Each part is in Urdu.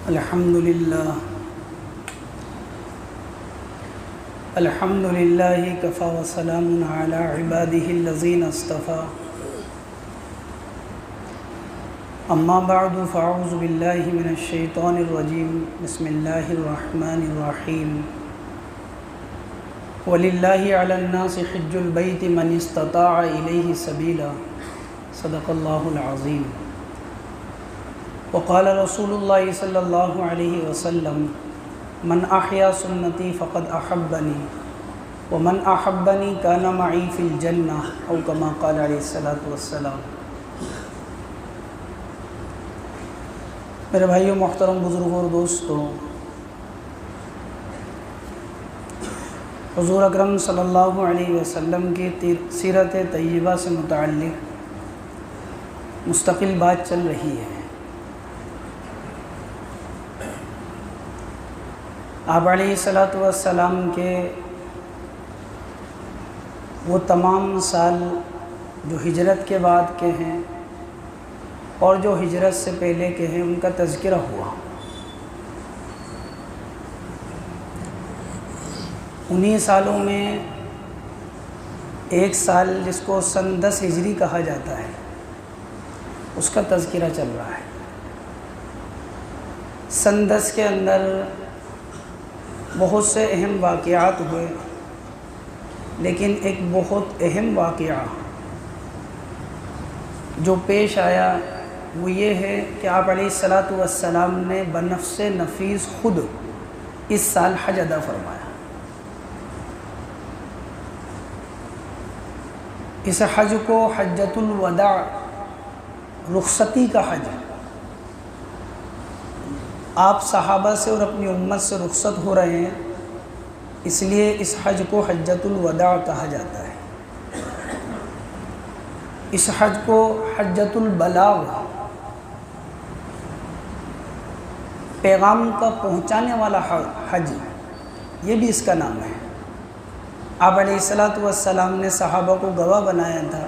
الحمدللہ کفا وسلام علی عبادہ الذین اصطفیٰ اما بعد فاعوذ باللہ من الشیطان الرجیم بسم اللہ الرحمن الرحیم وَلِلَّهِ عَلَى النَّاسِ حِجُّ الْبَيْتِ مَنِ اسْتَطَاعَ إِلَيْهِ سَبِيلًا صدق اللہ العظیم وقال رسول اللہ صلی اللہ علیہ وسلم من احیا سنتی فقد احبنی ومن احبنی کان معی فی الجنہ او کما قال علیہ الصلوۃ والسلام۔ میرے بھائیوں، محترم بزرگوں اور دوستوں، حضور اکرم صلی اللہ علیہ وسلم کی سیرت طیبہ سے متعلق مستقل بات چل رہی ہے۔ آپ علیہ الصلوۃ والسلام کے وہ تمام سال جو ہجرت کے بعد کے ہیں اور جو ہجرت سے پہلے کے ہیں، ان کا تذکرہ ہوا۔ انہی سالوں میں ایک سال جس کو سن 10 ہجری کہا جاتا ہے، اس کا تذکرہ چل رہا ہے۔ سن 10 کے اندر بہت سے اہم واقعات ہوئے، لیکن ایک بہت اہم واقعہ جو پیش آیا وہ یہ ہے کہ آپ علیہ الصلوۃ والسلام نے بنفس نفیس خود اس سال حج ادا فرمایا۔ اس حج کو حجۃ الوداع، رخصتی کا حج، آپ صحابہ سے اور اپنی امت سے رخصت ہو رہے ہیں، اس لیے اس حج کو حجۃ الوداع کہا جاتا ہے۔ اس حج کو حجۃ البلاغ، پیغام کا پہنچانے والا حج، یہ بھی اس کا نام ہے۔ آپ علیہ الصلوۃ والسلام نے صحابہ کو گواہ بنایا تھا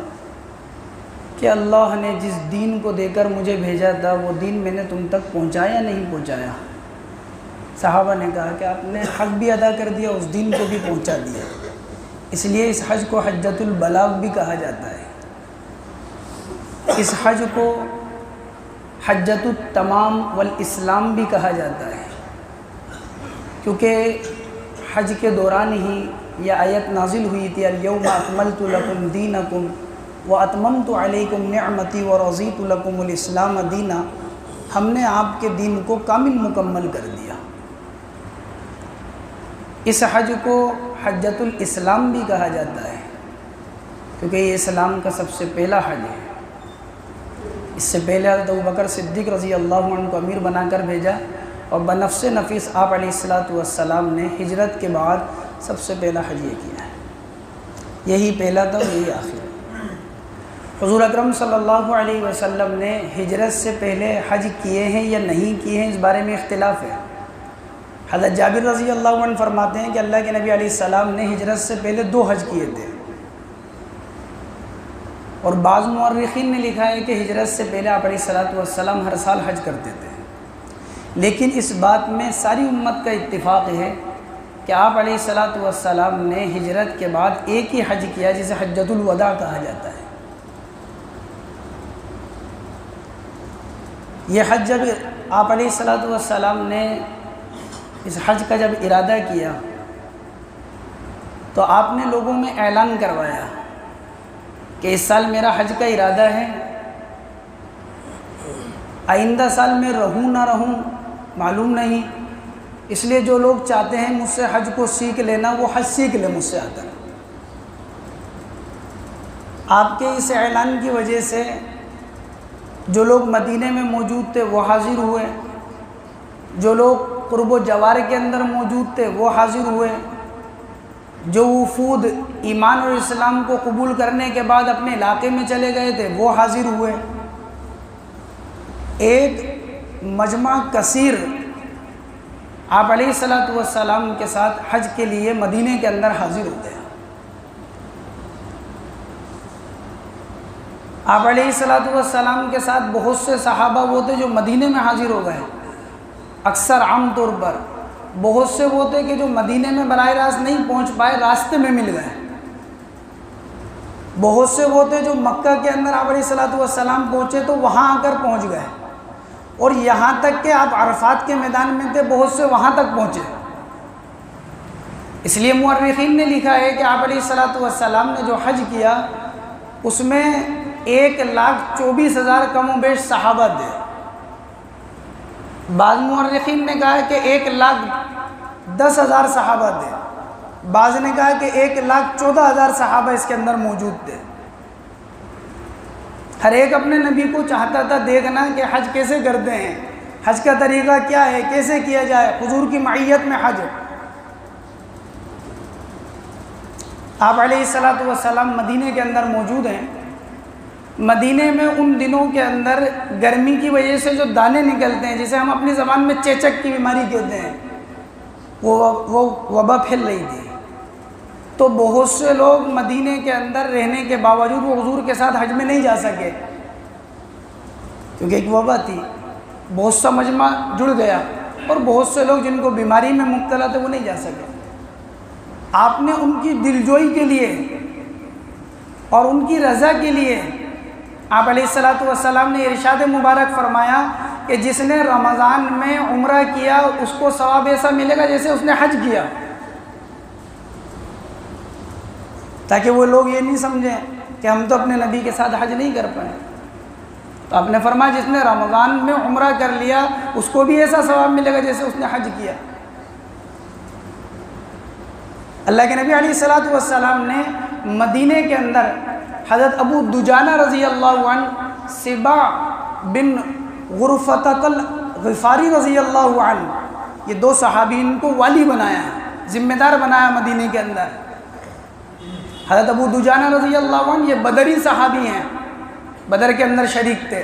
کہ اللہ نے جس دین کو دے کر مجھے بھیجا تھا وہ دین میں نے تم تک پہنچایا نہیں پہنچایا؟ صحابہ نے کہا کہ آپ نے حق بھی ادا کر دیا، اس دین کو بھی پہنچا دیا، اس لیے اس حج کو حجۃ البلاغ بھی کہا جاتا ہے۔ اس حج کو حجۃ التمام والاسلام بھی کہا جاتا ہے، کیونکہ حج کے دوران ہی یہ آیت نازل ہوئی تھی، الیوم اکملت لکم دینکم واتممت علیکم نعمتی ورضیت لکم الاسلام دینا۔ ہم نے آپ کے دین کو کامل مکمل کر دیا۔ اس حج کو حجۃ الاسلام بھی کہا جاتا ہے، کیونکہ یہ اسلام کا سب سے پہلا حج ہے۔ اس سے پہلے حضرت ابوبکر صدیق رضی اللہ عنہ کو امیر بنا کر بھیجا، اور بنفس نفیس آپ علیہ الصلوۃ والسلام نے ہجرت کے بعد سب سے پہلا حج یہ کیا ہے۔ یہی پہلا تھا اور یہی آخر۔ حضور اکرم صلی اللہ علیہ وسلم نے ہجرت سے پہلے حج کیے ہیں یا نہیں کیے ہیں، اس بارے میں اختلاف ہے۔ حضرت جابر رضی اللہ عنہ فرماتے ہیں کہ اللہ کے نبی علیہ السلام نے ہجرت سے پہلے 2 حج کیے تھے، اور بعض مورخین نے لکھا ہے کہ ہجرت سے پہلے آپ علیہ الصلوۃ والسلام ہر سال حج کرتے تھے۔ لیکن اس بات میں ساری امت کا اتفاق ہے کہ آپ علیہ الصلوۃ والسلام نے ہجرت کے بعد ایک ہی حج کیا، جسے حجۃ الوداع کہا جاتا ہے۔ یہ حج جب آپ علیہ الصلوۃ والسلام نے اس حج کا جب ارادہ کیا تو آپ نے لوگوں میں اعلان کروایا کہ اس سال میرا حج کا ارادہ ہے، آئندہ سال میں رہوں نہ رہوں معلوم نہیں، اس لیے جو لوگ چاہتے ہیں مجھ سے حج کو سیکھ لینا، وہ حج سیکھ لے مجھ سے آ کر۔ آپ کے اس اعلان کی وجہ سے جو لوگ مدینے میں موجود تھے وہ حاضر ہوئے، جو لوگ قرب و جوار کے اندر موجود تھے وہ حاضر ہوئے، جو وفود ایمان اور اسلام کو قبول کرنے کے بعد اپنے علاقے میں چلے گئے تھے وہ حاضر ہوئے۔ ایک مجمع کثیر آپ علیہ الصلوۃ والسلام کے ساتھ حج کے لیے مدینے کے اندر حاضر ہو گیا۔ آپ علیہ الصلوۃ والسلام کے ساتھ بہت سے صحابہ وہ تھے جو مدینے میں حاضر ہو گئے۔ اکثر عام طور پر بہت سے وہ تھے کہ جو مدینے میں براہ راست نہیں پہنچ پائے، راستے میں مل گئے۔ بہت سے وہ تھے جو مکہ کے اندر آپ علیہ الصلوۃ والسلام پہنچے تو وہاں آ کر پہنچ گئے، اور یہاں تک کہ آپ عرفات کے میدان میں تھے، بہت سے وہاں تک پہنچے۔ اس لیے مورخین نے لکھا ہے کہ آپ علیہ الصلوۃ والسلام نے جو حج کیا اس میں 1,24,000 کم و بیش صحابہ تھے۔ بعض مورخین نے کہا کہ 1,10,000 صحابہ تھے، بعض نے کہا کہ 1,14,000 صحابہ اس کے اندر موجود تھے۔ ہر ایک اپنے نبی کو چاہتا تھا دیکھنا کہ حج کیسے کرتے ہیں، حج کا طریقہ کیا ہے، کیسے کیا جائے، حضور کی معیت میں حج۔ آپ علیہ الصلوۃ والسلام مدینے کے اندر موجود ہیں۔ مدینے میں ان دنوں کے اندر گرمی کی وجہ سے جو دانے نکلتے ہیں، جسے ہم اپنی زبان میں چیچک کی بیماری کہتے ہیں، وہ وبا پھیل رہی تھی۔ تو بہت سے لوگ مدینے کے اندر رہنے کے باوجود وہ حضور کے ساتھ حج میں نہیں جا سکے، کیونکہ ایک وبا تھی۔ بہت سا مجمع جڑ گیا اور بہت سے لوگ جن کو بیماری میں مبتلا تھے وہ نہیں جا سکے۔ آپ نے ان کی دلجوئی کے لیے اور ان کی رضا کے لیے آپ علیہ الصلوۃ والسلام نے ارشاد مبارک فرمایا کہ جس نے رمضان میں عمرہ کیا اس کو ثواب ایسا ملے گا جیسے اس نے حج کیا، تاکہ وہ لوگ یہ نہیں سمجھیں کہ ہم تو اپنے نبی کے ساتھ حج نہیں کر پائے۔ تو آپ نے فرمایا جس نے رمضان میں عمرہ کر لیا اس کو بھی ایسا ثواب ملے گا جیسے اس نے حج کیا۔ اللہ کے نبی علیہ الصلوۃ والسلام نے مدینے کے اندر حضرت ابو دجانہ رضی اللہ عنہ، سبا بن غرفتۃ الغفاری رضی اللہ عنہ، یہ دو صحابین کو والی بنایا، ذمہ دار بنایا مدینے کے اندر۔ حضرت ابو دجانہ رضی اللہ عنہ یہ بدری صحابی ہیں، بدر کے اندر شریک تھے،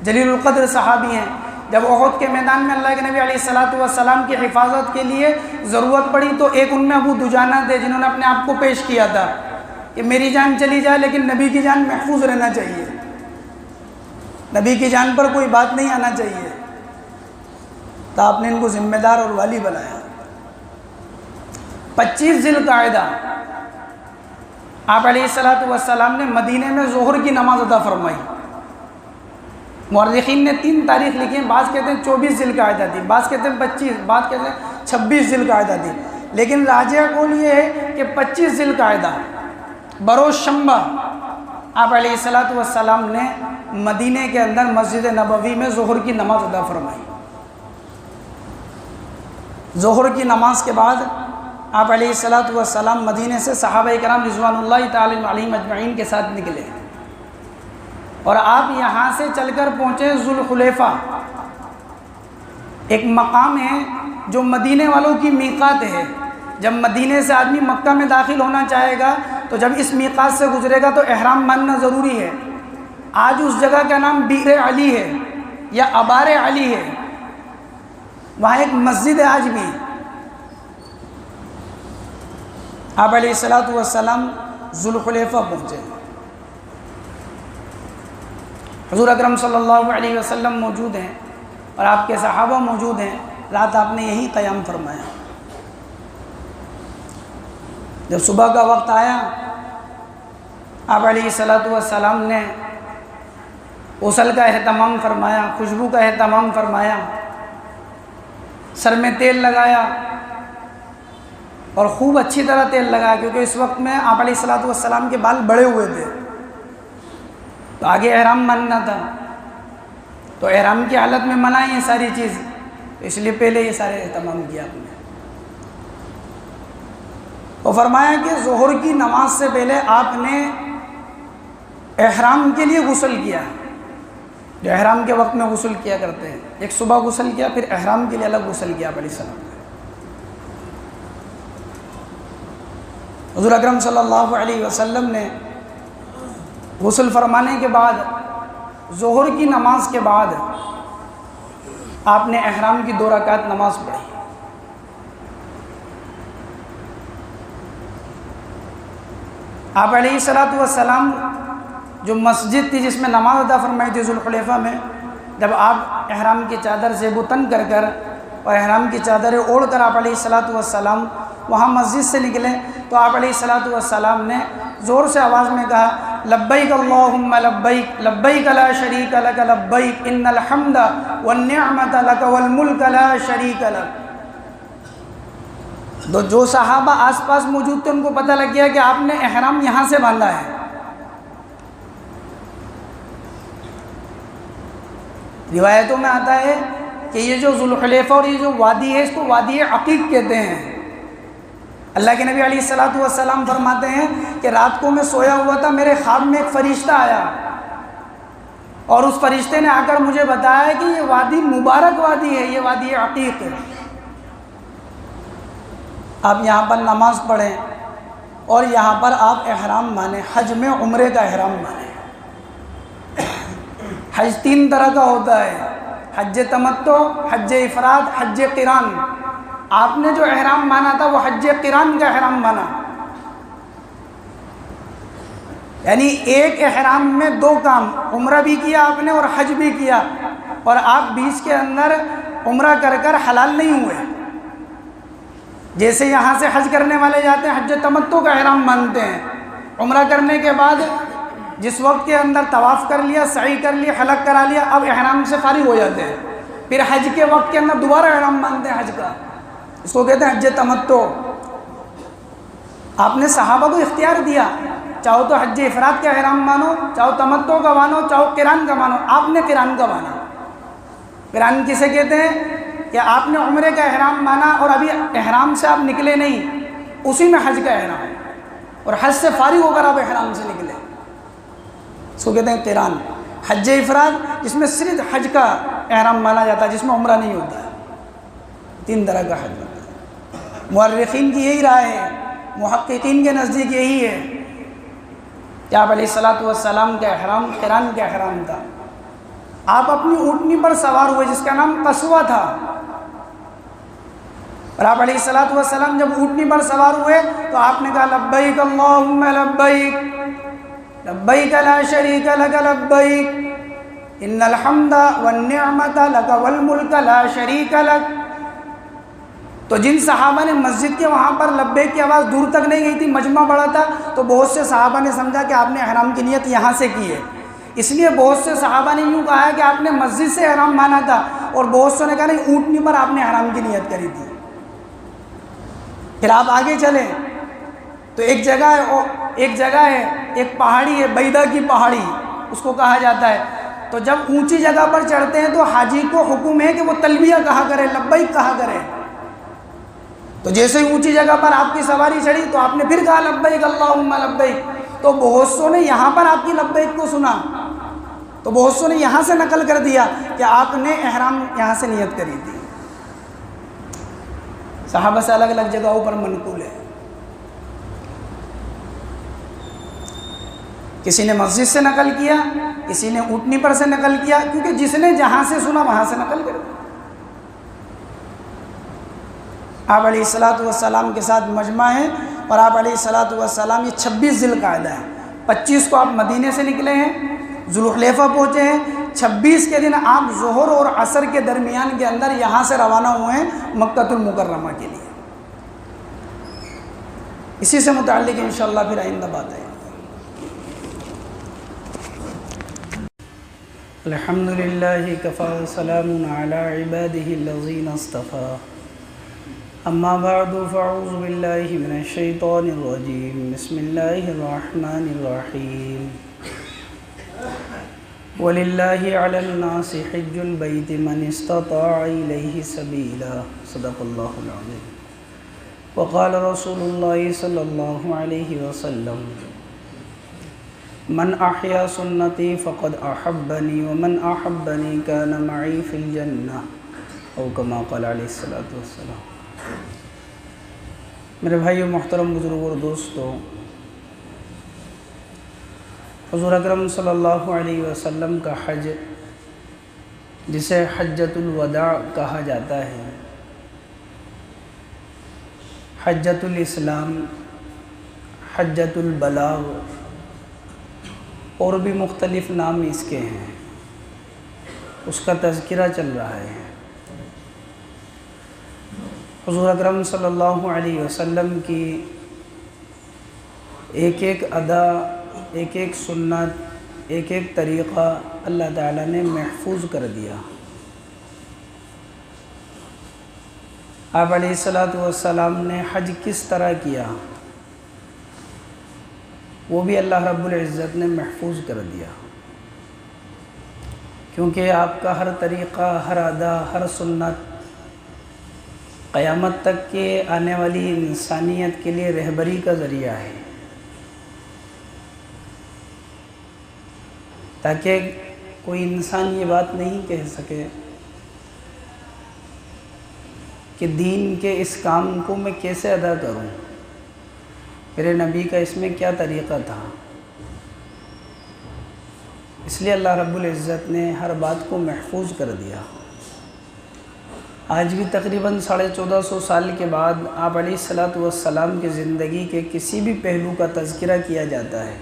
جلیل القدر صحابی ہیں۔ جب احد کے میدان میں اللہ کے نبی علیہ الصلوۃ والسلام کی حفاظت کے لیے ضرورت پڑی تو ایک ان میں ابو دجانہ تھے جنہوں نے اپنے آپ کو پیش کیا تھا کہ میری جان چلی جائے لیکن نبی کی جان محفوظ رہنا چاہیے، نبی کی جان پر کوئی بات نہیں آنا چاہیے۔ تو آپ نے ان کو ذمہ دار اور والی بنایا۔ 25 ذی القعدہ آپ علیہ الصلوۃ والسلام نے مدینے میں ظہر کی نماز ادا فرمائی۔ مورخین نے 3 تاریخ لکھی ہیں، بعض کہتے ہیں 24 ذی القعدہ تھی، بعض کہتے ہیں 25، بعض کہتے ہیں 26 ذی القعدہ تھی، لیکن راجح قول یہ ہے کہ 25 ذی القعدہ بروز شنبہ آپ علیہ الصلوۃ والسلام نے مدینے کے اندر مسجد نبوی میں ظہر کی نماز ادا فرمائی۔ ظہر کی نماز کے بعد آپ علیہ الصلوۃ والسلام مدینے سے صحابہ کرام رضوان اللہ تعالی علیہم اجمعین کے ساتھ نکلے، اور آپ یہاں سے چل کر پہنچے ذوالحلیفہ، ایک مقام ہے جو مدینے والوں کی میقات ہے۔ جب مدینے سے آدمی مکہ میں داخل ہونا چاہے گا تو جب اس میقات سے گزرے گا تو احرام باندھنا ضروری ہے۔ آج اس جگہ کا نام بئر علی ہے یا ابار علی ہے، وہاں ایک مسجد ہے آج بھی۔ آپ علیہ الصلوۃ والسلام ذوالحلیفہ پہنچے، حضور اکرم صلی اللہ علیہ وسلم موجود ہیں اور آپ کے صحابہ موجود ہیں۔ رات آپ نے یہی قیام فرمایا۔ جب صبح کا وقت آیا آپ علیہ الصلوۃ والسلام نے غسل کا اہتمام فرمایا، خوشبو کا اہتمام فرمایا، سر میں تیل لگایا اور خوب اچھی طرح تیل لگایا، کیونکہ اس وقت میں آپ علیہ الصلوۃ والسلام کے بال بڑے ہوئے تھے تو آگے احرام باندھنا تھا، تو احرام کی حالت میں منع ہے یہ ساری چیز، تو اس لیے پہلے یہ سارے اہتمام کیا آپ نے۔ اور فرمایا کہ ظہر کی نماز سے پہلے آپ نے احرام کے لیے غسل کیا، جو احرام کے وقت میں غسل کیا کرتے ہیں، ایک صبح غسل کیا پھر احرام کے لیے الگ غسل کیا آپ علیہ السلام نے۔ حضور اکرم صلی اللہ علیہ وسلم نے غسل فرمانے کے بعد ظہر کی نماز کے بعد آپ نے احرام کی 2 رکعت نماز پڑھی۔ آپ علیہ الصلوۃ والسلام جو مسجد تھی جس میں نماز ادا فرمائی تھی ذوالحلیفہ میں، جب آپ احرام کی چادر سے بتن کر کر اور احرام کی چادریں اوڑھ کر آپ علیہ الصلاۃ والسلام وہاں مسجد سے نکلے تو آپ علیہ الصلاۃ والسلام نے زور سے آواز میں کہا لبیک اللہم لبیک لبیک لا شریک لک لبیک ان الحمد والنعمت لک والملک لا شریک لک۔ تو جو صحابہ آس پاس موجود تھے ان کو پتہ لگ گیا کہ آپ نے احرام یہاں سے باندھا ہے۔ روایتوں میں آتا ہے کہ یہ جو ذوالحلیفہ اور یہ جو وادی ہے اس کو وادی عقیق کہتے ہیں۔ اللہ کے نبی علیہ الصلاۃ والسلام فرماتے ہیں کہ رات کو میں سویا ہوا تھا، میرے خواب میں ایک فرشتہ آیا اور اس فرشتے نے آ کر مجھے بتایا کہ یہ وادی مبارک وادی ہے، یہ وادی عقیق ہے۔ آپ یہاں پر نماز پڑھیں اور یہاں پر آپ احرام مانیں، حج میں عمرے کا احرام مانیں۔ حج 3 طرح کا ہوتا ہے، حج تمتع، حج افراد، حج قران۔ آپ نے جو احرام مانا تھا وہ حج قران کا احرام مانا، یعنی ایک احرام میں 2 کام، عمرہ بھی کیا آپ نے اور حج بھی کیا، اور آپ بیچ کے اندر عمرہ کر کر حلال نہیں ہوئے۔ جیسے یہاں سے حج کرنے والے جاتے ہیں حج تمتع کا احرام مانتے ہیں، عمرہ کرنے کے بعد جس وقت کے اندر طواف کر لیا، سعی کر لیا، حلق کرا لیا، اب احرام سے فارغ ہو جاتے ہیں، پھر حج کے وقت کے اندر دوبارہ احرام مانتے ہیں حج کا، اس کو کہتے ہیں حج تمتع۔ آپ نے صحابہ کو اختیار دیا، چاہو تو حج افراد کا احرام مانو، چاہو تمتع کا مانو، چاہو قران کا مانو۔ آپ نے قران کا مانا۔ قران کسے کہتے ہیں کہ آپ نے عمرے کا احرام مانا اور ابھی احرام سے آپ نکلے نہیں، اسی میں حج کا احرام، اور حج سے فارغ ہو کر آپ احرام سے نکلے، اس کو کہتے ہیں قران۔ حج افراد جس میں صرف حج کا احرام مانا جاتا ہے، جس میں عمرہ نہیں ہوتا ہے۔ 3 طرح کا حج ہوتا ہے۔ مورخین کی یہی رائے ہے، محققین کے نزدیک یہی ہے کہ آپ علیہ الصلاۃ والسلام کا احرام قران کا احرام تھا۔ آپ اپنی اونٹنی پر سوار ہوئے جس کا نام قصوہ تھا، اور آپ علیہ الصلاۃ والسلام جب اونٹنی پر سوار ہوئے تو آپ نے کہا لبیک اللہم لبیک لبیک لا شریک لک لبیک ان الحمد والنعمت لک والملک لا شریک لک۔ تو جن صحابہ نے مسجد کے وہاں پر لبیک کی آواز دور تک نہیں گئی تھی، مجمع بڑا تھا، تو بہت سے صحابہ نے سمجھا کہ آپ نے احرام کی نیت یہاں سے کی ہے، اس لیے بہت سے صحابہ نے یوں کہا ہے کہ آپ نے مسجد سے احرام مانا تھا، اور بہت سے نے کہا نہیں، اونٹنی پر آپ نے احرام کی نیت کری تھی۔ پھر آپ آگے چلیں تو ایک جگہ ہے ایک پہاڑی ہے، بیدہ کی پہاڑی اس کو کہا جاتا ہے۔ تو جب اونچی جگہ پر چڑھتے ہیں تو حاجی کو حکم ہے کہ وہ تلبیہ کہا کرے، لبیک کہا کرے۔ تو جیسے ہی اونچی جگہ پر آپ کی سواری چڑھی تو آپ نے پھر کہا لبیک اللہم لبیک، تو بہت سو نے یہاں پر آپ کی لبیک کو سنا، تو بہت سو نے یہاں سے نقل کر دیا کہ آپ نے احرام یہاں سے نیت کری تھی۔ صحابہ سے الگ الگ جگہوں پر منقول ہے۔ کسی نے مسجد سے نقل کیا، کسی نے اونٹنی پر سے نقل کیا، کیونکہ جس نے جہاں سے سنا وہاں سے نقل کر دیا۔ آپ علیہ الصلاۃ والسلام کے ساتھ مجمع ہے، اور آپ علیہ الصلاۃ والسلام یہ 26 ذی القعدہ ہے، 25 کو آپ مدینے سے نکلے ہیں، ذوالحلیفہ پہنچے ہیں، 26 کے دن آپ ظہر اور عصر کے درمیان کے اندر یہاں سے روانہ ہوئے ہیں مکۃ المکرمہ کے لیے۔ اسی سے متعلق انشاءاللہ پھر آئندہ بات ہے۔ الحمدللہ کفا سلام علی عبادہ الذین اصطفی، اما بعد فاعوذ باللہ من الشیطان الرجیم، بسم اللہ الرحمن الرحیم۔ وَلِلَّهِ عَلَى النَّاسِ حِجُّ الْبَيْتِ مَنِ اسْتَطَاعَ إِلَيْهِ سَبِيلًا صدق اللہ العظیم۔ وقال رسول اللہ صلی اللہ علیہ وسلم من احیا سنتی فقد احبنی ومن احبنی کان معی فی الجنہ، او کما قال علیہ الصلوۃ والسلام۔ میرے بھائیو، محترم بزرگوں اور دوستوں، حضور اکرم صلی اللہ علیہ وسلم کا حج، جسے حجۃ الوداع کہا جاتا ہے، حجۃ الاسلام، حجۃ البلاغ، اور بھی مختلف نام اس کے ہیں۔ اس کا تذکرہ چل رہا ہے۔ حضور اکرم صلی اللہ علیہ وسلم کی ایک ایک ادا، ایک ایک سنت، ایک ایک طریقہ اللہ تعالیٰ نے محفوظ کر دیا۔ آپ علیہ السلام نے حج کس طرح کیا وہ بھی اللہ رب العزت نے محفوظ کر دیا، کیونکہ آپ کا ہر طریقہ، ہر ادا، ہر سنت قیامت تک کے آنے والی انسانیت کے لیے رہبری کا ذریعہ ہے، تاکہ کوئی انسان یہ بات نہیں کہہ سکے کہ دین کے اس کام کو میں کیسے ادا کروں، میرے نبی کا اس میں کیا طریقہ تھا۔ اس لیے اللہ رب العزت نے ہر بات کو محفوظ کر دیا۔ آج بھی تقریباً 1450 سال کے بعد آپ علیہ السلام کی زندگی کے کسی بھی پہلو کا تذکرہ کیا جاتا ہے،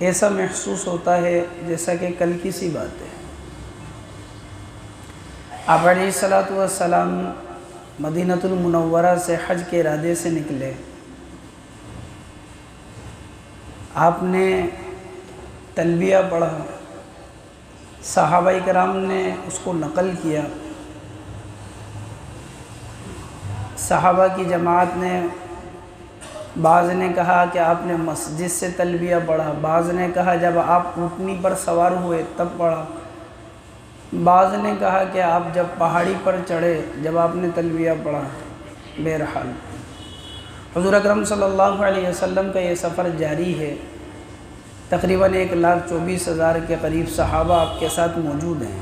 ایسا محسوس ہوتا ہے جیسا کہ کل کی سی بات ہے۔ آپ علیہ السلام مدینہ المنورہ سے حج کے ارادے سے نکلے۔ آپ نے تلبیہ پڑھا، صحابہ کرام نے اس کو نقل کیا، صحابہ کی جماعت نے، بعض نے کہا کہ آپ نے مسجد سے تلبیہ پڑھا، بعض نے کہا جب آپ اونٹنی پر سوار ہوئے تب پڑھا، بعض نے کہا کہ آپ جب پہاڑی پر چڑھے جب آپ نے تلبیہ پڑھا۔ بہرحال حضور اکرم صلی اللہ علیہ وسلم کا یہ سفر جاری ہے۔ تقریباً 1,24,000 کے قریب صحابہ آپ کے ساتھ موجود ہیں۔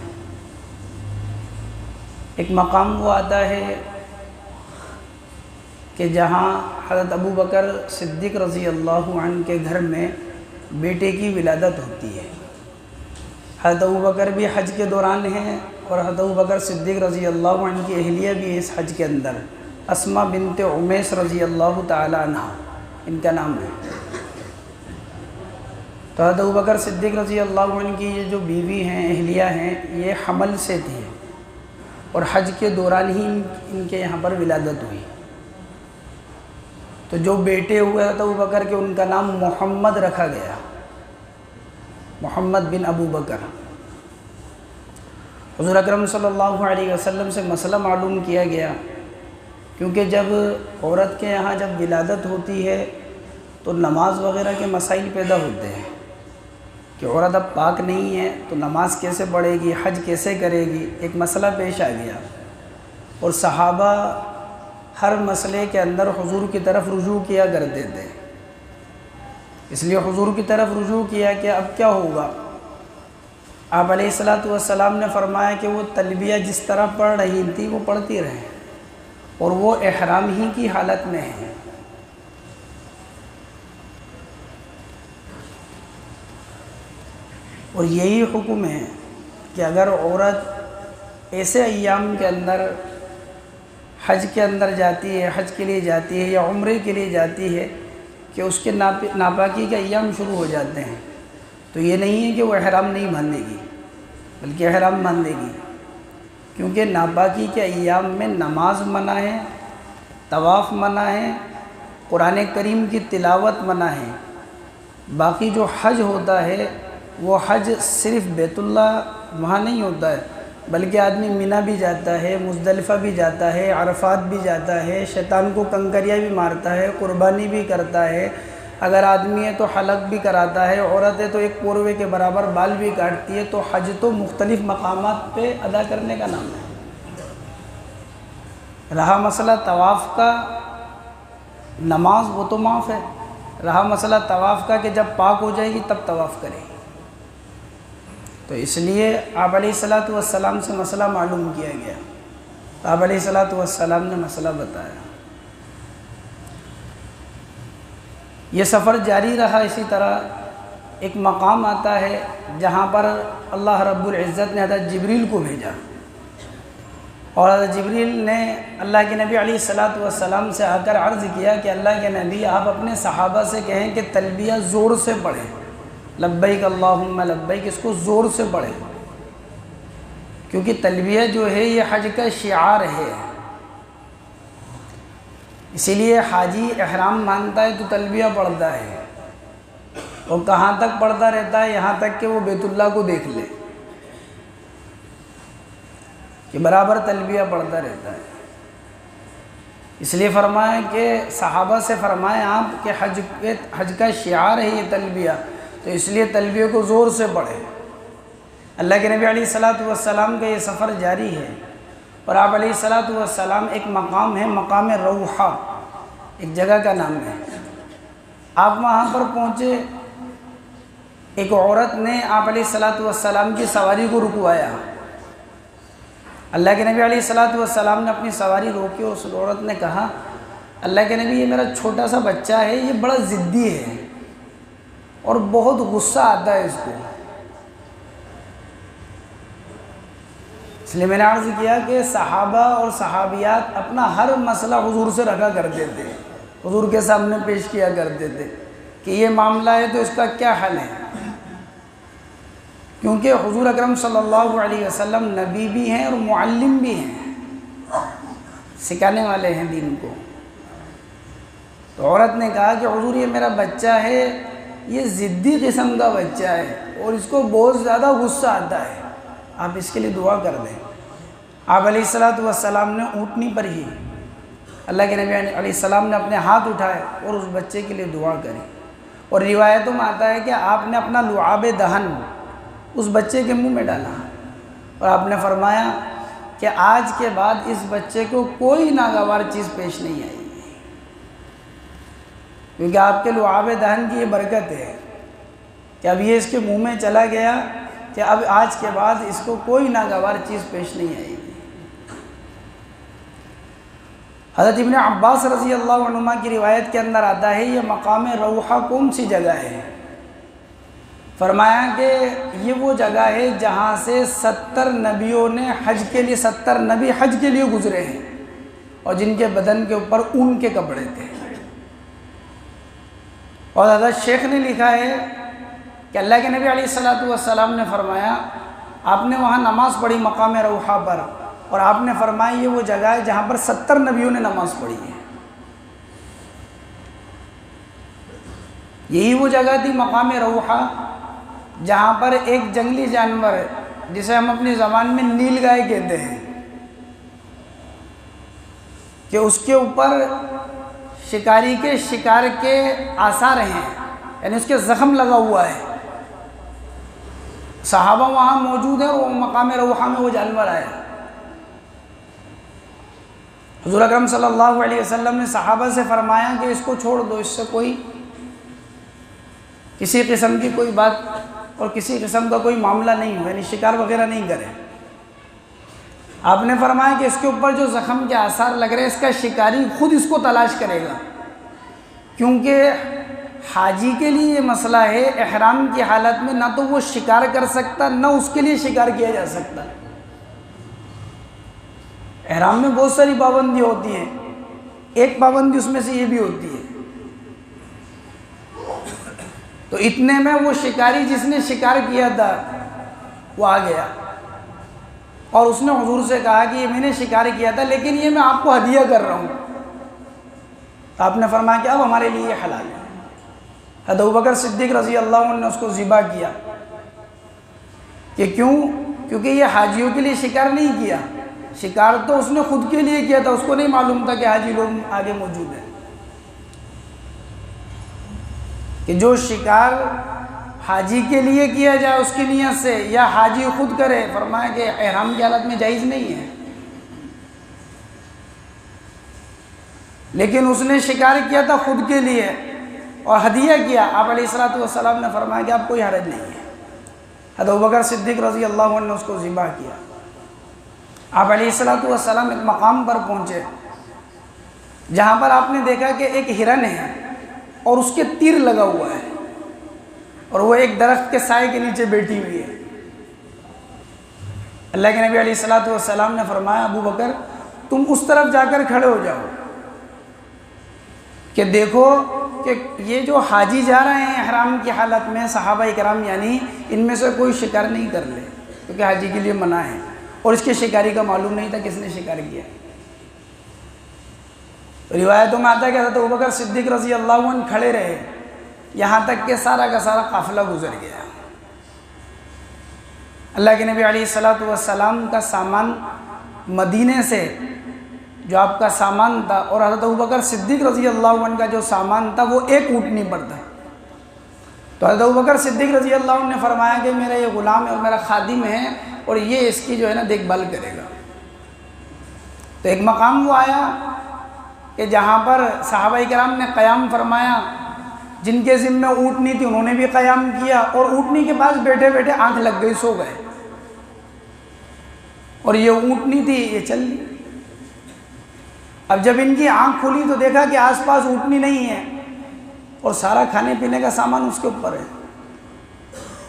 ایک مقام وہ آتا ہے کہ جہاں حضرت ابو بکر صدیق رضی اللہ عنہ کے گھر میں بیٹے کی ولادت ہوتی ہے۔ حضرت ابو بکر بھی حج کے دوران ہیں اور حضرت ابو بکر صدیق رضی اللہ عنہ کی اہلیہ بھی ہے اس حج کے اندر، اسماء بنت عمیس رضی اللہ تعالی عنہ ان کا نام ہے۔ تو حضرت ابو بکر صدیق رضی اللہ عنہ کی یہ جو بیوی ہیں، اہلیہ ہیں، یہ حمل سے تھی اور حج کے دوران ہی ان کے یہاں پر ولادت ہوئی۔ تو جو بیٹے ہوئے حضرت ابو بکر کے، ان کا نام محمد رکھا گیا، محمد بن ابو بکر۔ حضور اکرم صلی اللہ علیہ وسلم سے مسئلہ معلوم کیا گیا، کیونکہ جب عورت کے یہاں جب ولادت ہوتی ہے تو نماز وغیرہ کے مسائل پیدا ہوتے ہیں کہ عورت اب پاک نہیں ہے تو نماز کیسے پڑھے گی، حج کیسے کرے گی، ایک مسئلہ پیش آ گیا۔ اور صحابہ ہر مسئلے کے اندر حضور کی طرف رجوع کیا کرتے تھے، اس لیے حضور کی طرف رجوع کیا کہ اب کیا ہوگا۔ آپ علیہ السلام نے فرمایا کہ وہ تلبیہ جس طرح پڑھ رہی تھی وہ پڑھتی رہیں، اور وہ احرام ہی کی حالت میں ہیں۔ اور یہی حکم ہے کہ اگر عورت ایسے ایام کے اندر حج کے اندر جاتی ہے، حج کے لیے جاتی ہے یا عمرے کے لیے جاتی ہے کہ اس کے ناپاکی کے ایام شروع ہو جاتے ہیں، تو یہ نہیں ہے کہ وہ احرام نہیں باندھے گی، بلکہ احرام باندھے گی، کیونکہ ناپاکی کے ایام میں نماز منع ہے، طواف منع ہے، قرآن کریم کی تلاوت منع ہے۔ باقی جو حج ہوتا ہے وہ حج صرف بیت اللہ وہاں نہیں ہوتا ہے، بلکہ آدمی منی بھی جاتا ہے، مزدلفہ بھی جاتا ہے، عرفات بھی جاتا ہے، شیطان کو کنکریاں بھی مارتا ہے، قربانی بھی کرتا ہے، اگر آدمی ہے تو حلق بھی کراتا ہے، عورت ہے تو ایک پوروے کے برابر بال بھی کاٹتی ہے۔ تو حج تو مختلف مقامات پہ ادا کرنے کا نام ہے۔ رہا مسئلہ طواف کا، نماز وہ تو معاف ہے، رہا مسئلہ طواف کا کہ جب پاک ہو جائے گی تب طواف کرے گی۔ تو اس لیے آپ علیہ السلام سے مسئلہ معلوم کیا گیا، تو آپ علیہ السلام نے مسئلہ بتایا۔ یہ سفر جاری رہا اسی طرح۔ ایک مقام آتا ہے جہاں پر اللہ رب العزت نے حضرت جبریل کو بھیجا، اور حضرت جبریل نے اللہ کے نبی علیہ السلام سے آ کر عرض کیا کہ اللہ کے نبی آپ اپنے صحابہ سے کہیں کہ تلبیہ زور سے پڑھیں، لبیک اللہم لبیک، اس کو زور سے پڑھیں۔ کیونکہ تلبیہ جو ہے یہ حج کا شعار ہے، اسی لیے حاجی احرام باندھتا ہے تو تلبیہ پڑھتا ہے، اور کہاں تک پڑھتا رہتا ہے؟ یہاں تک کہ وہ بیت اللہ کو دیکھ لے کہ برابر تلبیہ پڑھتا رہتا ہے۔ اس لیے فرمایا کہ صحابہ سے فرمایا آپ کہ حج کا شعار ہے یہ تلبیہ، تو اس لیے تلبیہ کو زور سے پڑھے۔ اللہ کے نبی علیہ السلام کا یہ سفر جاری ہے، اور آپ علیہ السلام ایک مقام ہے، مقام روحہ ایک جگہ کا نام ہے۔ آپ وہاں پر پہنچے، ایک عورت نے آپ علیہ السلام کی سواری کو رکوایا۔ اللہ کے نبی علیہ السلام نے اپنی سواری روکی، اور اس عورت نے کہا اللہ کے نبی یہ میرا چھوٹا سا بچہ ہے، یہ بڑا ضدی ہے اور بہت غصہ آتا ہے اس کو، اس لیے میں نے عرض کیا کہ صحابہ اور صحابیات اپنا ہر مسئلہ حضور سے رکھا کرتے تھے، حضور کے سامنے پیش کیا کرتے تھے کہ یہ معاملہ ہے تو اس کا کیا حل ہے، کیونکہ حضور اکرم صلی اللہ علیہ وسلم نبی بھی ہیں اور معلم بھی ہیں، سکھانے والے ہیں دین کو۔ تو عورت نے کہا کہ حضور یہ میرا بچہ ہے، یہ ضدی قسم کا بچہ ہے اور اس کو بہت زیادہ غصہ آتا ہے، آپ اس کے لیے دعا کر دیں۔ آپ علیہ السلام نے اونٹنی پر ہی اللہ کے نبی علیہ السلام نے اپنے ہاتھ اٹھائے اور اس بچے کے لیے دعا کری، اور روایتوں میں آتا ہے کہ آپ نے اپنا لعاب دہن اس بچے کے منہ میں ڈالا، اور آپ نے فرمایا کہ آج کے بعد اس بچے کو کوئی ناگوار چیز پیش نہیں آئی، کیونکہ آپ کے لعاب دہن کی یہ برکت ہے کہ اب یہ اس کے منہ میں چلا گیا کہ اب آج کے بعد اس کو کوئی ناگوار چیز پیش نہیں آئی۔ حضرت ابن عباس رضی اللہ عنہما کی روایت کے اندر آتا ہے یہ مقام روحہ کون سی جگہ ہے؟ فرمایا کہ یہ وہ جگہ ہے جہاں سے 70 نبیوں نے حج کے لیے 70 نبی حج کے لیے گزرے ہیں، اور جن کے بدن کے اوپر اون کے کپڑے تھے۔ اور حضرت شیخ نے لکھا ہے کہ اللہ کے نبی علیہ السلام نے فرمایا آپ نے وہاں نماز پڑھی مقام روحہ پر، اور آپ نے فرمایا یہ وہ جگہ ہے جہاں پر 70 نبیوں نے نماز پڑھی ہے۔ یہی وہ جگہ تھی مقام روحہ جہاں پر ایک جنگلی جانور جسے ہم اپنی زبان میں نیل گائے کہتے ہیں کہ اس کے اوپر شکاری کے شکار کے آثار ہیں، یعنی اس کے زخم لگا ہوا ہے۔ صحابہ وہاں موجود ہیں اور مقام روحہ میں وہ جانور آیا۔ حضور اکرم صلی اللہ علیہ وسلم نے صحابہ سے فرمایا کہ اس کو چھوڑ دو، اس سے کوئی کسی قسم کی کوئی بات اور کسی قسم کا کوئی معاملہ نہیں ہو، یعنی شکار وغیرہ نہیں کرے۔ آپ نے فرمایا کہ اس کے اوپر جو زخم کے آثار لگ رہے ہیں اس کا شکاری خود اس کو تلاش کرے گا، کیونکہ حاجی کے لیے یہ مسئلہ ہے احرام کی حالت میں نہ تو وہ شکار کر سکتا نہ اس کے لیے شکار کیا جا سکتا۔ احرام میں بہت ساری پابندی ہوتی ہیں، ایک پابندی اس میں سے یہ بھی ہوتی ہے۔ تو اتنے میں وہ شکاری جس نے شکار کیا تھا وہ آ گیا، اور اس نے حضور سے کہا کہ یہ میں نے شکار کیا تھا لیکن یہ میں آپ کو ہدیہ کر رہا ہوں۔ تو آپ نے فرمایا کہ اب ہمارے لیے یہ حلال ہے۔ حضرت ابوبکر صدیق رضی اللہ عنہ نے اس کو ذبح کیا کہ کیونکہ یہ حاجیوں کے لیے شکار نہیں کیا، شکار تو اس نے خود کے لیے کیا تھا، اس کو نہیں معلوم تھا کہ حاجی لوگ آگے موجود ہیں، کہ جو شکار حاجی کے لیے کیا جائے اس کی نیت سے یا حاجی خود کرے، فرمایا کہ احرام کی حالت میں جائز نہیں ہے۔ لیکن اس نے شکار کیا تھا خود کے لیے اور ہدیہ کیا، آپ علیہ السلام نے فرمایا کہ اب کوئی حرج نہیں ہے۔ حضرت ابوبکر صدیق رضی اللہ عنہ نے اس کو ذبح کیا۔ آپ علیہ السلام ایک مقام پر پہنچے جہاں پر آپ نے دیکھا کہ ایک ہرن ہے اور اس کے تیر لگا ہوا ہے، اور وہ ایک درخت کے سائے کے نیچے بیٹھی ہوئی ہے۔ اللہ کے نبی علیہ السلام نے فرمایا ابو بکر تم اس طرف جا کر کھڑے ہو جاؤ کہ دیکھو کہ یہ جو حاجی جا رہے ہیں احرام کی حالت میں، صحابہ کرام یعنی ان میں سے کوئی شکار نہیں کر لے، کیونکہ حاجی کے لیے منع ہے، اور اس کے شکاری کا معلوم نہیں تھا کس نے شکار کیا۔ روایتوں میں آتا ہے کہ حضرت ابوبکر صدیق رضی اللہ عنہ کھڑے رہے یہاں تک کہ سارا کا سارا قافلہ گزر گیا۔ اللہ کے نبی علیہ الصلوۃ والسلام کا سامان مدینے سے جو آپ کا سامان تھا اور حضرت ابوبکر صدیق رضی اللہ عنہ کا جو سامان تھا وہ ایک اونٹنی پر تھا۔ تو حضرت ابوبکر صدیق رضی اللہ عنہ نے فرمایا کہ میرا یہ غلام ہے اور میرا خادم ہے اور یہ اس کی جو ہے نا دیکھ بھال کرے گا۔ تو ایک مقام وہ آیا کہ جہاں پر صحابہ کرام نے قیام فرمایا، جن کے ذمہ اونٹنی تھی انہوں نے بھی قیام کیا اور اونٹنی کے پاس بیٹھے بیٹھے آنکھ لگ گئی، سو گئے، اور یہ اونٹنی تھی یہ چل لی۔ اب جب ان کی آنکھ کھلی تو دیکھا کہ آس پاس اونٹنی نہیں ہے اور سارا کھانے پینے کا سامان اس کے اوپر ہے،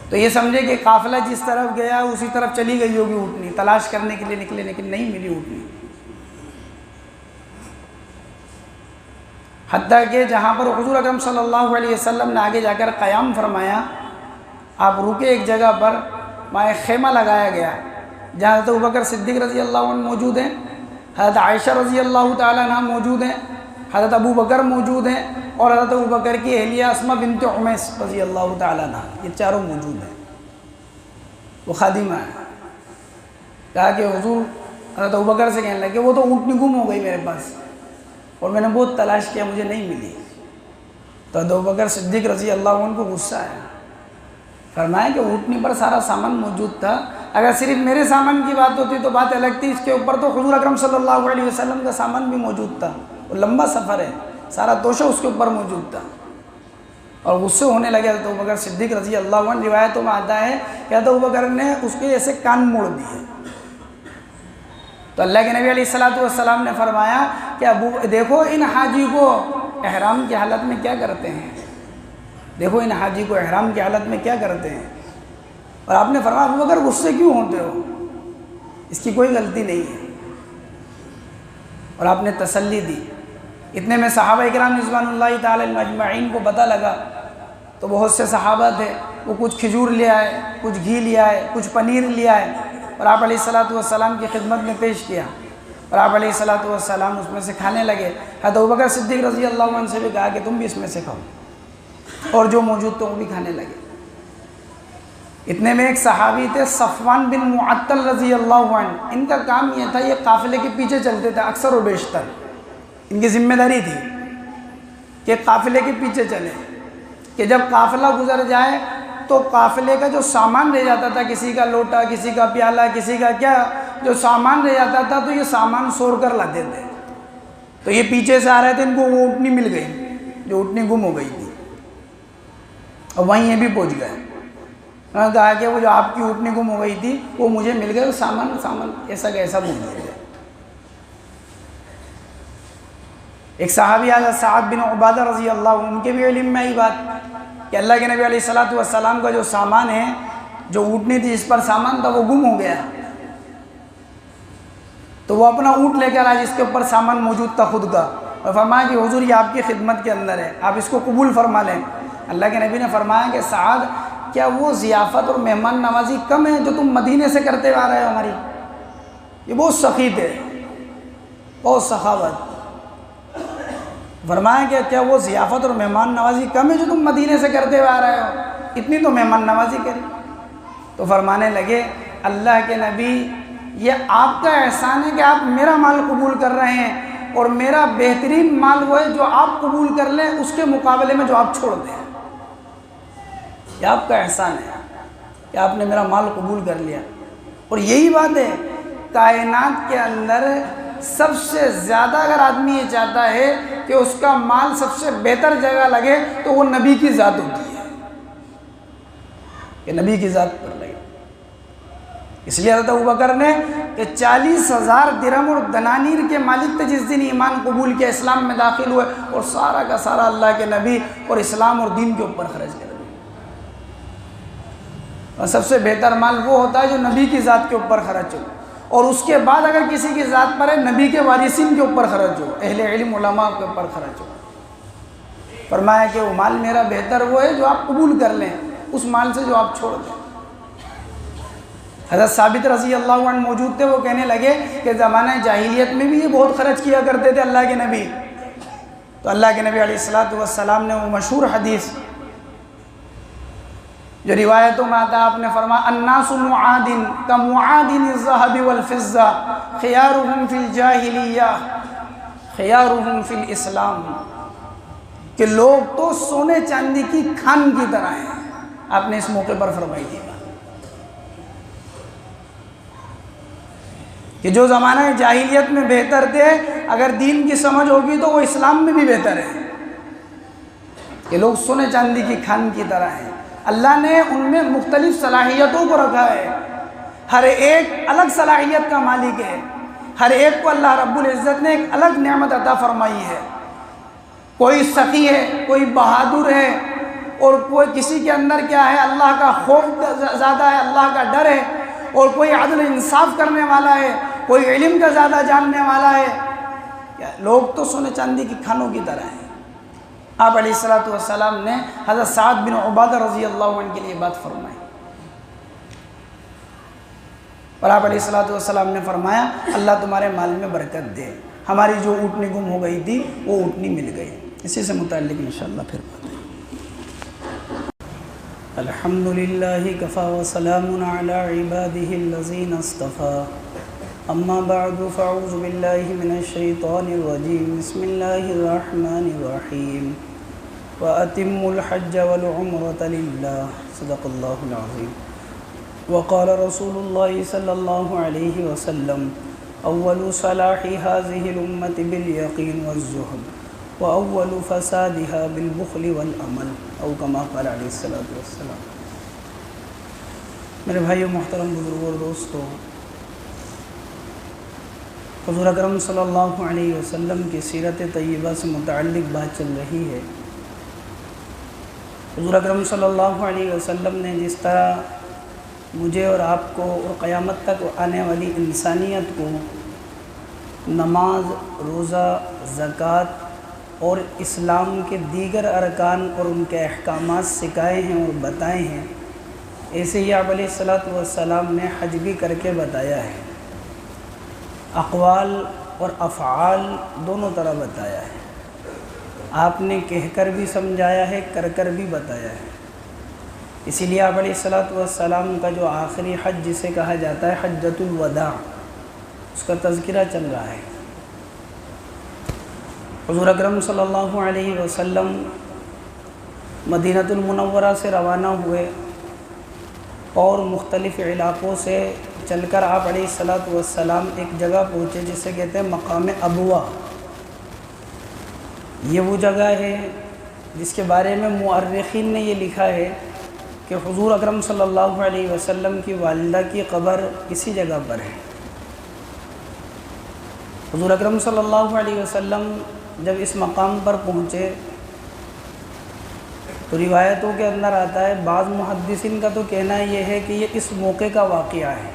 تو یہ سمجھے کہ قافلہ جس طرف گیا اسی طرف چلی گئی ہوگی اونٹنی، تلاش کرنے کے لیے نکلے لیکن نہیں ملی اونٹنی۔ حتیٰ کہ جہاں پر حضور اکرم صلی اللہ علیہ وسلم نے آگے جا کر قیام فرمایا، آپ رکے ایک جگہ پر، وہاں ایک خیمہ لگایا گیا جہاں حضرت ابوبکر صدیق رضی اللہ عنہ موجود ہیں، حضرت عائشہ رضی اللہ تعالیٰ عنہ موجود ہیں، حضرت ابو بکر موجود ہیں اور حضرت ابو بکر کی اہلیہ اسماء بنت عمیس رضی اللہ تعالیٰ عنہ، یہ چاروں موجود ہیں۔ وہ خادمہ ہے، کہا کہ حضور، حضرت ابو بکر سے کہنے لگے وہ تو اونٹنی گم ہو گئی میرے پاس اور میں نے بہت تلاش کیا مجھے نہیں ملی۔ تو حضرت ابو بکر صدیق رضی اللہ عنہ کو غصہ آیا، فرمایا کہ اونٹنی پر سارا سامان موجود تھا، اگر صرف میرے سامان کی بات ہوتی تو بات الگ تھی، اس کے اوپر تو حضور اکرم صلی اللہ علیہ وسلم کا سامان بھی موجود تھا، وہ لمبا سفر ہے، سارا توشہ اس کے اوپر موجود تھا۔ اور غصے ہونے لگے حضرت ابوبکر صدیق رضی اللہ عنہ، روایتوں میں آتا ہے کہ حضرت ابوبکر نے اس کے ایسے کان موڑ دیے۔ تو اللہ کے نبی علیہ الصلوۃ والسلام نے فرمایا کہ ابو دیکھو ان حاجی کو احرام کی حالت میں کیا کرتے ہیں، دیکھو ان حاجی کو احرام کی حالت میں کیا کرتے ہیں۔ اور آپ نے فرمایا ابوبکر غصے کیوں ہوتے ہو، اس کی کوئی غلطی نہیں ہے، اور آپ نے تسلی دی۔ اتنے میں صحابہ کرام رضوان اللہ تعالی علیہم اجمعین کو پتہ لگا تو بہت سے صحابہ تھے، وہ کچھ کھجور لے آئے، کچھ گھی لے آئے، کچھ پنیر لے آئے اور آپ علیہ الصلوۃ والسلام کی خدمت میں پیش کیا، اور آپ علیہ الصلوۃ والسلام اس میں سے کھانے لگے۔ حضرت ابوبکر صدیق رضی اللہ عنہ سے بھی کہا کہ تم بھی اس میں سے کھاؤ، اور جو موجود تھے وہ بھی کھانے لگے۔ اتنے میں ایک صحابی تھے صفوان بن معطل رضی اللہ عنہ، ان کا کام یہ تھا، یہ قافلے کے پیچھے چلتے تھے اکثر و بیشتر، ان کی ذمہ داری تھی کہ قافلے کے پیچھے چلیں، کہ جب قافلہ گزر جائے تو قافلے کا جو سامان رہ جاتا تھا، کسی کا لوٹا، کسی کا پیالہ، کسی کا کیا جو سامان رہ جاتا تھا تو یہ سامان سور کر لاتے تھے۔ تو یہ پیچھے سے آ رہے تھے، ان کو وہ اونٹنی مل گئی جو اونٹنی گم ہو گئی تھی، اور وہیں یہ بھی پہنچ گئے۔ انہوں نے کہا کہ وہ جو آپ کی اونٹنی گم ہو گئی تھی وہ مجھے مل گئے، سامان ایسا کا ایسا موجود ہے۔ ایک صحابی حضرت سعد بن عبادہ رضی اللہ عنہ، ان کے بھی علم میں آئی بات کہ اللہ کے نبی علیہ الصلوۃ والسلام کا جو سامان ہے، جو اونٹنی تھی جس پر سامان تھا وہ گم ہو گیا، تو وہ اپنا اونٹ لے کر آیا جس کے اوپر سامان موجود تھا خود کا، اور فرمایا کہ حضور یہ آپ کی خدمت کے اندر ہے، آپ اس کو قبول فرما لیں۔ اللہ کے نبی نے فرمایا کہ سعد، کیا وہ ضیافت اور مہمان نوازی کم ہے جو تم مدینے سے کرتے آ رہے ہو ہماری؟ یہ بہت سخی تھے، بہت سخاوت۔ فرمایا کہ کیا وہ ضیافت اور مہمان نوازی کم ہے جو تم مدینے سے کرتے ہوئے آ رہے ہو؟ اتنی تو مہمان نوازی کری۔ تو فرمانے لگے اللہ کے نبی، یہ آپ کا احسان ہے کہ آپ میرا مال قبول کر رہے ہیں، اور میرا بہترین مال وہ ہے جو آپ قبول کر لیں اس کے مقابلے میں جو آپ چھوڑ دیں۔ یہ آپ کا احسان ہے کہ آپ نے میرا مال قبول کر لیا۔ اور یہی بات ہے، کائنات کے اندر سب سے زیادہ اگر آدمی یہ چاہتا ہے کہ اس کا مال سب سے بہتر جگہ لگے تو وہ نبی کی ذات ہوتی ہے، کہ نبی کی ذات پر لگے۔ اس لیے حضرت ابوبکر نے کہ 40,000 درہم اور دنانیر کے مالک تھے جس دن ایمان قبول کیا، اسلام میں داخل ہوئے، اور سارا کا سارا اللہ کے نبی اور اسلام اور دین کے اوپر خرچ کر دیا۔ اور سب سے بہتر مال وہ ہوتا ہے جو نبی کی ذات کے اوپر خرچ ہو، اور اس کے بعد اگر کسی کی ذات پر ہے نبی کے وارثین کے اوپر خرچ ہو، اہل علم علماء کے اوپر خرچ ہو۔ فرمایا کہ وہ مال میرا بہتر وہ ہے جو آپ قبول کر لیں، اس مال سے جو آپ چھوڑ دیں۔ حضرت ثابت رضی اللہ عنہ موجود تھے، وہ کہنے لگے کہ زمانہ جاہلیت میں بھی یہ بہت خرچ کیا کرتے تھے اللہ کے نبی۔ تو اللہ کے نبی علیہ السلام نے وہ مشہور حدیث جو روایتوں میں آتا ہے، آپ نے فرمایا الناس معادن کمعادن الذهب والفضہ خیارهم فی الجاہلیہ خیارهم فی الاسلام، کہ لوگ تو سونے چاندی کی کھان کی طرح ہیں۔ آپ نے اس موقع پر فرمائی تھی کہ جو زمانہ جاہلیت میں بہتر تھے، اگر دین کی سمجھ ہوگی تو وہ اسلام میں بھی بہتر ہے، کہ لوگ سونے چاندی کی کھان کی طرح ہیں۔ اللہ نے ان میں مختلف صلاحیتوں کو رکھا ہے، ہر ایک الگ صلاحیت کا مالک ہے، ہر ایک کو اللہ رب العزت نے ایک الگ نعمت عطا فرمائی ہے۔ کوئی سخی ہے، کوئی بہادر ہے، اور کوئی کسی کے اندر کیا ہے، اللہ کا خوف زیادہ ہے، اللہ کا ڈر ہے، اور کوئی عدل انصاف کرنے والا ہے، کوئی علم کا زیادہ جاننے والا ہے۔ لوگ تو سونے چاندی کی کھانوں کی طرح ہیں۔ آپ علیہ السلام نے حضرت سعد بن عبادہ رضی اللہ عنہ کے لیے بات فرمائی، اور آپ علیہ السلام نے فرمایا اللہ تمہارے مال میں برکت دے، ہماری جو اونٹنی گم ہو گئی تھی وہ اونٹنی مل گئی۔ اسی سے متعلق انشاءاللہ پھر بات ہے۔ الحمدللہ کفا وسلام علی عبادہ الذین اصطفیٰ، اما بعد فاعوذ باللہ من الشیطان الرجیم، بسم اللہ الرحمن الرحیم، وَأَتِمُّوا الْحَجَّ وَالْعُمْرَةَ لِلَّهِ صدق اللہ العظیم۔ وقال رسول اللہ صلی اللہ علیہ وسلم اول صلاح هذه الامة بالیقین والزہد واول فسادها بالبخل والعمل، او کما قال علیہ السلام۔ میرے بھائیو محترم بزرگوں اور دوستو، حضور اکرم صلی اللہ علیہ وسلم کی سیرت طیبہ سے متعلق بات چل رہی ہے۔ حضور اکرم صلی اللہ علیہ وسلم نے جس طرح مجھے اور آپ کو اور قیامت تک آنے والی انسانیت کو نماز، روزہ، زکوٰۃ اور اسلام کے دیگر ارکان اور ان کے احکامات سکھائے ہیں اور بتائے ہیں، ایسے ہی آپ علیہ السلام نے حج بھی کر کے بتایا ہے، اقوال اور افعال دونوں طرح بتایا ہے۔ آپ نے کہہ کر بھی سمجھایا ہے، کر کر بھی بتایا ہے۔ اسی لیے آپ علیہ السلام کا جو آخری حج جسے کہا جاتا ہے حجۃ الوداع، اس کا تذکرہ چل رہا ہے۔ حضور اکرم صلی اللہ علیہ وسلم مدینہ المنورہ سے روانہ ہوئے اور مختلف علاقوں سے چل کر آپ علیہ السلام ایک جگہ پہنچے جسے کہتے ہیں مقام ابوا۔ یہ وہ جگہ ہے جس کے بارے میں مؤرخین نے یہ لکھا ہے کہ حضور اکرم صلی اللہ علیہ وسلم کی والدہ کی قبر اسی جگہ پر ہے۔ حضور اکرم صلی اللہ علیہ وسلم جب اس مقام پر پہنچے تو روایتوں کے اندر آتا ہے، بعض محدثین کا تو کہنا یہ ہے کہ یہ اس موقع کا واقعہ ہے،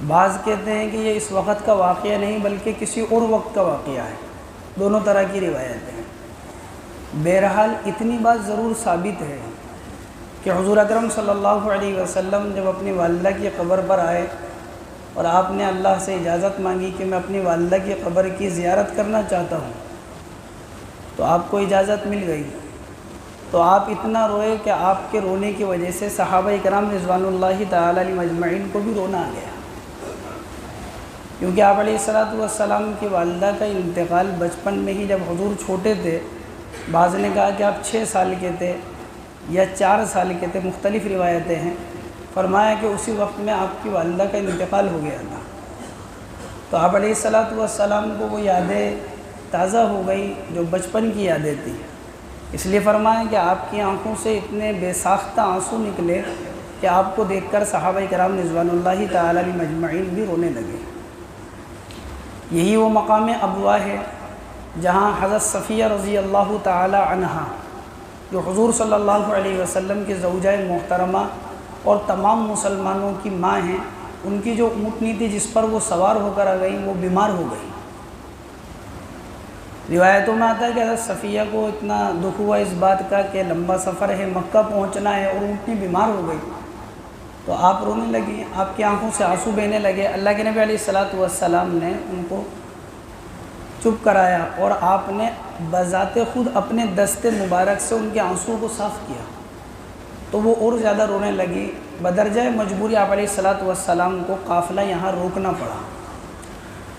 بعض کہتے ہیں کہ یہ اس وقت کا واقعہ نہیں بلکہ کسی اور وقت کا واقعہ ہے، دونوں طرح کی روایتیں ہیں۔ بہرحال اتنی بات ضرور ثابت ہے کہ حضور اکرم صلی اللہ علیہ وسلم جب اپنی والدہ کی قبر پر آئے اور آپ نے اللہ سے اجازت مانگی کہ میں اپنی والدہ کی قبر کی زیارت کرنا چاہتا ہوں، تو آپ کو اجازت مل گئی۔ تو آپ اتنا روئے کہ آپ کے رونے کی وجہ سے صحابہ کرام رضوان اللہ تعالی علیہم اجمعین کو بھی رونا آ گیا، کیونکہ آپ علیہ السلام کی والدہ کا انتقال بچپن میں ہی، جب حضور چھوٹے تھے، بعض نے کہا کہ آپ 6 سال کے تھے یا 4 سال کے تھے، مختلف روایتیں ہیں، فرمایا کہ اسی وقت میں آپ کی والدہ کا انتقال ہو گیا تھا۔ تو آپ علیہ السلام کو وہ یادیں تازہ ہو گئی جو بچپن کی یادیں تھیں، اس لیے فرمایا کہ آپ کی آنکھوں سے اتنے بے ساختہ آنسو نکلے کہ آپ کو دیکھ کر صحابہ کرام رضوان اللہ تعالی علیہم اجمعین بھی رونے لگے۔ یہی وہ مقام ابوا ہے جہاں حضرت صفیہ رضی اللہ تعالی عنہا، جو حضور صلی اللہ علیہ وسلم کی زوجہ محترمہ اور تمام مسلمانوں کی ماں ہیں، ان کی جو اونٹنی تھی جس پر وہ سوار ہو کر آ گئی، وہ بیمار ہو گئی۔ روایتوں میں آتا ہے کہ حضرت صفیہ کو اتنا دکھ ہوا اس بات کا کہ لمبا سفر ہے، مکہ پہنچنا ہے اور اونٹنی بیمار ہو گئی، تو آپ رونے لگی، آپ کی آنکھوں سے آنسو بہنے لگے۔ اللہ کے نبی علیہ الصلوۃ والسلام نے ان کو چپ کرایا اور آپ نے بذات خود اپنے دست مبارک سے ان کے آنسوؤں کو صاف کیا، تو وہ اور زیادہ رونے لگی۔ بدرجہ مجبوری آپ علیہ الصلوۃ والسلام کو قافلہ یہاں روکنا پڑا۔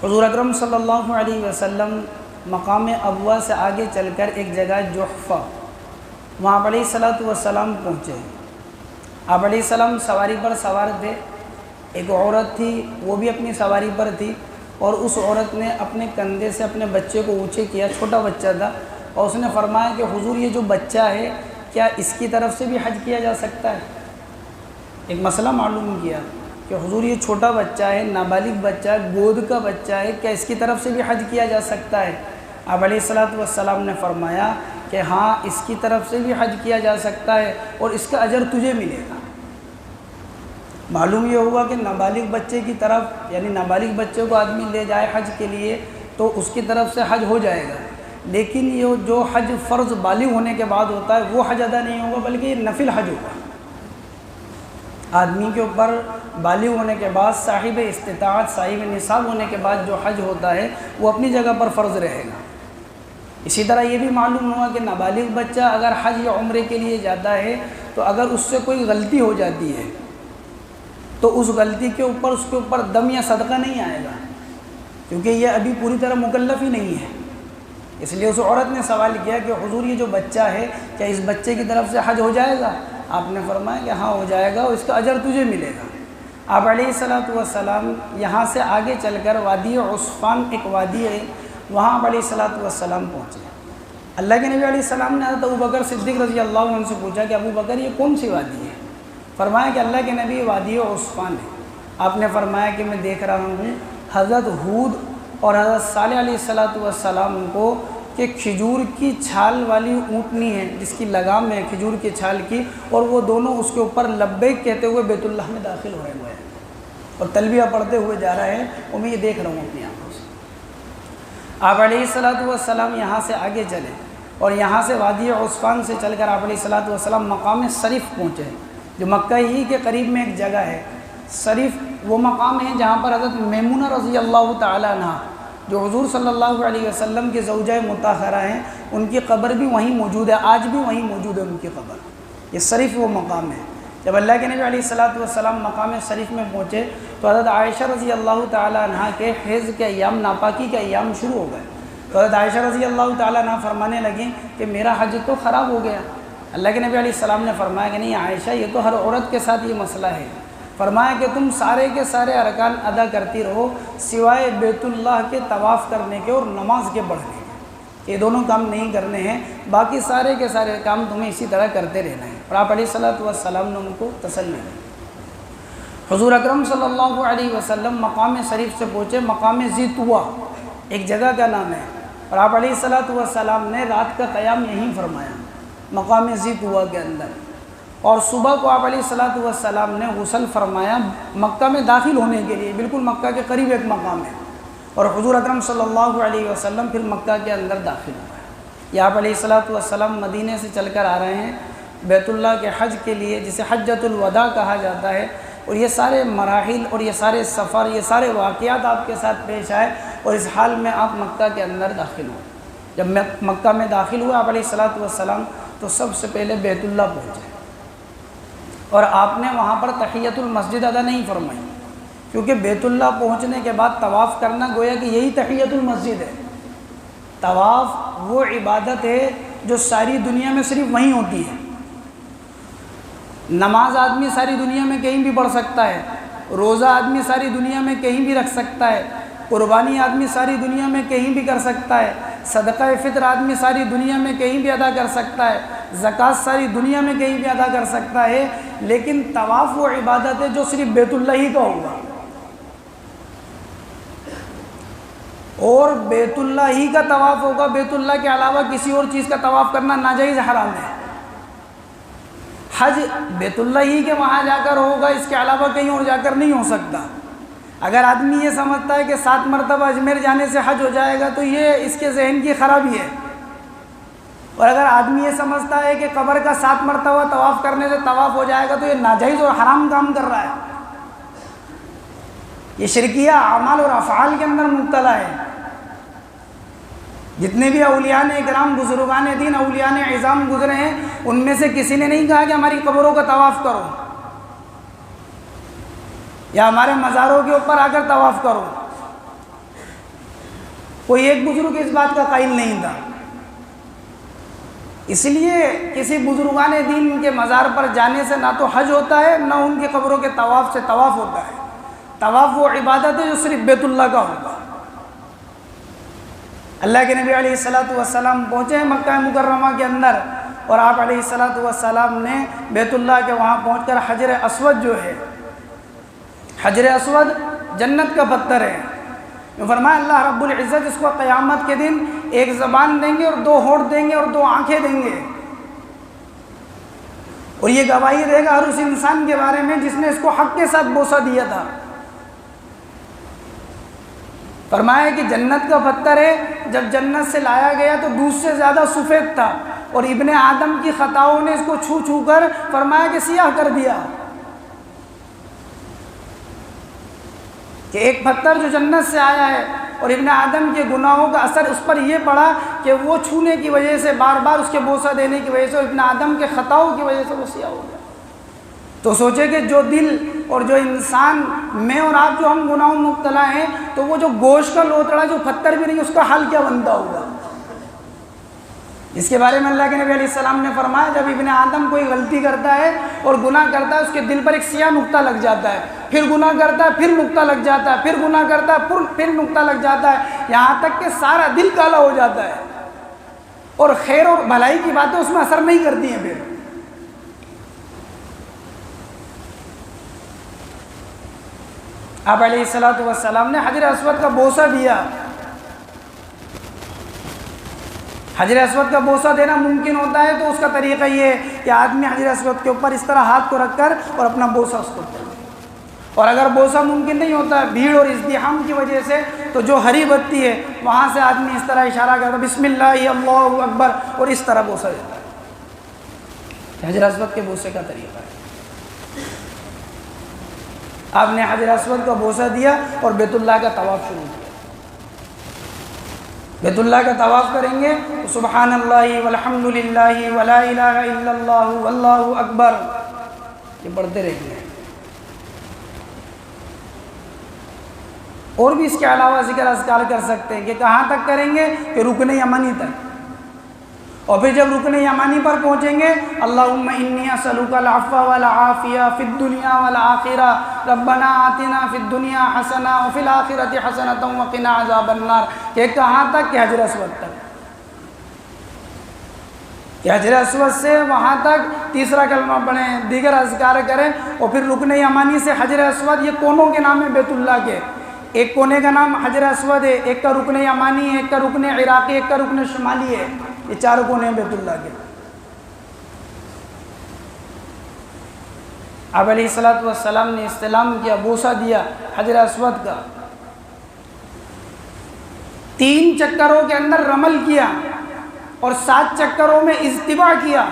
حضور اکرم صلی اللہ علیہ وسلم مقام ابوا سے آگے چل کر ایک جگہ جحفہ، وہاں علیہ الصلوۃ والسلام پہنچے۔ آپ علیہ السلام سواری پر سوار تھے، ایک عورت تھی وہ بھی اپنی سواری پر تھی، اور اس عورت نے اپنے کندھے سے اپنے بچے کو اونچے کیا، چھوٹا بچہ تھا، اور اس نے فرمایا کہ حضور یہ جو بچہ ہے کیا اس کی طرف سے بھی حج کیا جا سکتا ہے؟ ایک مسئلہ معلوم کیا کہ حضور یہ چھوٹا بچہ ہے، نابالغ بچہ ہے، گود کا بچہ ہے، کیا اس کی طرف سے بھی حج کیا جا سکتا ہے؟ آپ علیہ الصلوۃ والسلام نے فرمایا کہ ہاں اس کی طرف سے بھی حج کیا جا سکتا ہے اور اس کا اجر تجھے ملے گا۔ معلوم یہ ہوا کہ نابالغ بچے کی طرف، یعنی نابالغ بچے کو آدمی لے جائے حج کے لیے تو اس کی طرف سے حج ہو جائے گا، لیکن یہ جو حج فرض بالغ ہونے کے بعد ہوتا ہے وہ حج ادا نہیں ہوگا، بلکہ یہ نفل حج ہوگا۔ آدمی کے اوپر بالغ ہونے کے بعد، صاحب استطاعت، صاحب نصاب ہونے کے بعد جو حج ہوتا ہے وہ اپنی جگہ پر فرض رہے گا۔ اسی طرح یہ بھی معلوم ہوا کہ نابالغ بچہ اگر حج یا عمرے کے لیے جاتا ہے تو اگر اس سے کوئی غلطی ہو جاتی ہے تو اس غلطی کے اوپر اس کے اوپر دم یا صدقہ نہیں آئے گا، کیونکہ یہ ابھی پوری طرح مکلف ہی نہیں ہے۔ اس لیے اس عورت نے سوال کیا کہ حضور یہ جو بچہ ہے کیا اس بچے کی طرف سے حج ہو جائے گا؟ آپ نے فرمایا کہ ہاں ہو جائے گا، اور اس کا اجر تجھے ملے گا۔ آپ علیہ الصلوۃ والسلام یہاں سے آگے چل کر وادی عصفان ایک وادی ہے، وہاں آپ علیہ الصلوۃ والسلام پہنچے۔ اللہ کے نبی علیہ السلام نے حضرت ابوبکر صدیق رضی اللہ عنہ سے پوچھا کہ ابوبکر یہ کون سی وادی ہے؟ فرمایا کہ اللہ کے نبی وادی عصفان ہے۔ آپ نے فرمایا کہ میں دیکھ رہا ہوں حضرت ہود اور حضرت صالح علیہ الصلوۃ والسلام کو کہ کھجور کی چھال والی اونٹنی ہے جس کی لگام ہے کھجور کی چھال کی، اور وہ دونوں اس کے اوپر لبیک کہتے ہوئے بیت اللہ میں داخل ہوئے ہیں اور تلبیہ پڑھتے ہوئے جا رہے ہیں، اور میں یہ دیکھ رہا ہوں اپنی آنکھوں سے۔ آپ علیہ الصلوۃ والسلام یہاں سے آگے چلے اور یہاں سے وادی عصفان سے چل کر آپ علیہ الصلوۃ والسلام مقام صریف پہنچے، جو مکہ ہی کے قریب میں ایک جگہ ہے۔ صریف وہ مقام ہے جہاں پر حضرت میمونہ رضی اللہ تعالیٰ عنہ جو حضور صلی اللہ علیہ وسلم کے زوجہ مطہرہ ہیں، ان کی قبر بھی وہیں موجود ہے، آج بھی وہیں موجود ہے ان کی قبر۔ یہ صریف وہ مقام ہے۔ جب اللہ کے نبی علیہ الصلوۃ والسلام مقام صریف میں پہنچے تو حضرت عائشہ رضی اللہ تعالیٰ عنہ کے حیض کے ایام، ناپاکی کے ایام شروع ہو گئے، تو حضرت عائشہ رضی اللہ تعالیٰ عنہ فرمانے لگیں کہ میرا حج تو خراب ہو گیا۔ اللہ کے نبی علیہ السلام نے فرمایا کہ نہیں عائشہ، یہ تو ہر عورت کے ساتھ یہ مسئلہ ہے۔ فرمایا کہ تم سارے کے سارے ارکان ادا کرتی رہو سوائے بیت اللہ کے طواف کرنے کے اور نماز کے پڑھنے کے، یہ دونوں کام نہیں کرنے ہیں، باقی سارے کے سارے کام تمہیں اسی طرح کرتے رہنا ہے۔ اور آپ علیہ الصلوۃ والسلام نے ان کو تسلی دی۔ حضور اکرم صلی اللہ علیہ وسلم مقام شریف سے پہنچے، مقام ذی طویٰ ایک جگہ کا نام ہے، اور آپ علیہ الصلوۃ والسلام نے رات کا قیام یہیں فرمایا مقام ذی طویٰ کے اندر، اور صبح کو آپ علیہ الصلوۃ والسلام نے غسل فرمایا مکہ میں داخل ہونے کے لیے، بالکل مکہ کے قریب ایک مقام ہے، اور حضور اکرم صلی اللہ علیہ وسلم پھر مکہ کے اندر داخل ہوئے۔ یہ آپ علیہ الصلوۃ والسلام مدینے سے چل کر آ رہے ہیں بیت اللہ کے حج کے لیے، جسے حجۃ الوداع کہا جاتا ہے، اور یہ سارے مراحل اور یہ سارے سفر، یہ سارے واقعات آپ کے ساتھ پیش آئے، اور اس حال میں آپ مکہ کے اندر داخل ہوئے۔ جب مکہ میں داخل ہوئے آپ علیہ الصلوۃ والسلام تو سب سے پہلے بیت اللہ پہنچے، اور آپ نے وہاں پر تحیۃ المسجد ادا نہیں فرمائی، کیونکہ بیت اللہ پہنچنے کے بعد طواف کرنا گویا کہ یہی تحیۃ المسجد ہے۔ طواف وہ عبادت ہے جو ساری دنیا میں صرف وہیں ہوتی ہے۔ نماز آدمی ساری دنیا میں کہیں بھی پڑھ سکتا ہے، روزہ آدمی ساری دنیا میں کہیں بھی رکھ سکتا ہے، قربانی آدمی ساری دنیا میں کہیں بھی کر سکتا ہے، صدقہ فطر آدمی ساری دنیا میں کہیں بھی ادا کر سکتا ہے، زکوٰۃ ساری دنیا میں کہیں بھی ادا کر سکتا ہے، لیکن طواف وہ عبادت ہے جو صرف بیت اللہ ہی کا ہوگا، اور بیت اللہ ہی کا طواف ہوگا۔ بیت اللہ کے علاوہ کسی اور چیز کا طواف کرنا ناجائز حرام ہے۔ حج بیت اللہ ہی کے وہاں جا کر ہوگا، اس کے علاوہ کہیں اور جا کر نہیں ہو سکتا۔ اگر آدمی یہ سمجھتا ہے کہ 7 مرتبہ اجمیر جانے سے حج ہو جائے گا تو یہ اس کے ذہن کی خرابی ہے۔ اور اگر آدمی یہ سمجھتا ہے کہ قبر کا 7 مرتبہ طواف کرنے سے طواف ہو جائے گا تو یہ ناجائز اور حرام کام کر رہا ہے، یہ شرکیہ اعمال اور افعال کے اندر مبتلا ہے۔ جتنے بھی اولیاء اکرام، بزرگان دین، اولیاء اعظام گزرے ہیں، ان میں سے کسی نے نہیں کہا کہ ہماری قبروں کا طواف کرو یا ہمارے مزاروں کے اوپر آ کر طواف کرو، کوئی ایک بزرگ اس بات کا قائل نہیں تھا۔ اس لیے کسی بزرگان دین کے مزار پر جانے سے نہ تو حج ہوتا ہے، نہ ان کی قبروں کے طواف سے طواف ہوتا ہے۔ طواف وہ عبادت ہے جو صرف بیت اللہ کا ہوگا۔ اللہ کے نبی علیہ السلام پہنچے ہیں مکہ مکرمہ کے اندر، اور آپ علیہ السلام نے بیت اللہ کے وہاں پہنچ کر حجر اسود جو ہے، حجر اسود جنت کا پتھر ہے، فرمایا اللہ رب العزت اس کو قیامت کے دن ایک زبان دیں گے اور 2 ہونٹ دیں گے اور 2 آنکھیں دیں گے، اور یہ گواہی دے گا ہر اس انسان کے بارے میں جس نے اس کو حق کے ساتھ بوسہ دیا تھا۔ فرمایا کہ جنت کا پتھر ہے، جب جنت سے لایا گیا تو دودھ سے زیادہ سفید تھا، اور ابن آدم کی خطاؤں نے اس کو چھو چھو کر فرمایا کہ سیاہ کر دیا، کہ ایک پتھر جو جنت سے آیا ہے اور ابن آدم کے گناہوں کا اثر اس پر یہ پڑا کہ وہ چھونے کی وجہ سے، بار بار اس کے بوسہ دینے کی وجہ سے، ابن آدم کے خطاؤں کی وجہ سے وہ سیاہ ہو گیا۔ تو سوچے کہ جو دل اور جو انسان، میں اور آپ جو ہم گناہوں میں مبتلا ہیں، تو وہ جو گوشت کا لوتڑا جو پتھر بھی نہیں، اس کا حال کیا بنتا ہوگا؟ اس کے بارے میں اللہ کے نبی علیہ السلام نے فرمایا جب ابن آدم کوئی غلطی کرتا ہے اور گناہ کرتا ہے، اس کے دل پر ایک سیاہ نقطہ لگ جاتا ہے، پھر گناہ کرتا ہے، پھر نقطہ لگ جاتا ہے، پھر گناہ کرتا ہے، پھر نقطہ لگ جاتا ہے، یہاں تک کہ سارا دل کالا ہو جاتا ہے، اور خیر اور بھلائی کی باتیں اس میں اثر نہیں کرتی ہیں۔ پھر آپ علیہ السلام نے حجر اسود کا بوسہ دیا۔ حجر اسود کا بوسہ دینا ممکن ہوتا ہے تو اس کا طریقہ یہ ہے کہ آدمی حجر اسود کے اوپر اس طرح ہاتھ کو رکھ کر اور اپنا بوسہ اس کو دے، اور اگر بوسہ ممکن نہیں ہوتا ہے بھیڑ اور ازدحام کی وجہ سے، تو جو ہری بتی ہے وہاں سے آدمی اس طرح اشارہ کرتا ہے بسم اللہ اللہ اکبر، اور اس طرح بوسہ دیتا ہے۔ حجر اسود کے بوسے کا طریقہ ہے۔ آپ نے حجر اسود کا بوسہ دیا اور بیت اللہ کا طواف شروع کیا۔ بیت اللہ کا طواف کریں گے تو سبحان اللہ والحمد للہ ولا الہ الا اللہ واللہ اکبر یہ پڑھتے رہیں گے، اور بھی اس کے علاوہ ذکر اذکار کر سکتے ہیں کہ کہاں تک کریں گے کہ رکن یمانی تک، اور پھر جب رکن یمانی پر پہنچیں گے اللہم انی اسألک العفو والعافیہ فی الدنیا والآخرہ ربنا آتنا فی الدنیا حسنہ وفی الآخرۃ حسنۃ وقنا عذاب النار، کہ کہاں تک کہ حجر اسود تک، کہ حجر اسود سے وہاں تک تیسرا کلمہ پڑھیں، دیگر اذکار کریں، اور پھر رکن یمانی سے حجر اسود، یہ کونوں کے نام ہیں بیت اللہ کے، ایک کونے کا نام حجر اسود ہے، ایک کا رکن یمانی ہے، ایک کا رکن عراقی، ایک کا رکن شمالی ہے، یہ 4 کونے ہیں بیت اللہ کے۔ آپ علیہ السلام نے استلام کیا، بوسہ دیا حجر اسود کا، 3 چکروں کے اندر رمل کیا اور 7 چکروں میں اجتباع کیا۔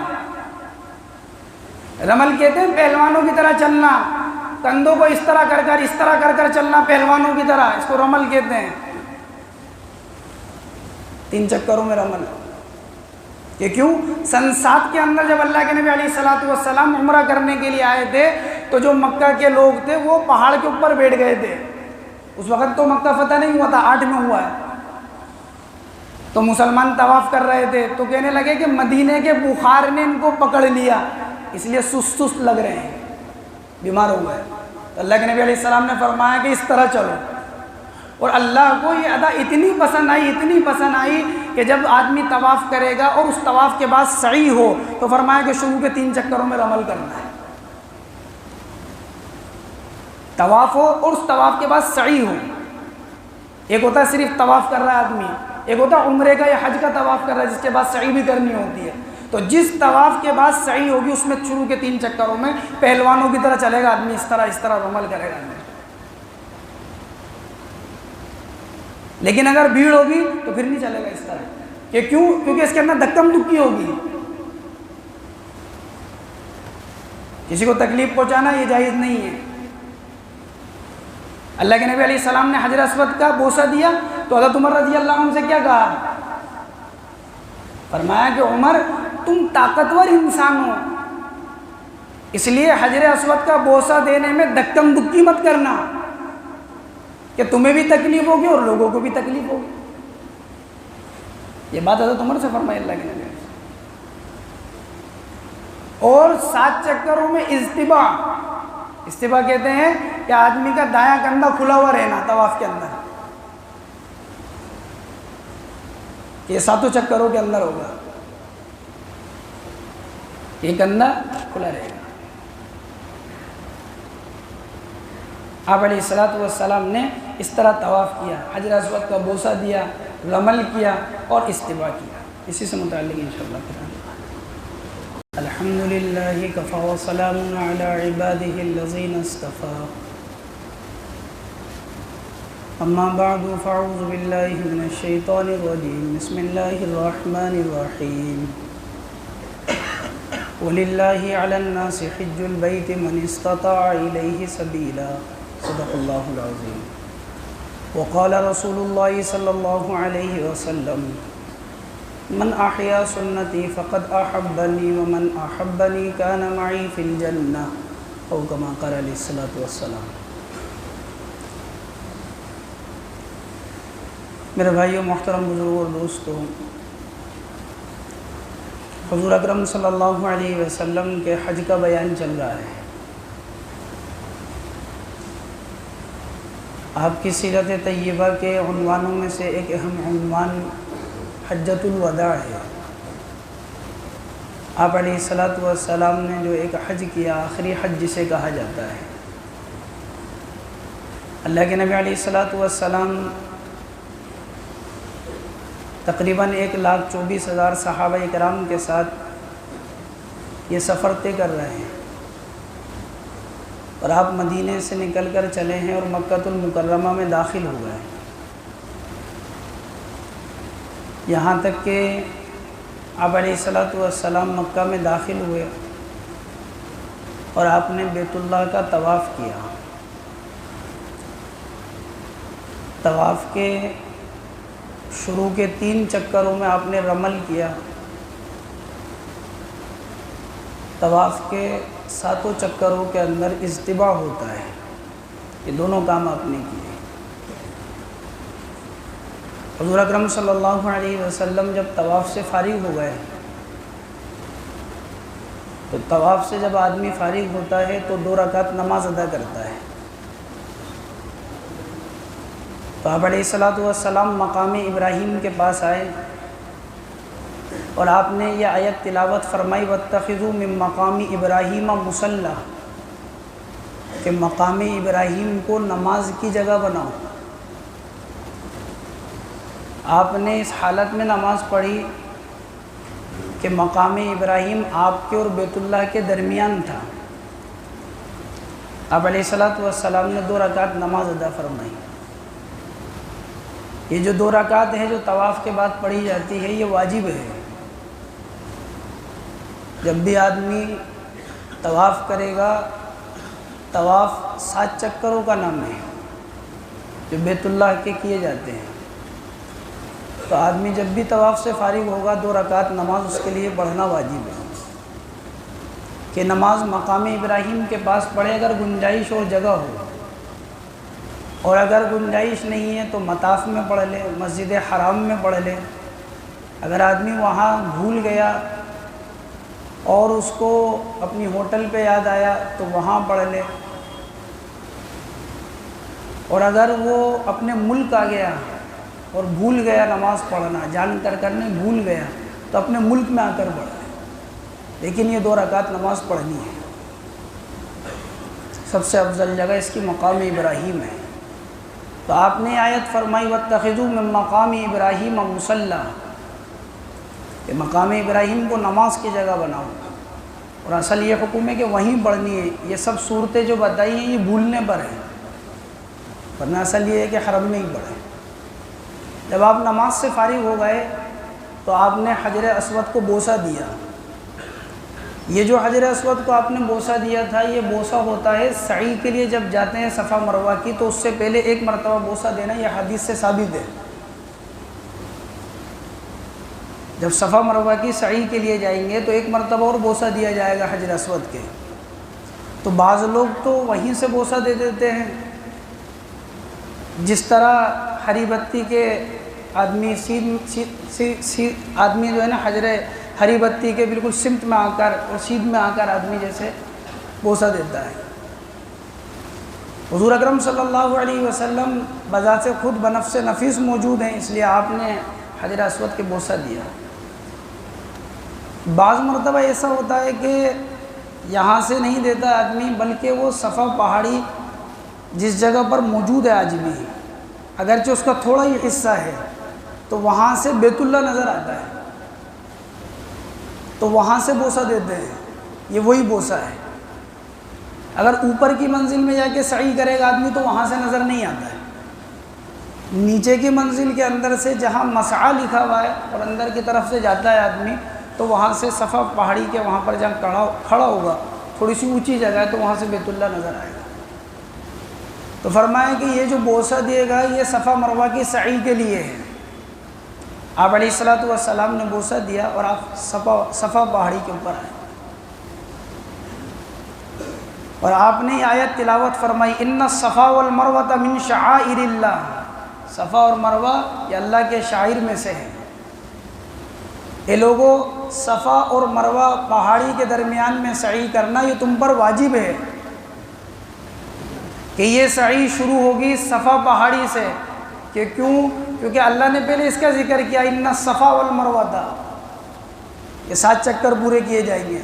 رمل کہتے ہیں پہلوانوں کی طرح چلنا، کندھوں کو اس طرح کر کر چلنا پہلوانوں کی طرح، اس کو رمل کہتے ہیں۔ 3 چکروں میں رمل، یہ کیوں؟ سن 7 کے اندر جب اللہ کے نبی علیہ السلام عمرہ کرنے کے لیے آئے تھے تو جو مکہ کے لوگ تھے وہ پہاڑ کے اوپر بیٹھ گئے تھے، اس وقت تو مکہ فتح نہیں ہوا تھا، 8 میں ہوا ہے، تو مسلمان طواف کر رہے تھے تو کہنے لگے کہ مدینے کے بخار نے ان کو پکڑ لیا، اس لیے سست لگ رہے ہیں، بیمار ہوا ہے۔ تو اللہ کے نبی علیہ السلام نے فرمایا کہ اس طرح چلو، اور اللہ کو یہ ادا اتنی پسند آئی کہ جب آدمی طواف کرے گا اور اس طواف کے بعد سعی ہو تو فرمایا کہ شروع کے 3 چکروں میں رمل کرنا ہے، طواف ہو اور اس طواف کے بعد سعی ہو۔ ایک ہوتا ہے صرف طواف کر رہا ہے آدمی، ایک ہوتا ہے عمرے کا یا حج کا طواف کر رہا ہے جس کے بعد سعی بھی کرنی ہوتی ہے، تو جس طواف کے بعد سعی ہوگی اس میں شروع کے 3 چکروں میں پہلوانوں کی طرح چلے گا آدمی، اس طرح رمل کرے گا آدمی۔ لیکن اگر بھیڑ ہوگی تو پھر نہیں چلے گا اس طرح، کہ کیوں؟ کیونکہ اس کے اندر دھکم دھکی ہوگی، کسی کو تکلیف پہنچانا یہ جائز نہیں ہے۔ اللہ کے نبی علیہ السلام نے حجر اسود کا بوسہ دیا تو حضرت عمر رضی اللہ عنہ سے کیا کہا؟ فرمایا کہ عمر تم طاقتور انسان ہو، اس لیے حجر اسود کا بوسہ دینے میں دھکم دھکی مت کرنا کہ تمہیں بھی تکلیف ہوگی اور لوگوں کو بھی تکلیف ہوگی۔ یہ بات حضرت عمر سے فرمائی اللہ کے نبی۔ اور 7 چکروں میں استباع کہتے ہیں کہ آدمی کا دایاں کندھا کھلا ہوا رہنا طواف کے اندر، یہ 7 چکروں کے اندر ہوگا، یہ کندھا کھلا رہے گا۔ آپ علیہ السلام نے اس طرح طواف کیا، حجر اسود کا بوسہ دیا، رمل کیا اور استباع کیا۔ اسی سے متعلق انشاءاللہ قرآن۔ الحمدللہ کفا وسلام علی عبادہ الذین اصطفی، اما بعد فاعوذ باللہ من الشیطان الرجیم، بسم اللہ الرحمن الرحیم۔ وَلِلَّهِ عَلَى النَّاسِ حِجُّ الْبَيْتِ مَنِ اسْتَطَاعَ إِلَيْهِ سَبِيلًا صدق اللہ العظیم۔ وقال رسول اللہ صلی اللہ علیہ وسلم من احیا سنتی فقد احبنی ومن احبنی کان معی فی الجنہ، او کما قال علیہ الصلوۃ والسلام۔ میرے بھائیوں، محترم بزرگوں اور دوستوں، حضور اکرم صلی اللہ علیہ وسلم کے حج کا بیان چل رہا ہے۔ آپ کی سیرت طیبہ کے عنوانوں میں سے ایک اہم عنوان حجۃ الوداع ہے۔ آپ علیہ السلام نے جو ایک حج کیا، آخری حج جسے کہا جاتا ہے۔ اللہ کے نبی علیہ السلام تقریباً 1,24,000 صحابہ اکرام کے ساتھ یہ سفر طے کر رہے ہیں، اور آپ مدینے سے نکل کر چلے ہیں اور مکہ المکرمہ میں داخل ہو گئے، یہاں تک کہ آپ علیہ السلام مکہ میں داخل ہوئے اور آپ نے بیت اللہ کا طواف کیا۔ طواف کے شروع کے 3 چکروں میں آپ نے رمل کیا، طواف کے 7 چکروں کے اندر استباع ہوتا ہے، یہ دونوں کام آپ نے کیے۔ حضور اکرم صلی اللہ علیہ وسلم جب طواف سے فارغ ہو گئے تو طواف سے جب آدمی فارغ ہوتا ہے تو 2 رکعت نماز ادا کرتا ہے۔ تو آپ علیہ السلام مقام ابراہیم کے پاس آئے اور آپ نے یہ آیت تلاوت فرمائی وَاتَّخِذُوا مِن مَقَامِ إِبْرَاهِيمَ مُصَلًّى، کہ مقام ابراہیم کو نماز کی جگہ بناؤ۔ آپ نے اس حالت میں نماز پڑھی کہ مقام ابراہیم آپ کے اور بیت اللہ کے درمیان تھا۔ آپ علیہ السلام نے 2 رکعت نماز ادا فرمائی۔ یہ جو 2 رکعت ہیں جو طواف کے بعد پڑھی جاتی ہے، یہ واجب ہے۔ جب بھی آدمی طواف کرے گا، طواف 7 چکروں کا نام ہے جو بیت اللہ کے کیے جاتے ہیں، تو آدمی جب بھی طواف سے فارغ ہوگا 2 رکعت نماز اس کے لیے پڑھنا واجب ہے، کہ نماز مقام ابراہیم کے پاس پڑھے اگر گنجائش اور جگہ ہو، اور اگر گنجائش نہیں ہے تو مطاف میں پڑھ لے، مسجد حرام میں پڑھ لے۔ اگر آدمی وہاں بھول گیا اور اس کو اپنی ہوٹل پہ یاد آیا تو وہاں پڑھ لے، اور اگر وہ اپنے ملک آ گیا اور بھول گیا نماز پڑھنا، جان کر کرنے بھول گیا تو اپنے ملک میں آ کر پڑھ لے، لیکن یہ 2 رکعت نماز پڑھنی ہے۔ سب سے افضل جگہ اس کی مقام ابراہیم ہے۔ تو آپ نے آیت فرمائی وَاتَّخِذُوا مِن مَقَامِ إِبْرَاهِيمَ مُصَلًّى، کہ مقام ابراہیم کو نماز کی جگہ بناؤ، اور اصل یہ حکم ہے کہ وہیں پڑھنی ہے۔ یہ سب صورتیں جو بتائی ہیں یہ بھولنے پر ہیں، ورنہ اصل یہ ہے کہ حرم میں ہی پڑھیں۔ جب آپ نماز سے فارغ ہو گئے تو آپ نے حجر اسود کو بوسہ دیا۔ یہ جو حجر اسود کو آپ نے بوسہ دیا تھا، یہ بوسہ ہوتا ہے سعی کے لیے جب جاتے ہیں صفا مروہ کی، تو اس سے پہلے ایک مرتبہ بوسہ دینا، یہ حدیث سے ثابت ہے۔ جب صفا مروہ کی سعی کے لیے جائیں گے تو ایک مرتبہ اور بوسہ دیا جائے گا حجر اسود کے۔ تو بعض لوگ تو وہیں سے بوسہ دے دیتے ہیں، جس طرح ہری بتی کے آدمی آدمی جو ہے نا ہری بتی کے بالکل سمت میں آ کر اور سیدھ میں آ کر آدمی جیسے بوسہ دیتا ہے۔ حضور اکرم صلی اللہ علیہ وسلم بذات خود بنفس نفیس موجود ہیں، اس لیے آپ نے حجر اسود کے بوسہ دیا۔ بعض مرتبہ ایسا ہوتا ہے کہ یہاں سے نہیں دیتا آدمی، بلکہ وہ صفا پہاڑی جس جگہ پر موجود ہے آج بھی، اگرچہ اس کا تھوڑا ہی حصہ ہے، تو وہاں سے بیت اللہ نظر آتا ہے، تو وہاں سے بوسہ دیتے ہیں، یہ وہی بوسہ ہے۔ اگر اوپر کی منزل میں جا کے سعی کرے گا آدمی تو وہاں سے نظر نہیں آتا ہے۔ نیچے کی منزل کے اندر سے جہاں مسعی لکھا ہوا ہے اور اندر کی طرف سے جاتا ہے آدمی، تو وہاں سے صفا پہاڑی کے وہاں پر جہاں کھڑا ہوگا، تھوڑی سی اونچی جگہ ہے، تو وہاں سے بیت اللہ نظر آئے گا۔ تو فرمایا کہ یہ جو بوسہ دیے گا یہ صفا مروہ کی سعی کے لیے ہے۔ آپ علیہ الصلوۃ والسلام نے بوسہ دیا اور آپ صفا پہاڑی کے اوپر آئے، اور آپ نے یہ آیت تلاوت فرمائی، ان الصفا والمروۃ من شعائر اللہ، صفا اور مروہ یہ اللہ کے شعائر میں سے ہے۔ اے لوگو، صفا اور مروہ پہاڑی کے درمیان میں سعی کرنا یہ تم پر واجب ہے، کہ یہ سعی شروع ہوگی صفا پہاڑی سے، کہ کیونکہ اللہ نے پہلے اس کا ذکر کیا، ان الصفا والمروۃ، یہ 7 چکر پورے کیے جائیں گے۔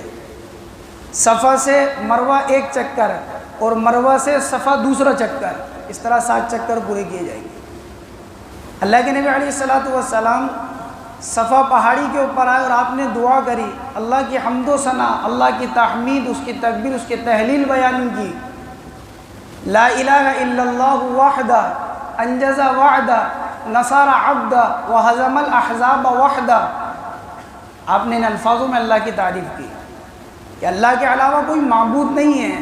صفا سے مروہ 1 چکر اور مروہ سے صفا دوسرا چکر، اس طرح 7 چکر پورے کیے جائیں گے۔ اللہ کے نبی علیہ الصلوۃ والسلام صفا پہاڑی کے اوپر آئے اور آپ نے دعا کری، اللہ کی حمد و ثنا، اللہ کی تحمید، اس کی تکبیر، اس کی تحلیل بیان کی۔ لا الہ الا اللہ وحدہ انجز وعدہ نصر عبدہ وہزم الاحزاب وحدہ۔ آپ نے ان الفاظوں میں اللہ کی تعریف کی کہ اللہ کے علاوہ کوئی معبود نہیں ہے،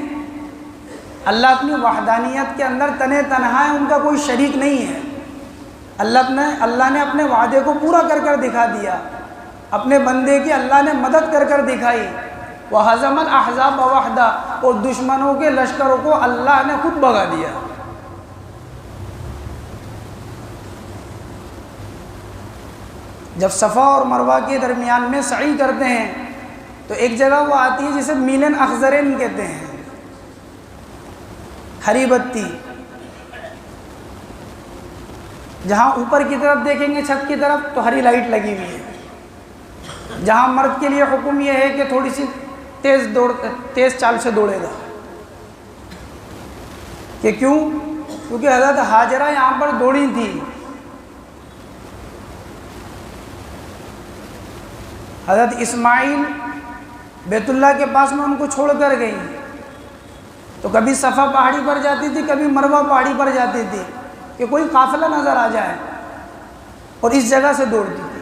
اللہ اپنی وحدانیت کے اندر تنہا تنہا ہے، ان کا کوئی شریک نہیں ہے۔ اللہ نے اپنے وعدے کو پورا کر کر دکھا دیا، اپنے بندے کی اللہ نے مدد کر کر دکھائی۔ وَهَزَمَ الْأَحْزَابَ وَحْدَهُ، اور دشمنوں کے لشکروں کو اللہ نے خود بھگا دیا۔ جب صفا اور مروہ کے درمیان میں سعی کرتے ہیں تو ایک جگہ وہ آتی ہے جسے میلن اخضرین کہتے ہیں، ہری بتی، جہاں اوپر کی طرف دیکھیں گے چھت کی طرف تو ہری لائٹ لگی ہوئی ہے۔ جہاں مرد کے لیے حکم یہ ہے کہ تھوڑی سی تیز چال سے دوڑے گا، کہ کیونکہ حضرت ہاجرہ یہاں پر دوڑی تھی، حضرت اسماعیل بیت اللہ کے پاس میں ان کو چھوڑ کر گئی، تو کبھی صفا پہاڑی پر جاتی تھی، کبھی مروہ پہاڑی پر جاتی تھی، کہ کوئی قافلہ نظر آ جائے، اور اس جگہ سے دوڑتی تھی۔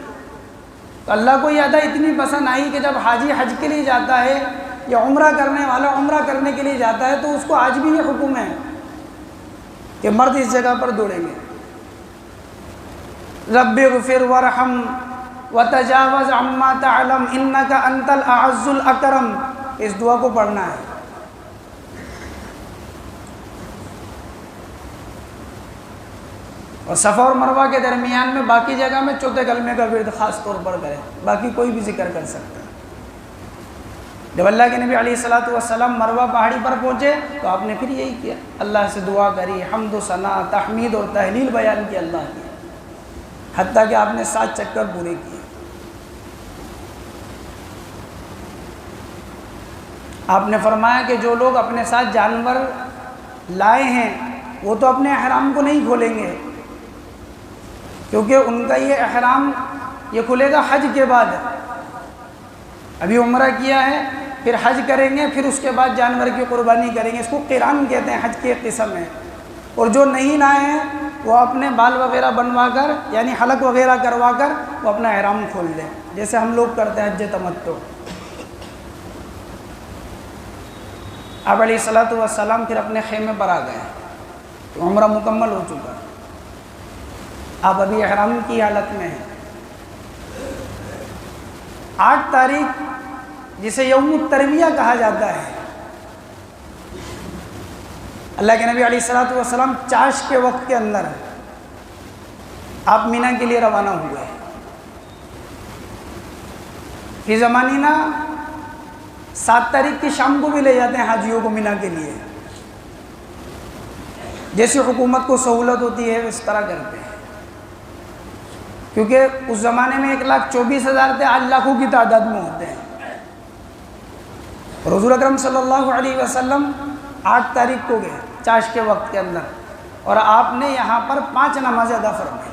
تو اللہ کو یہ ادا اتنی پسند آئی کہ جب حاجی حج کے لیے جاتا ہے یا عمرہ کرنے والا عمرہ کرنے کے لیے جاتا ہے تو اس کو آج بھی یہ حکم ہے کہ مرد اس جگہ پر دوڑیں گے۔ رب اغفر ورحم وتجاوز عما تعلم انک انت الاعز الاکرم، اس دعا کو پڑھنا ہے۔ اور صفا اور مروہ کے درمیان میں باقی جگہ میں چوتھے کلمے کا ورد خاص طور پر کریں، باقی کوئی بھی ذکر کر سکتا ہے۔ جب اللہ کے نبی علیہ الصلوۃ والسلام مروہ پہاڑی پر پہنچے تو آپ نے پھر یہی کیا، اللہ سے دعا کری، حمد و ثنا، تحمید اور تحلیل بیان کی اللہ کی، حتیٰ کہ آپ نے 7 چکر پورے کیے۔ آپ نے فرمایا کہ جو لوگ اپنے ساتھ جانور لائے ہیں وہ تو اپنے احرام کو نہیں کھولیں گے، کیونکہ ان کا یہ احرام یہ کھلے گا حج کے بعد۔ ابھی عمرہ کیا ہے، پھر حج کریں گے، پھر اس کے بعد جانور کی قربانی کریں گے، اس کو قران کہتے ہیں، حج کی ایک قسم ہے۔ اور جو نہیں لائے ہیں وہ اپنے بال وغیرہ بنوا کر یعنی حلق وغیرہ کروا کر وہ اپنا احرام کھول دیں، جیسے ہم لوگ کرتے ہیں حج تمتع۔ آپ علیہ الصلوۃ والسلام پھر اپنے خیمے پر آ گئے، تو عمرہ مکمل ہو چکا، آپ ابھی احرام کی حالت میں ہیں۔ 8 تاریخ جسے یوم الترویہ کہا جاتا ہے، اللہ کے نبی علیہ الصلوۃ والسلام چاش کے وقت کے اندر آپ مینا کے لیے روانہ ہوئے۔ فی زمانینا 7 تاریخ کی شام کو بھی لے جاتے ہیں حاجیوں کو مینا کے لیے، جیسی حکومت کو سہولت ہوتی ہے اس طرح کرتے ہیں، کیونکہ اس زمانے میں 1,24,000 تھے، 8 لاکھوں کی تعداد میں ہوتے ہیں۔ حضور اکرم صلی اللہ علیہ وسلم 8 تاریخ کو گئے چاش کے وقت کے اندر، اور آپ نے یہاں پر 5 نمازیں ادا فرمائی۔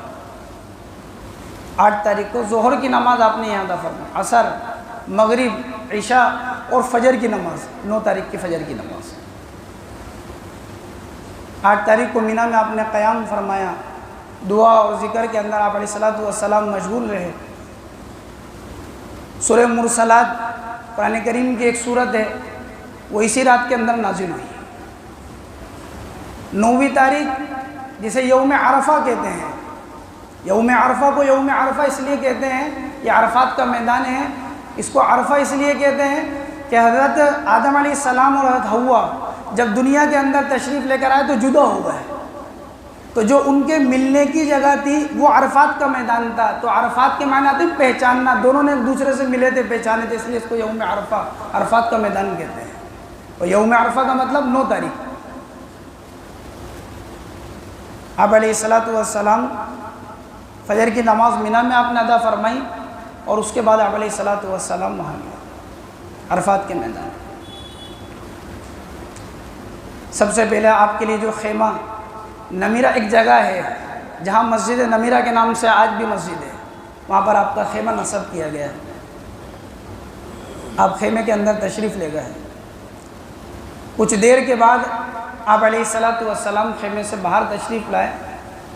8 تاریخ کو ظہر کی نماز آپ نے یہاں ادا فرمائی، عصر، مغرب، عشاء اور فجر کی نماز، 9 تاریخ کی فجر کی نماز۔ 8 تاریخ کو مینا میں آپ نے قیام فرمایا، دعا اور ذکر کے اندر آپ علیہ الصلوۃ والسلام مشغول رہے۔ سورہ مرسلات قرآن کریم کی ایک سورت ہے، وہ اسی رات کے اندر نازل ہوئی۔ 9ویں تاریخ جسے یوم عرفہ کہتے ہیں، یوم عرفہ کو یوم عرفہ اس لیے کہتے ہیں، یہ عرفات کا میدان ہے، اس کو عرفہ اس لیے کہتے ہیں کہ حضرت آدم علیہ السلام اور حضرت حوا جب دنیا کے اندر تشریف لے کر آئے تو جدا ہو گئے، تو جو ان کے ملنے کی جگہ تھی وہ عرفات کا میدان تھا، تو عرفات کے معنی آتے ہیں پہچاننا، دونوں نے ایک دوسرے سے ملے تھے، پہچانے تھے، اس لیے اس کو یوم عرفہ، عرفات کا میدان کہتے ہیں۔ اور یوم عرفہ کا مطلب 9 تاریخ۔ آپ علیہ الصلوۃ والسلام فجر کی نماز مینا میں آپ نے ادا فرمائی، اور اس کے بعد آپ علیہ الصلوۃ والسلام وہاں گئے عرفات کے میدان۔ سب سے پہلے آپ کے لیے جو خیمہ نمیرہ ایک جگہ ہے جہاں مسجد نمیرہ کے نام سے آج بھی مسجد ہے، وہاں پر آپ کا خیمہ نصب کیا گیا ہے۔ آپ خیمے کے اندر تشریف لے گئے، کچھ دیر کے بعد آپ علیہ الصلوۃ والسلام خیمے سے باہر تشریف لائے۔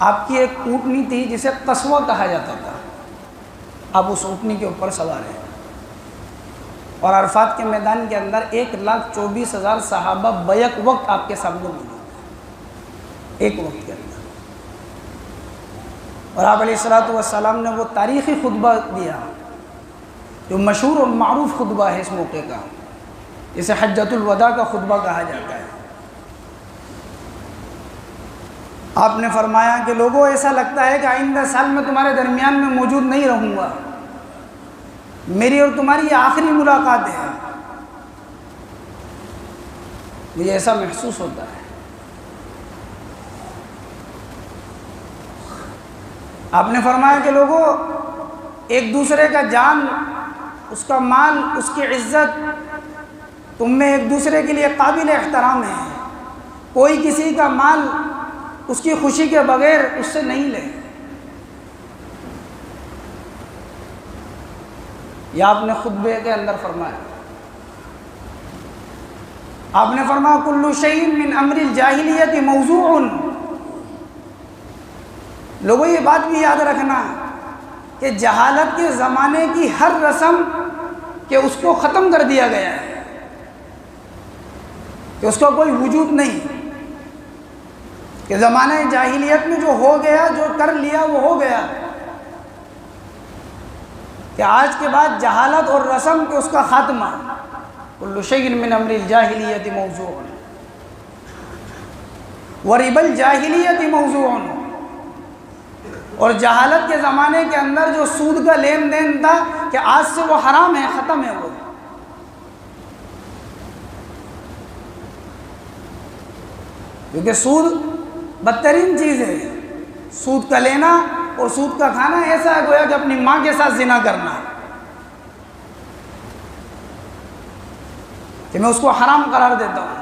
آپ کی ایک اونٹنی تھی جسے قصوہ کہا جاتا تھا، آپ اس اونٹنی کے اوپر سوار ہیں، اور عرفات کے میدان کے اندر 1,24,000 صحابہ بیک وقت آپ کے سامنے موجود ہیں، ایک وقت کے اندر۔ اور آپ علیہ الصلوۃ والسلام نے وہ تاریخی خطبہ دیا جو مشہور اور معروف خطبہ ہے اس موقع کا، جسے حجۃ الوداع کا خطبہ کہا جاتا ہے۔ آپ نے فرمایا کہ لوگوں ایسا لگتا ہے کہ آئندہ سال میں تمہارے درمیان میں موجود نہیں رہوں گا، میری اور تمہاری یہ آخری ملاقات ہے، مجھے ایسا محسوس ہوتا ہے۔ آپ نے فرمایا کہ لوگوں ایک دوسرے کا جان، اس کا مال، اس کی عزت تم میں ایک دوسرے کے لیے قابل احترام ہے، کوئی کسی کا مال اس کی خوشی کے بغیر اس سے نہیں لے۔ یہ آپ نے خطبے کے اندر فرمایا۔ آپ نے فرمایا کل شیء من امر الجاہلیت موضوع، لوگوں یہ بات بھی یاد رکھنا کہ جہالت کے زمانے کی ہر رسم کہ اس کو ختم کر دیا گیا ہے، کہ اس کا کوئی وجود نہیں، کہ زمانہ جاہلیت میں جو ہو گیا، جو کر لیا وہ ہو گیا، کہ آج کے بعد جہالت اور رسم کہ اس کا خاتمہ۔ کل شیء من امر الجاہلیت موضوع وربا الجاہلیت موضوع، اور جہالت کے زمانے کے اندر جو سود کا لین دین تھا کہ آج سے وہ حرام ہے، ختم ہے وہ۔ کیونکہ سود بدترین چیز ہے، سود کا لینا اور سود کا کھانا ایسا ہے گویا کہ اپنی ماں کے ساتھ زنا کرنا، کہ میں اس کو حرام قرار دیتا ہوں۔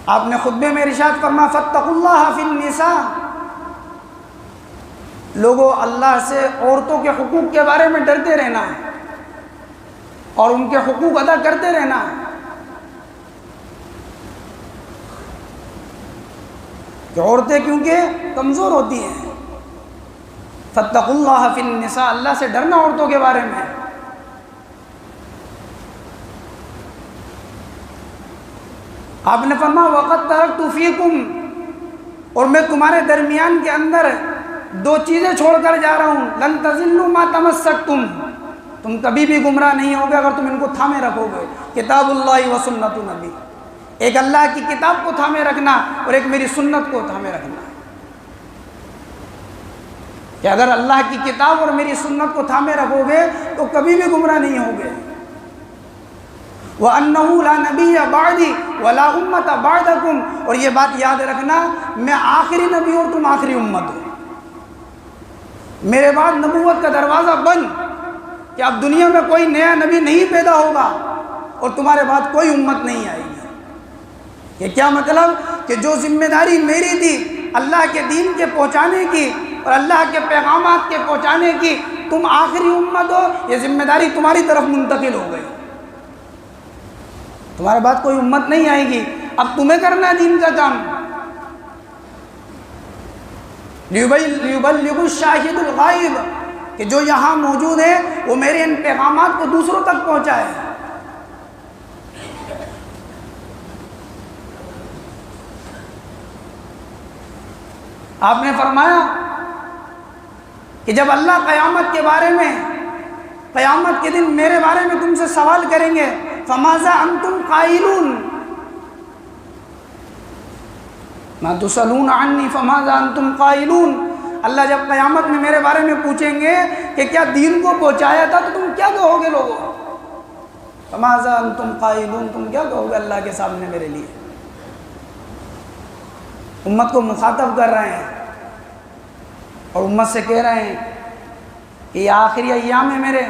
آپ نے خطبے میں ارشاد فرمایا فاتقوا اللہ فی النساء، لوگوں اللہ سے عورتوں کے حقوق کے بارے میں ڈرتے رہنا اور ان کے حقوق ادا کرتے رہنا۔ کہ عورتیں کیونکہ کمزور ہوتی ہیں. فاتقوا اللہ فی النساء، اللہ سے ڈرنا عورتوں کے بارے میں. آپ نے فرمایا وقد ترکت فیکم، اور میں تمہارے درمیان کے اندر دو چیزیں چھوڑ کر جا رہا ہوں. لن تضلوا ما تمسکتم، تم کبھی بھی گمراہ نہیں ہوگے اگر تم ان کو تھامے رکھو گے. کتاب اللہ و سنت نبی، ایک اللہ کی کتاب کو تھامے رکھنا اور ایک میری سنت کو تھامے رکھنا. کہ اگر اللہ کی کتاب اور میری سنت کو تھامے رکھو گے تو کبھی بھی گمراہ نہیں ہوگے. وَأَنَّهُ لَا نَبِيَّ بَعْدِي وَلَا أُمَّةَ بَعْدَكُمْ، اور یہ بات یاد رکھنا میں آخری نبی اور تم آخری امت ہو. میرے بعد نبوت کا دروازہ بند، کہ اب دنیا میں کوئی نیا نبی نہیں پیدا ہوگا اور تمہارے بعد کوئی امت نہیں آئے گی. یہ کیا مطلب؟ کہ جو ذمہ داری میری تھی اللہ کے دین کے پہنچانے کی اور اللہ کے پیغامات کے پہنچانے کی، تم آخری امت ہو، یہ ذمہ داری تمہاری طرف منتقل ہو گئی. تمہارے بعد کوئی امت نہیں آئے گی، اب تمہیں کرنا ہے دین کا کام. لیبلغ الشاہد الغائب، کہ جو یہاں موجود ہے وہ میرے ان پیغامات کو دوسروں تک پہنچائے. آپ نے فرمایا کہ جب اللہ قیامت کے بارے میں، قیامت کے دن میرے بارے میں تم سے سوال کریں گے، فماذا انتم قائلون، ما تسألون عنی فماذا انتم قائلون. اللہ جب قیامت میں میرے بارے میں پوچھیں گے کہ کیا دین کو پہنچایا تھا، تو تم کیا کہو گے لوگوں؟ فماذا انتم قائلون، تم کیا کہو گے اللہ کے سامنے میرے لیے؟ امت کو مخاطب کر رہے ہیں اور امت سے کہہ رہے ہیں کہ یہ آخری ایام ہے میرے،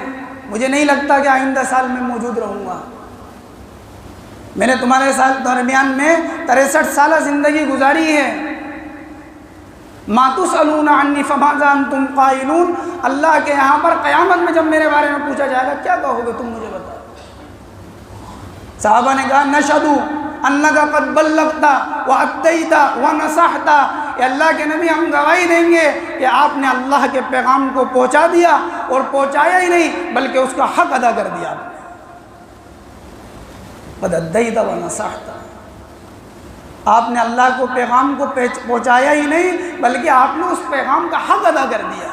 مجھے نہیں لگتا کہ آئندہ سال میں موجود رہوں گا. میں نے تمہارے درمیان میں 63 سالہ زندگی گزاری ہے. ما تسألون عنی فماذا انتم قائلون، اللہ کے یہاں پر قیامت میں جب میرے بارے میں پوچھا جائے گا کیا کہو گے تم مجھے بتاؤ. صحابہ نے کہا نشہد انک قد بلغت وأدیت ونصحت، کہ اللہ کے نبی ہم گواہی دیں گے کہ آپ نے اللہ کے پیغام کو پہنچا دیا، اور پہنچایا ہی نہیں بلکہ اس کا حق ادا کر دیا. قد ادیت ونصحت، آپ نے اللہ کو پیغام کو پہنچایا ہی نہیں بلکہ آپ نے اس پیغام کا حق ادا کر دیا.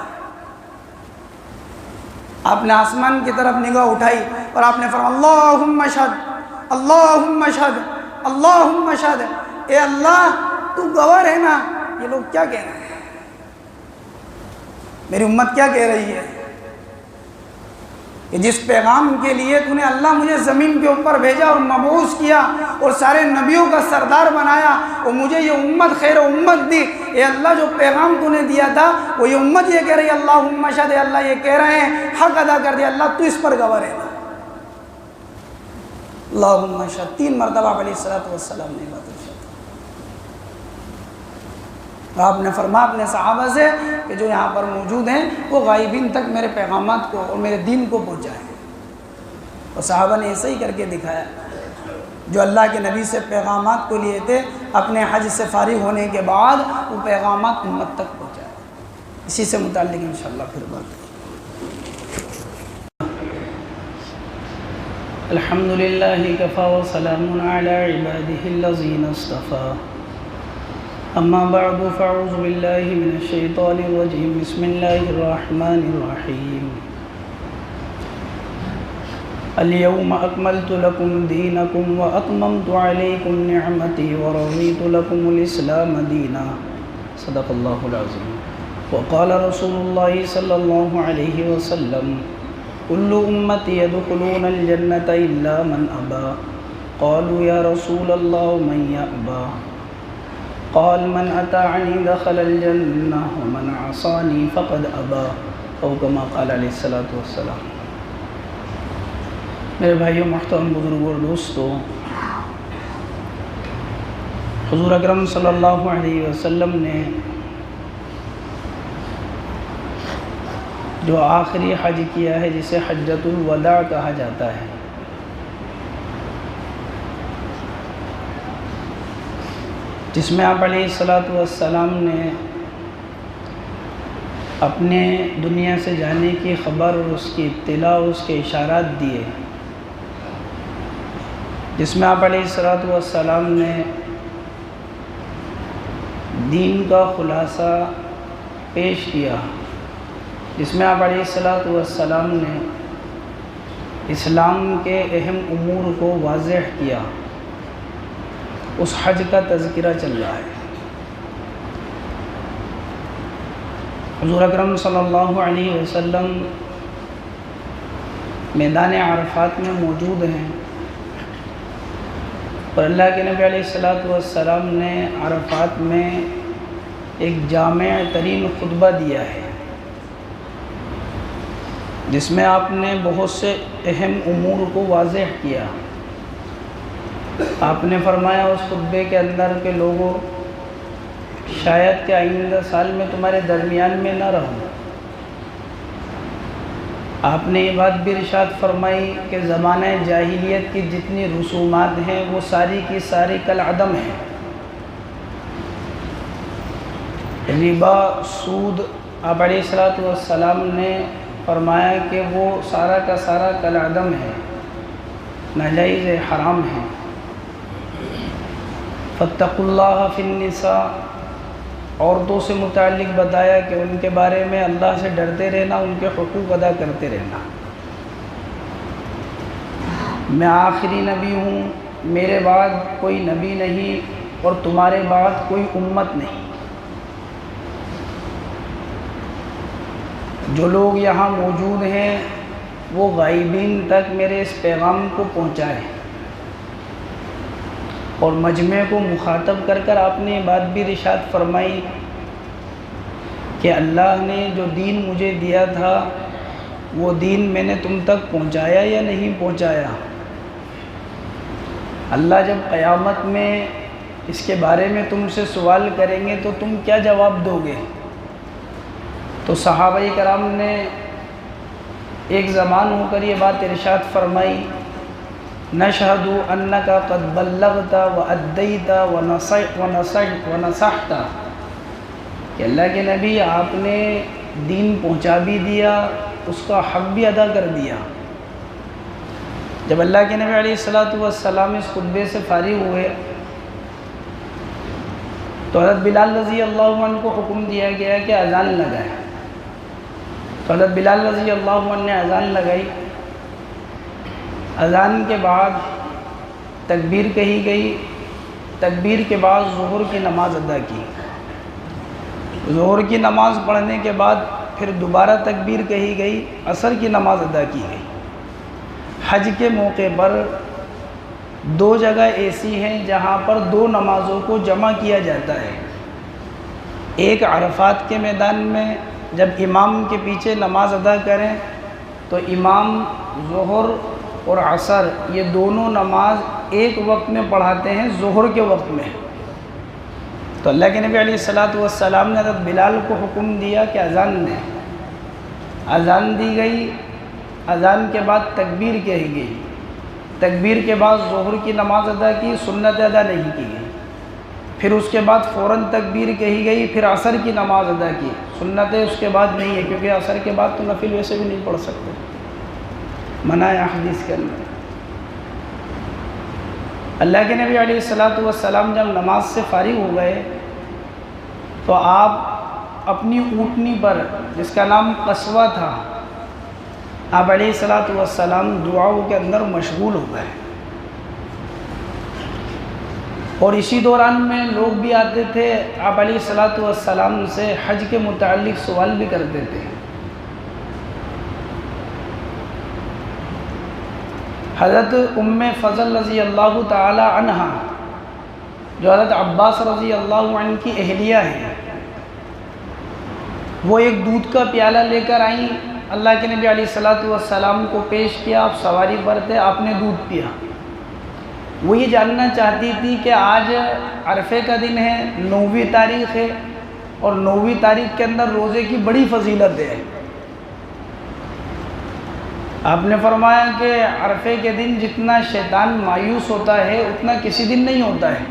آپ نے آسمان کی طرف نگاہ اٹھائی اور آپ نے فرمایا اللہم اشہد اللہم اشہد اللہم اشہد، اے اللہ تو گواہ ہے نا. یہ لوگ کیا کہہ رہے ہیں؟ میری امت کیا کہہ رہی ہے؟ کہ جس پیغام کے لیے تو نے اللہ مجھے زمین کے اوپر بھیجا اور مبعوث کیا اور سارے نبیوں کا سردار بنایا اور مجھے یہ امت خیر امت دی، اے اللہ جو پیغام تو نے دیا تھا وہ یہ امت یہ کہہ رہی ہے اللہم اشہد، اللہ یہ کہہ رہے ہیں حق ادا کر دیا، اللہ تو اس پر گواہ رہنا. اللہم اشہد 3 مرتبہ علیہ السلام نے بات کی. آپ نے فرمایا اپنے صحابہ سے کہ جو یہاں پر موجود ہیں وہ غائبین تک میرے پیغامات کو اور میرے دین کو پہنچائیں. اور صحابہ نے ایسا ہی کر کے دکھایا. جو اللہ کے نبی سے پیغامات کو لیے تھے اپنے حج سے فارغ ہونے کے بعد وہ پیغامات امت تک پہنچائے. اسی سے متعلق انشاءاللہ پھر بات. الحمدللہ کفا وسلام علی عبادہ الذین اصطفیٰ. اما بعد فاعوذ باللہ من الشیطان الرجیم. بسم اللہ الرحمن الرحیم. اليوم اکملت لکم دینکم واتممت علیکم نعمتی ورضیت لکم الاسلام دینا. صدق اللہ العظیم. وقال رسول اللہ صلی اللہ علیہ وسلم کل امتی يدخلون الجنة الا من ابا. قالوا یا رسول اللہ من یأبا؟ قال من اطاعنی دخل الجنہ ومن عصانی فقد ابا، او کما قال علیہ الصلوۃ والسلام. میرے بھائیوں، محترم بزرگوں اور دوستو، حضور اکرم صلی اللہ علیہ وسلم نے جو آخری حج کیا ہے جسے حجۃ الوداع کہا جاتا ہے، جس میں آپ علیہ الصلاۃ والسلام نے اپنے دنیا سے جانے کی خبر اور اس کی اطلاع اور اس کے اشارات دیے، جس میں آپ علیہ الصلاۃ والسلام نے دین کا خلاصہ پیش کیا، جس میں آپ علیہ الصلاۃ والسلام نے اسلام کے اہم امور کو واضح کیا، اس حج کا تذکرہ چل رہا ہے۔ حضور اکرم صلی اللہ علیہ وسلم میدان عرفات میں موجود ہیں، اور اللہ کے نبی علیہ الصلاۃ والسلام نے عرفات میں ایک جامع ترین خطبہ دیا ہے، جس میں آپ نے بہت سے اہم امور کو واضح کیا۔ آپ نے فرمایا اس خطبے کے اندر کہ لوگوں، شاید کہ آئندہ سال میں تمہارے درمیان میں نہ رہوں۔ آپ نے یہ بات بھی ارشاد فرمائی کہ زمانہ جاہلیت کی جتنی رسومات ہیں وہ ساری کی ساری کالعدم ہیں۔ ربا، سود، آپ علیہ الصلاۃ والسلام نے فرمایا کہ وہ سارا کا سارا کالعدم ہے، ناجائز ہے، حرام ہے۔ فاتقوا اللہ فی النساء، عورتوں سے متعلق بتایا کہ ان کے بارے میں اللہ سے ڈرتے رہنا، ان کے حقوق ادا کرتے رہنا۔ میں آخری نبی ہوں، میرے بعد کوئی نبی نہیں اور تمہارے بعد کوئی امت نہیں۔ جو لوگ یہاں موجود ہیں وہ غائبین تک میرے اس پیغام کو پہنچائیں۔ اور مجمع کو مخاطب کر کر آپ نے یہ بات بھی ارشاد فرمائی کہ اللہ نے جو دین مجھے دیا تھا وہ دین میں نے تم تک پہنچایا یا نہیں پہنچایا؟ اللہ جب قیامت میں اس کے بارے میں تم سے سوال کریں گے تو تم کیا جواب دو گے؟ تو صحابہ کرام نے ایک زمان ہو کر یہ بات ارشاد فرمائی، نشہد انک قد بلغت وادیت ونصحت، کہ اللہ کے نبی آپ نے دین پہنچا بھی دیا، اس کا حق بھی ادا کر دیا۔ جب اللہ کے نبی علیہ الصلاۃ والسلام اس خطبے سے فارغ ہوئے تو حضرت بلال رضی اللہ عنہ کو حکم دیا گیا کہ اذان لگائے۔ تو حضرت بلال رضی اللہ عنہ نے اذان لگائی۔ اذان کے بعد تکبیر کہی گئی، تکبیر کے بعد ظہر کی نماز ادا کی۔ ظہر کی نماز پڑھنے کے بعد پھر دوبارہ تکبیر کہی گئی، عصر کی نماز ادا کی گئی۔ حج کے موقع پر دو جگہ ایسی ہیں جہاں پر دو نمازوں کو جمع کیا جاتا ہے۔ ایک عرفات کے میدان میں جب امام کے پیچھے نماز ادا کریں تو امام ظہر اور عصر یہ دونوں نماز ایک وقت میں پڑھاتے ہیں، ظہر کے وقت میں۔ تو اللہ کے نبی علیہ الصلاۃ والسلام نے حضرت بلال کو حکم دیا کہ اذان دیں۔ اذان دی گئی، اذان کے بعد تکبیر کہی گئی، تکبیر کے بعد ظہر کی نماز ادا کی، سنت ادا نہیں کی گئی۔ پھر اس کے بعد فوراً تکبیر کہی گئی، پھر عصر کی نماز ادا کی۔ سنتیں اس کے بعد نہیں ہے، کیونکہ عصر کے بعد تو نفل ویسے بھی نہیں پڑھ سکتے، منع ہے حدیث کے اندر۔ اللہ کے نبی علیہ الصلاۃ والسلام جب نماز سے فارغ ہو گئے تو آپ اپنی اونٹنی پر، جس کا نام قصوہ تھا، آپ علیہ الصلاۃ والسلام دعاؤں کے اندر مشغول ہو گئے۔ اور اسی دوران میں لوگ بھی آتے تھے، آپ علیہ الصلاۃ والسلام سے حج کے متعلق سوال بھی کرتے تھے۔ حضرت ام فضل رضی اللہ تعالی عنہ، جو حضرت عباس رضی اللہ عنہ کی اہلیہ ہیں، وہ ایک دودھ کا پیالہ لے کر آئیں، اللہ کے نبی علیہ الصلاۃ والسلام کو پیش کیا۔ آپ سواری پر تھے، آپ نے دودھ پیا۔ وہ یہ جاننا چاہتی تھی کہ آج عرفے کا دن ہے، 9ویں تاریخ ہے، اور 9ویں تاریخ کے اندر روزے کی بڑی فضیلت ہے۔ آپ نے فرمایا کہ عرفے کے دن جتنا شیطان مایوس ہوتا ہے اتنا کسی دن نہیں ہوتا ہے۔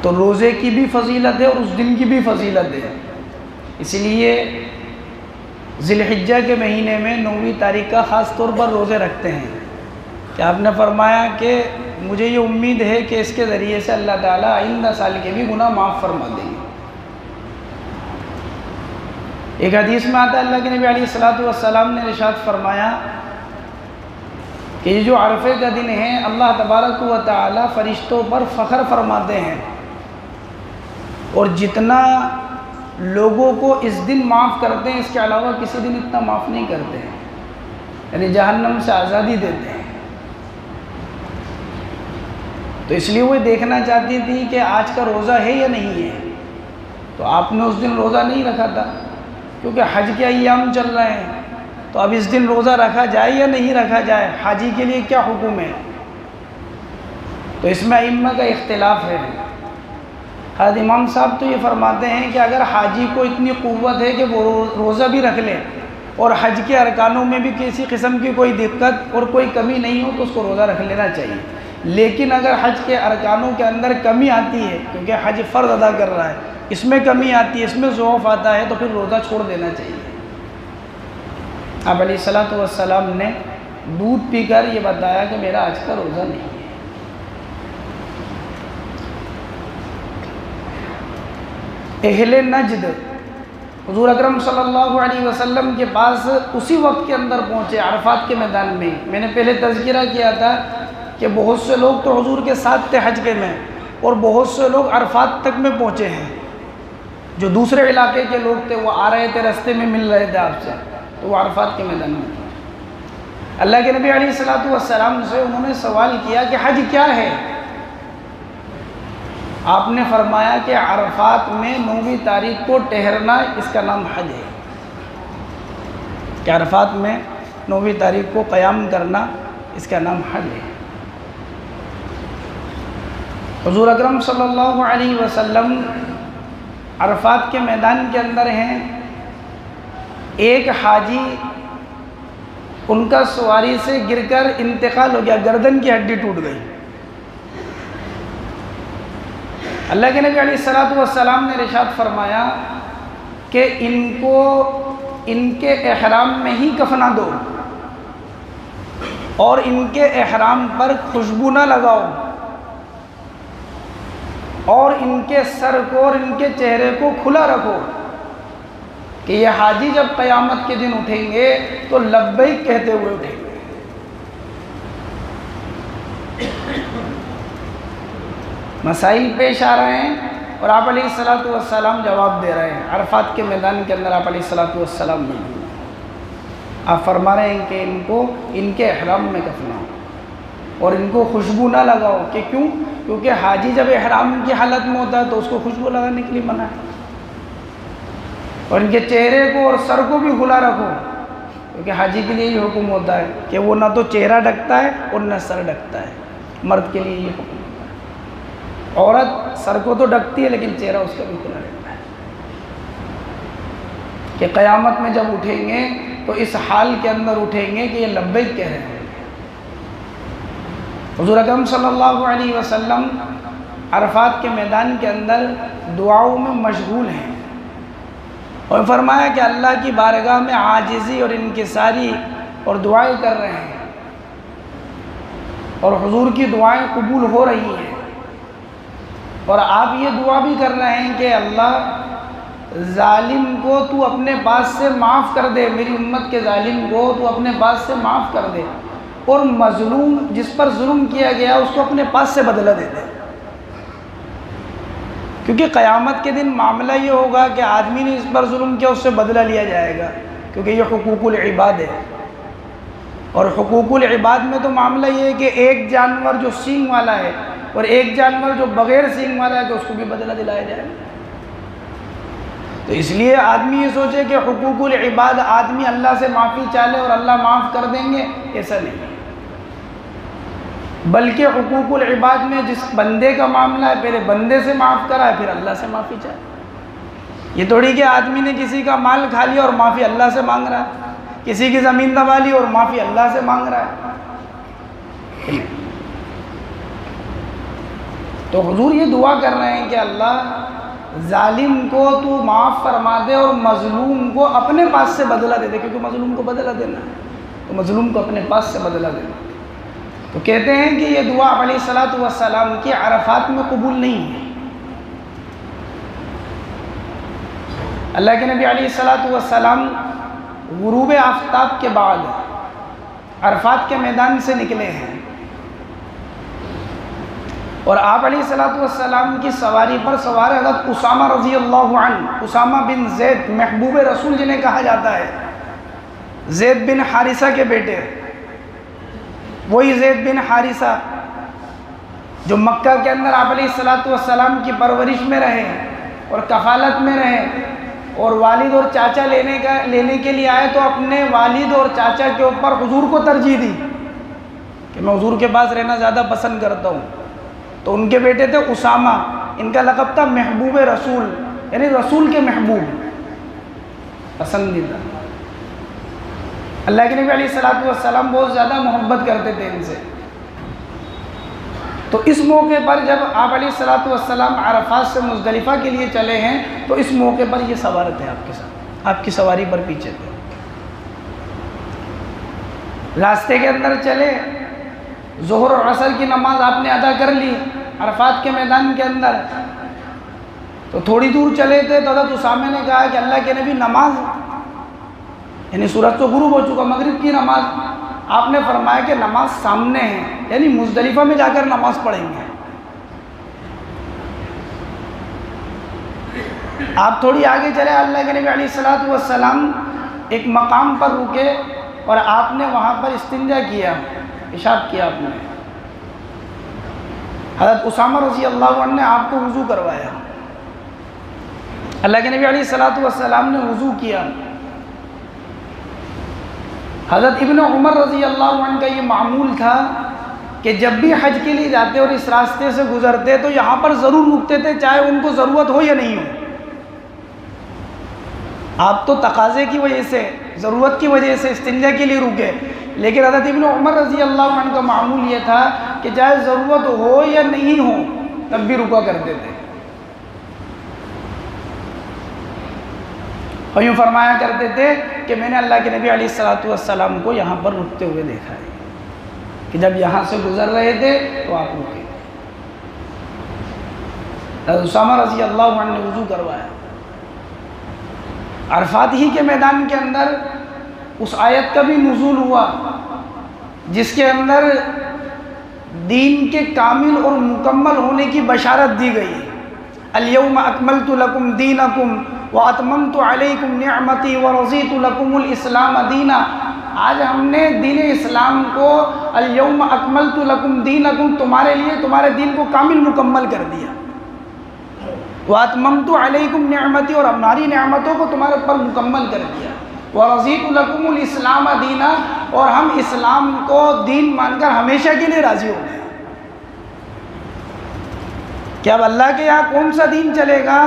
تو روزے کی بھی فضیلت ہے اور اس دن کی بھی فضیلت ہے. اس لیے ذی الحجہ کے مہینے میں 9ویں تاریخ کا خاص طور پر روزے رکھتے ہیں کہ آپ نے فرمایا کہ مجھے یہ امید ہے کہ اس کے ذریعے سے اللہ تعالیٰ آئندہ سال کے بھی گناہ معاف فرما دیں گے. ایک حدیث میں آتا ہے اللہ کے نبی علیہ الصلوۃ والسلام نے ارشاد فرمایا کہ یہ جو عرفے کا دن ہے اللہ تبارک و تعالی فرشتوں پر فخر فرماتے ہیں اور جتنا لوگوں کو اس دن معاف کرتے ہیں اس کے علاوہ کسی دن اتنا معاف نہیں کرتے ہیں، یعنی جہنم سے آزادی دیتے ہیں. تو اس لیے وہ دیکھنا چاہتی تھی کہ آج کا روزہ ہے یا نہیں ہے. تو آپ نے اس دن روزہ نہیں رکھا تھا کیونکہ حج کے ایام چل رہے ہیں، تو اب اس دن روزہ رکھا جائے یا نہیں رکھا جائے، حاجی کے لیے کیا حکم ہے. تو اس میں ائمہ کا اختلاف ہے. حضرت امام صاحب تو یہ فرماتے ہیں کہ اگر حاجی کو اتنی قوت ہے کہ وہ روزہ بھی رکھ لے اور حج کے ارکانوں میں بھی کسی قسم کی کوئی دقت اور کوئی کمی نہیں ہو تو اس کو روزہ رکھ لینا چاہیے. لیکن اگر حج کے ارکانوں کے اندر کمی آتی ہے کیونکہ حج فرض ادا کر رہا ہے، اس میں کمی آتی ہے، اس میں ضعف آتا ہے، تو پھر روزہ چھوڑ دینا چاہیے. آپ علیہ الصلوۃ والسلام نے دودھ پی کر یہ بتایا کہ میرا آج کا روزہ نہیں ہے. اہل نجد حضور اکرم صلی اللہ علیہ وسلم کے پاس اسی وقت کے اندر پہنچے عرفات کے میدان میں. میں نے پہلے تذکرہ کیا تھا کہ بہت سے لوگ تو حضور کے ساتھ تھے حج کے میں اور بہت سے لوگ عرفات تک میں پہنچے ہیں. جو دوسرے علاقے کے لوگ تھے وہ آ رہے تھے، رستے میں مل رہے تھے آپ سے، تو وہ عرفات کے میدان میں تھے. اللہ کے نبی علیہ الصلوۃ والسلام سے انہوں نے سوال کیا کہ حج کیا ہے؟ آپ نے فرمایا کہ عرفات میں 9ویں تاریخ کو ٹہرنا اس کا نام حج ہے. کہ عرفات میں 9ویں تاریخ کو قیام کرنا اس کا نام حج ہے. حضور اکرم صلی اللہ علیہ وسلم عرفات کے میدان کے اندر ہیں. ایک حاجی ان کا سواری سے گر کر انتقال ہو گیا، گردن کی ہڈی ٹوٹ گئی. اللہ کے نبی علیہ الصلوۃ والسلام نے ارشاد فرمایا کہ ان کو ان کے احرام میں ہی کفنا دو اور ان کے احرام پر خوشبو نہ لگاؤ اور ان کے سر کو اور ان کے چہرے کو کھلا رکھو کہ یہ حاجی جب قیامت کے دن اٹھیں گے تو لبیک کہتے ہوئے اٹھیں گے. مسائل پیش آ رہے ہیں اور آپ علیہ الصلوۃ والسلام جواب دے رہے ہیں. عرفات کے میدان کے اندر آپ علیہ الصلوۃ والسلام موجود ہیں. آپ فرما رہے ہیں کہ ان کو ان کے احرام میں کفناؤ اور ان کو خوشبو نہ لگاؤ. کہ کیوں؟ کیونکہ حاجی جب احرام کی حالت میں ہوتا ہے تو اس کو خوشبو لگانے کے لیے منع ہے. اور ان کے چہرے کو اور سر کو بھی کھلا رکھو کیونکہ حاجی کے لیے یہ حکم ہوتا ہے کہ وہ نہ تو چہرہ ڈھکتا ہے اور نہ سر ڈھکتا ہے. مرد کے لیے یہ حکم ہوتا ہے. عورت سر کو تو ڈھکتی ہے لیکن چہرہ اس کا بھی کھلا رہتا ہے کہ قیامت میں جب اٹھیں گے تو اس حال کے اندر اٹھیں گے کہ یہ لبیک کہہ رہے ہیں. حضور اکرم صلی اللہ علیہ وسلم عرفات کے میدان کے اندر دعاؤں میں مشغول ہیں اور فرمایا کہ اللہ کی بارگاہ میں عاجزی اور انکساری اور دعائیں کر رہے ہیں اور حضور کی دعائیں قبول ہو رہی ہیں. اور آپ یہ دعا بھی کر رہے ہیں کہ اللہ ظالم کو تو اپنے پاس سے معاف کر دے، میری امت کے ظالم کو تو اپنے پاس سے معاف کر دے اور مظلوم جس پر ظلم کیا گیا اس کو اپنے پاس سے بدلہ دے دے. کیونکہ قیامت کے دن معاملہ یہ ہوگا کہ آدمی نے اس پر ظلم کیا اس سے بدلہ لیا جائے گا کیونکہ یہ حقوق العباد ہے. اور حقوق العباد میں تو معاملہ یہ ہے کہ ایک جانور جو سینگ والا ہے اور ایک جانور جو بغیر سینگ والا ہے کہ اس کو بھی بدلہ دلایا جائے. تو اس لیے آدمی یہ سوچے کہ حقوق العباد آدمی اللہ سے معافی چاہے اور اللہ معاف کر دیں گے، ایسا نہیں. بلکہ حقوق العباد میں جس بندے کا معاملہ ہے پہلے بندے سے معاف کرا ہے پھر اللہ سے معافی چاہے. یہ تھوڑی کہ آدمی نے کسی کا مال کھا لیا اور معافی اللہ سے مانگ رہا ہے، کسی کی زمین دبا لی اور معافی اللہ سے مانگ رہا ہے. تو حضور یہ دعا کر رہے ہیں کہ اللہ ظالم کو تو معاف فرما دے اور مظلوم کو اپنے پاس سے بدلہ دے دے، کیونکہ مظلوم کو بدلہ دینا ہے تو مظلوم کو اپنے پاس سے بدلہ دینا۔ تو کہتے ہیں کہ یہ دعا علیہ الصلوۃ والسلام کی عرفات میں قبول نہیں ہے۔ اللہ کے نبی علیہ الصلوۃ والسلام غروب آفتاب کے بعد عرفات کے میدان سے نکلے ہیں، اور آپ علیہ الصلوۃ والسلام کی سواری پر سوار حضرت اسامہ رضی اللہ عنہ، اسامہ بن زید محبوب رسول جنہیں کہا جاتا ہے، زید بن حارثہ کے بیٹے، وہی زید بن حارثہ جو مکہ کے اندر آپ علیہ الصلوۃ والسلام کی پرورش میں رہے اور کفالت میں رہے، اور والد اور چاچا لینے کے لیے آئے تو اپنے والد اور چاچا کے اوپر حضور کو ترجیح دی کہ میں حضور کے پاس رہنا زیادہ پسند کرتا ہوں۔ تو ان کے بیٹے تھے اسامہ، ان کا لقب تھا محبوب رسول، یعنی رسول کے محبوب، پسندیدہ۔ اللہ کے نبی علیہ الصلوۃ والسلام بہت زیادہ محبت کرتے تھے ان سے۔ تو اس موقع پر جب آپ علیہ الصلوۃ والسلام عرفات سے مزدلفہ کے لیے چلے ہیں تو اس موقع پر یہ سوار تھے آپ کے ساتھ، آپ کی سواری پر پیچھے تھے۔ راستے کے اندر چلے، ظہر اور عصر کی نماز آپ نے ادا کر لی عرفات کے میدان کے اندر، تو تھوڑی دور چلے تھے تو حضرت اسامہ نے کہا کہ اللہ کے نبی نماز، یعنی سورج تو غروب ہو چکا، مغرب کی نماز، آپ نے فرمایا کہ نماز سامنے ہے، یعنی مزدلفہ میں جا کر نماز پڑھیں گے۔ آپ تھوڑی آگے چلے، اللہ کے نبی علیہ الصلوۃ والسلام ایک مقام پر رکے اور آپ نے وہاں پر استنجا کیا، پیشاب کیا آپ نے۔ حضرت اسامہ رضی اللہ عنہ نے آپ کو وضو کروایا، اللہ کے نبی علیہ الصلوۃ والسلام نے وضو کیا۔ حضرت ابن عمر رضی اللہ عنہ کا یہ معمول تھا کہ جب بھی حج کے لیے جاتے اور اس راستے سے گزرتے تو یہاں پر ضرور رکتے تھے، چاہے ان کو ضرورت ہو یا نہیں ہو۔ آپ تو تقاضے کی وجہ سے، ضرورت کی وجہ سے استنجا کے لیے رکے، لیکن حضرت ابن عمر رضی اللہ عنہ کا معمول یہ تھا کہ چاہے ضرورت ہو یا نہیں ہو تب بھی رکا کرتے تھے، اور یوں فرمایا کرتے تھے کہ میں نے اللہ کے نبی علیہ الصلوۃ والسلام کو یہاں پر رکتے ہوئے دیکھا ہے، کہ جب یہاں سے گزر رہے تھے تو آپ رکے۔ حضرت اسامہ رضی اللہ عنہ نے وضو کروایا۔ عرفات ہی کے میدان کے اندر اس آیت کا بھی نزول ہوا جس کے اندر دین کے کامل اور مکمل ہونے کی بشارت دی گئی۔ الیوم اکملت لکم دینکم واتممت علیکم نعمتی ورضیت لکم الاسلام دینا۔ آج ہم نے دین اسلام کو الیوم اکملت لکم دینکم، تمہارے لیے تمہارے دین کو کامل مکمل کر دیا۔ واتممت علیکم نعمتی، اور ہماری نعمتوں کو تمہارے پر مکمل کر دیا۔ ورضیت لکم الاسلام دینا، اور ہم اسلام کو دین مان کر ہمیشہ کے لیے راضی ہو گئے۔ کہ اب اللہ کے یہاں کون سا دین چلے گا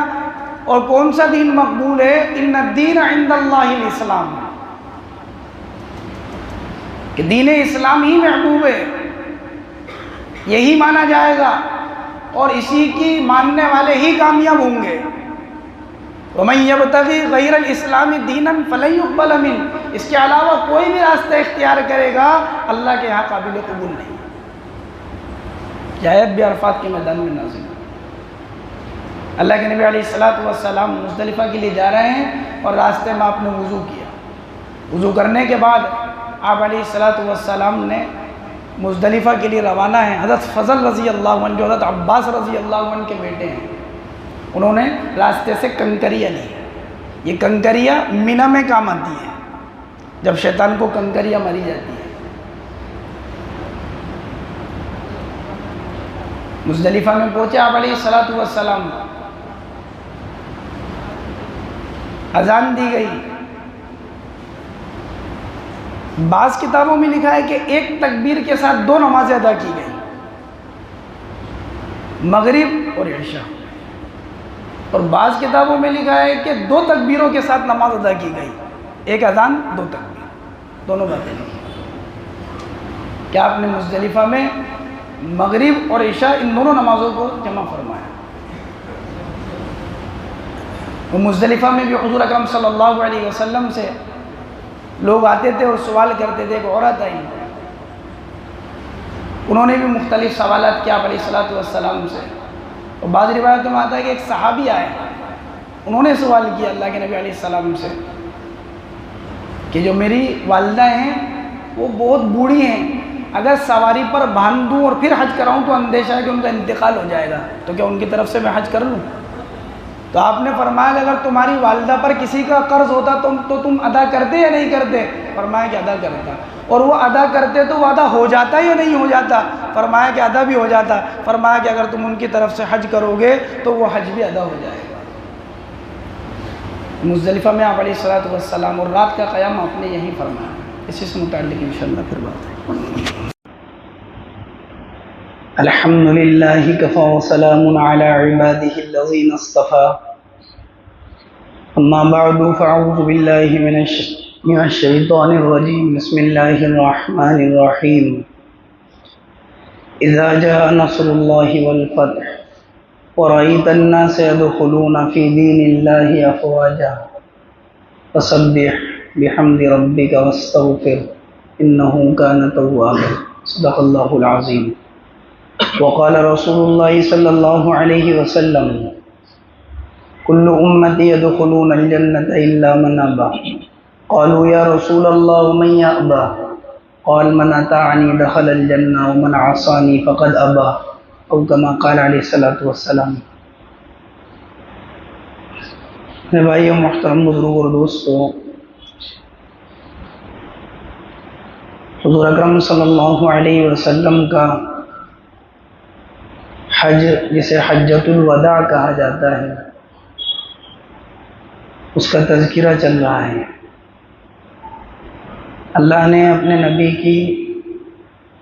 اور کون سا دین مقبول ہے؟ ان الدین عند اللہ الاسلام، کہ دین اسلام ہی محبوب ہے، یہی مانا جائے گا اور اسی کی ماننے والے ہی کامیاب ہوں گے۔ وَمَن يَبْتَغِي غَيْرَ الْإِسْلَامِ دِينًا فَلَن يُقْبَلَ مِنْهُ، اس کے علاوہ کوئی بھی راستہ اختیار کرے گا اللہ کے یہاں قابل قبول نہیں۔ یہ آیت بھی عرفات کے میدان میں نازل ہے۔ اللہ کے نبی علیہ الصلوۃ والسلام مزدلفہ کے لیے جا رہے ہیں اور راستے میں آپ نے وضو کیا۔ وضو کرنے کے بعد آپ علیہ الصلوۃ والسلام نے مزدلفہ کے لیے روانہ ہیں۔ حضرت فضل رضی اللہ عنہ جو حضرت عباس رضی اللہ عنہ کے بیٹے ہیں، انہوں نے راستے سے کنکریاں لی۔ یہ کنکریاں منی میں کام آتی ہیں جب شیطان کو کنکریاں ماری جاتی ہیں۔ مزدلفہ میں پہنچے آپ علیہ الصلوۃ والسلام، اذان دی گئی۔ بعض کتابوں میں لکھا ہے کہ ایک تکبیر کے ساتھ دو نمازیں ادا کی گئی، مغرب اور عشاء، اور بعض کتابوں میں لکھا ہے کہ دو تکبیروں کے ساتھ نماز ادا کی گئی، ایک اذان دو تکبیر، دونوں باتیں لکھی۔ کیا آپ نے مزدلفہ میں مغرب اور عشاء ان دونوں نمازوں کو جمع فرمایا۔ وہ مزدلفہ میں بھی حضور اکرم صلی اللہ علیہ وسلم سے لوگ آتے تھے اور سوال کرتے تھے۔ ایک عورت آئی، انہوں نے بھی مختلف سوالات کیا علیہ الصلوۃ والسلام سے، اور بعض روایتوں میں آتا ہے کہ ایک صحابی آئے، انہوں نے سوال کیا اللہ کے نبی علیہ السلام سے کہ جو میری والدہ ہیں وہ بہت بوڑھی ہیں، اگر سواری پر باندھ دوں اور پھر حج کراؤں تو اندیشہ ہے کہ ان کا انتقال ہو جائے گا، تو کیا ان کی طرف سے میں حج کر لوں؟ تو آپ نے فرمایا کہ اگر تمہاری والدہ پر کسی کا قرض ہوتا تو تم ادا کرتے یا نہیں کرتے؟ فرمایا کہ ادا کرتا، اور وہ ادا کرتے تو وہ ادا ہو جاتا یا نہیں ہو جاتا؟ فرمایا کہ ادا بھی ہو جاتا۔ فرمایا کہ اگر تم ان کی طرف سے حج کرو گے تو وہ حج بھی ادا ہو جائے گا۔ مزدلفہ میں آپ علیہ الصلوۃ والسلام اور رات کا قیام آپ نے یہیں فرمایا، اسی سے متعلق انشاءاللہ پھر بات ہے۔ الحمد للہ کفا وسلام علی عبادہ الذین اصطفى، اما بعد فاعوذ باللہ من الشیطان الرجیم، بسم اللہ الرحمن الرحیم۔ اذا جاء نصر اللہ والفتح ورأيت الناس يدخلون في دين الله أفواجا فسبح بحمد ربك واستغفر إنه كان توابا، صدق الله العظيم۔ وقال رسول الله صلى الله عليه وسلم كل أمتي يدخلون الجنة إلا من أبى، قالوا يا رسول الله ومن يأبى؟ قال من أطاعني دخل الجنة ومن عصاني فقد أبى، او کما قال علیہ الصلوۃ والسلام۔ میرے بھائیو، محترم بزرگ اور دوستو، حضور اکرم صلی اللہ علیہ وسلم کا حج، جسے حجۃ الوداع کہا جاتا ہے، اس کا تذکرہ چل رہا ہے۔ اللہ نے اپنے نبی کی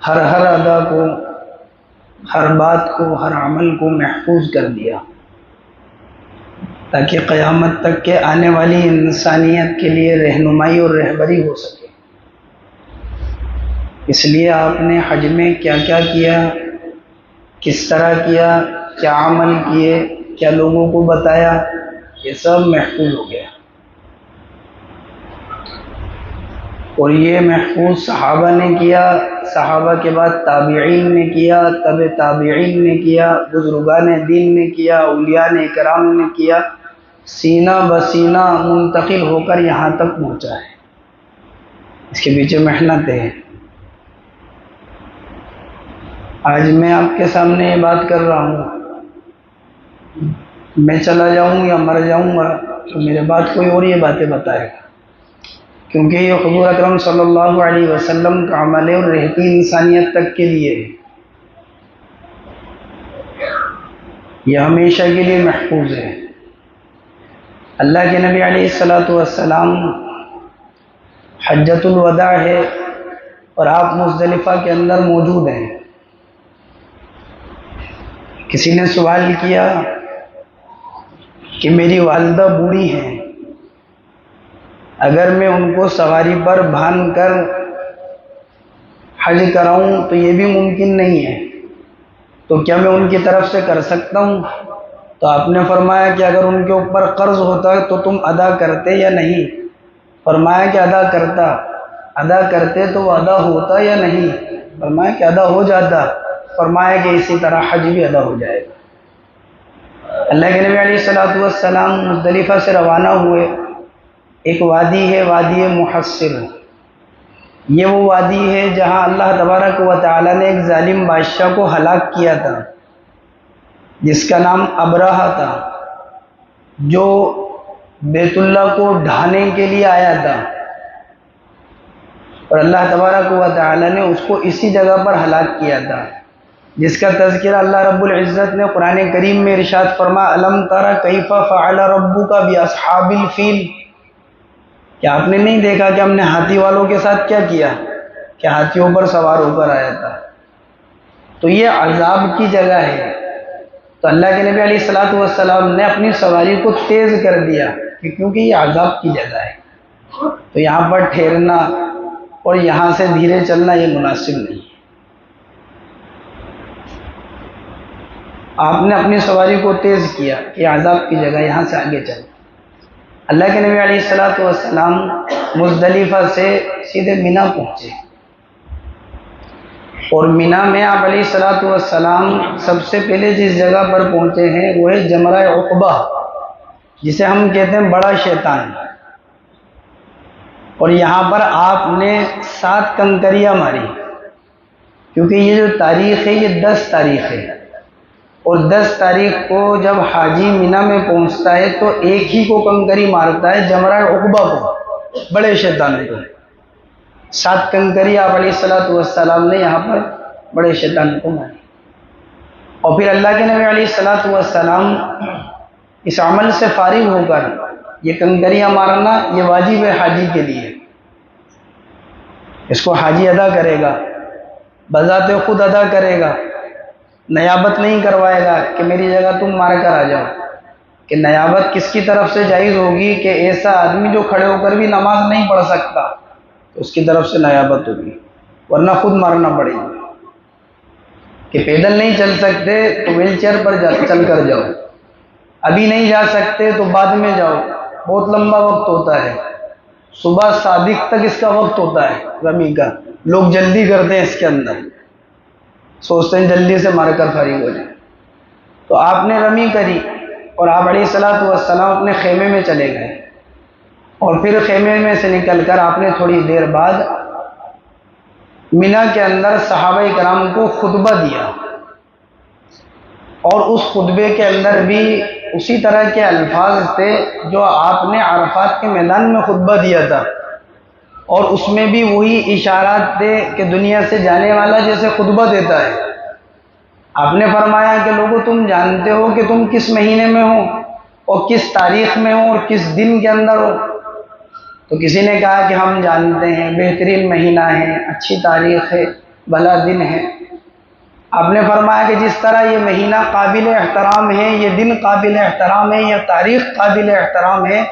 ہر ادا کو، ہر بات کو، ہر عمل کو محفوظ کر دیا تاکہ قیامت تک کے آنے والی انسانیت کے لیے رہنمائی اور رہبری ہو سکے۔ اس لیے آپ نے حج میں کیا کیا کیا، کس طرح کیا، کیا عمل کیے، کیا لوگوں کو بتایا، یہ سب محفوظ ہو گیا۔ اور یہ محفوظ صحابہ نے کیا، صحابہ کے بعد تابعین نے کیا، تابعین نے کیا، بزرگان دین نے کیا، اولیاء کرام نے کیا، سینہ بسینہ منتقل ہو کر یہاں تک پہنچا ہے۔ اس کے پیچھے محنت ہے۔ آج میں آپ کے سامنے یہ بات کر رہا ہوں، میں چلا جاؤں یا مر جاؤں گا تو میرے بعد کوئی اور یہ باتیں بتائے گا، کیونکہ یہ حضور اکرم صلی اللہ علیہ وسلم کا عمل ہے اور رہتی انسانیت تک کے لیے ہے، یہ ہمیشہ کے لیے محفوظ ہے۔ اللہ کے نبی علیہ الصلوۃ والسلام حجۃ الوداع ہے اور آپ مزدلفہ کے اندر موجود ہیں۔ کسی نے سوال کیا کہ میری والدہ بوڑھی ہیں، اگر میں ان کو سواری پر باندھ کر حج کراؤں تو یہ بھی ممکن نہیں ہے، تو کیا میں ان کی طرف سے کر سکتا ہوں؟ تو آپ نے فرمایا کہ اگر ان کے اوپر قرض ہوتا تو تم ادا کرتے یا نہیں؟ فرمایا کہ ادا کرتا۔ ادا کرتے تو وہ ادا ہوتا یا نہیں؟ فرمایا کہ ادا ہو جاتا۔ فرمایا کہ اسی طرح حج بھی ادا ہو جائے گا۔ اللہ کے نبی علیہ الصلوۃ والسلام مزدلفہ سے روانہ ہوئے۔ ایک وادی ہے، وادی محصر، یہ وہ وادی ہے جہاں اللہ تبارک و تعالی نے ایک ظالم بادشاہ کو ہلاک کیا تھا جس کا نام ابرہہ تھا، جو بیت اللہ کو ڈھانے کے لیے آیا تھا، اور اللہ تبارک و تعالی نے اس کو اسی جگہ پر ہلاک کیا تھا، جس کا تذکرہ اللہ رب العزت نے قرآن کریم میں ارشاد فرمایا الم تر کیف فعل ربک باصحاب الفیل، کیا آپ نے نہیں دیکھا کہ ہم نے ہاتھی والوں کے ساتھ کیا کیا، کہ ہاتھیوں پر سوار ہو کر آیا تھا۔ تو یہ عذاب کی جگہ ہے، تو اللہ کے نبی علیہ الصلوۃ والسلام نے اپنی سواری کو تیز کر دیا کہ کیونکہ یہ عذاب کی جگہ ہے، تو یہاں پر ٹھہرنا اور یہاں سے دھیرے چلنا یہ مناسب نہیں ہے۔ آپ نے اپنی سواری کو تیز کیا کہ عذاب کی جگہ یہاں سے آگے چل۔ اللہ کے نبی علیہ الصلوۃ والسلام مزدلفہ سے سیدھے مینا پہنچے، اور مینا میں آپ علیہ الصلوۃ والسلام سب سے پہلے جس جگہ پر پہنچے ہیں وہ ہے جمرہ عقبہ، جسے ہم کہتے ہیں بڑا شیطان، اور یہاں پر آپ نے 7 کنکریاں ماری، کیونکہ یہ جو تاریخ ہے یہ 10 تاریخ ہے، اور 10 تاریخ کو جب حاجی مینا میں پہنچتا ہے تو ایک ہی کو کنکری مارتا ہے، جمرہ عقبہ کو، بڑے شیطان کو۔ 7 کنکری آپ علیہ الصلوۃ والسلام نے یہاں پر بڑے شیطان کو ماری، اور پھر اللہ کے نبی علیہ الصلوۃ والسلام اس عمل سے فارغ ہو کر، یہ کنکریاں مارنا یہ واجب ہے حاجی کے لیے، اس کو حاجی ادا کرے گا، بذات خود ادا کرے گا، نیابت نہیں کروائے گا کہ میری جگہ تم مار کر آ جاؤ، کہ نیابت کس کی طرف سے جائز ہوگی کہ ایسا آدمی جو کھڑے ہو کر بھی نماز نہیں پڑھ سکتا تو اس کی طرف سے نیابت ہوگی، ورنہ خود مارنا پڑے گا، کہ پیدل نہیں چل سکتے تو ویل چیئر پر چل کر جاؤ، ابھی نہیں جا سکتے تو بعد میں جاؤ، بہت لمبا وقت ہوتا ہے، صبح صادق تک اس کا وقت ہوتا ہے رمی کا، لوگ جلدی کرتے ہیں اس کے اندر، سوچتے ہیں جلدی سے مار کر فارغ ہو جائیں۔ تو آپ نے رمی کری، اور آپ علیہ الصلوۃ والسلام اپنے خیمے میں چلے گئے، اور پھر خیمے میں سے نکل کر آپ نے تھوڑی دیر بعد مینا کے اندر صحابہ کرام کو خطبہ دیا، اور اس خطبے کے اندر بھی اسی طرح کے الفاظ تھے جو آپ نے عرفات کے میدان میں خطبہ دیا تھا، اور اس میں بھی وہی اشارات تھے کہ دنیا سے جانے والا جیسے خطبہ دیتا ہے۔ آپ نے فرمایا کہ لوگوں تم جانتے ہو کہ تم کس مہینے میں ہو، اور کس تاریخ میں ہو، اور کس دن کے اندر ہو؟ تو کسی نے کہا کہ ہم جانتے ہیں، بہترین مہینہ ہے، اچھی تاریخ ہے، بھلا دن ہے۔ آپ نے فرمایا کہ جس طرح یہ مہینہ قابل احترام ہے، یہ دن قابل احترام ہے، یہ تاریخ قابل احترام ہے،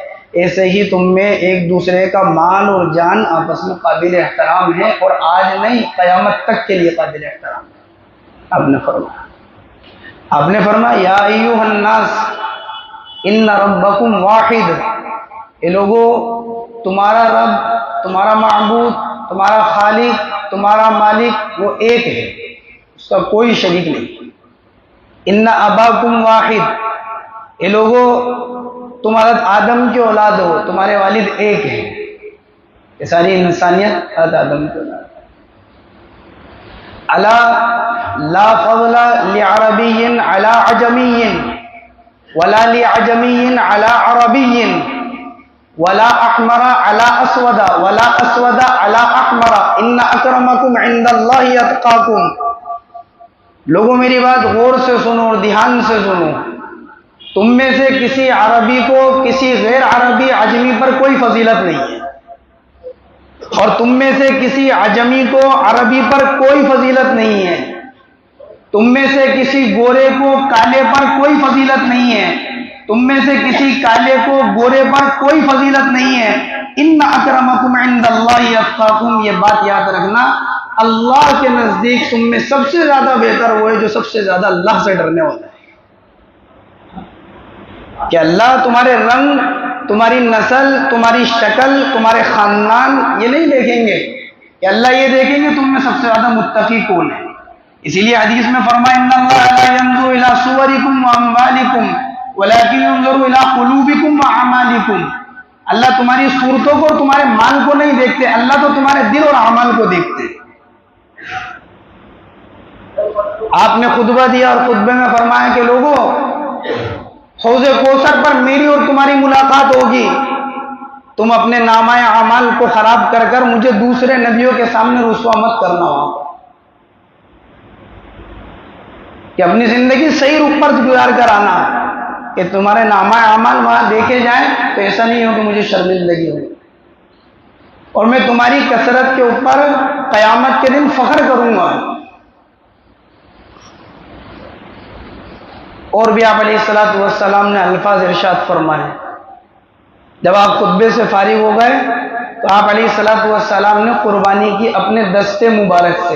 ایسے ہی تم میں ایک دوسرے کا مال اور جان آپس میں قابل احترام ہے، اور آج نہیں قیامت تک کے لیے قابل احترام ہے۔ آپ نے فرمایا یا ایھا الناس ان ربکم واحد، اے لوگو تمہارا رب، تمہارا معبود، تمہارا خالق، تمہارا مالک وہ ایک ہے، اس کا کوئی شریک نہیں۔ ان اباکم واحد، اے لوگو تم حضرت آدم کی اولاد ہو، تمہارے والد ایک ہیں، یہ ساری انسانیت حضرت آدم کی اولاد ہے۔ الا لا فضل لعربی علی عجمی ولا لعجمی علی عربی ولا احمر علی اسود ولا اسود علی احمر ان اکرمکم عند اللہ اتقاکم۔ لوگوں میری بات غور سے سنو اور دھیان سے سنو، تم میں سے کسی عربی کو کسی غیر عربی عجمی پر کوئی فضیلت نہیں ہے، اور تم میں سے کسی عجمی کو عربی پر کوئی فضیلت نہیں ہے، تم میں سے کسی گورے کو کالے پر کوئی فضیلت نہیں ہے، تم میں سے کسی کالے کو گورے پر کوئی فضیلت نہیں ہے۔ ان اکرمکم عند اللہ اتقاکم، یہ بات یاد رکھنا، اللہ کے نزدیک تم میں سب سے زیادہ بہتر وہ ہے جو سب سے زیادہ اللہ سے ڈرنے والا ہے۔ کہ اللہ تمہارے رنگ، تمہاری نسل، تمہاری شکل، تمہارے خاندان یہ نہیں دیکھیں گے، کہ اللہ یہ دیکھیں گے تم میں سب سے زیادہ متقی کون ہے۔ اسی لیے حدیث میں فرمایا ان اللہ لا ينظر الى صورکم واموالکم ولكن ينظر الى قلوبکم واعمالکم، اللہ تمہاری صورتوں کو اور تمہارے مال کو نہیں دیکھتے، اللہ تو تمہارے دل اور اعمال کو دیکھتے۔ آپ نے خطبہ دیا اور خطبے میں فرمایا کہ لوگوں حوض کوثر پر میری اور تمہاری ملاقات ہوگی، تم اپنے نامہ اعمال کو خراب کر کر مجھے دوسرے نبیوں کے سامنے رسوا مت کرنا ہو، کہ اپنی زندگی صحیح رخ پر گزار کر آنا، کہ تمہارے نامہ اعمال وہاں دیکھے جائیں تو ایسا نہیں ہو کہ مجھے شرمندگی ہو، اور میں تمہاری کثرت کے اوپر قیامت کے دن فخر کروں گا۔ اور بھی آپ علیہ الصلوۃ والسلام نے الفاظ ارشاد فرمائے، جب آپ خطبے سے فارغ ہو گئے تو آپ علیہ الصلوۃ والسلام نے قربانی کی اپنے دستے مبارک سے،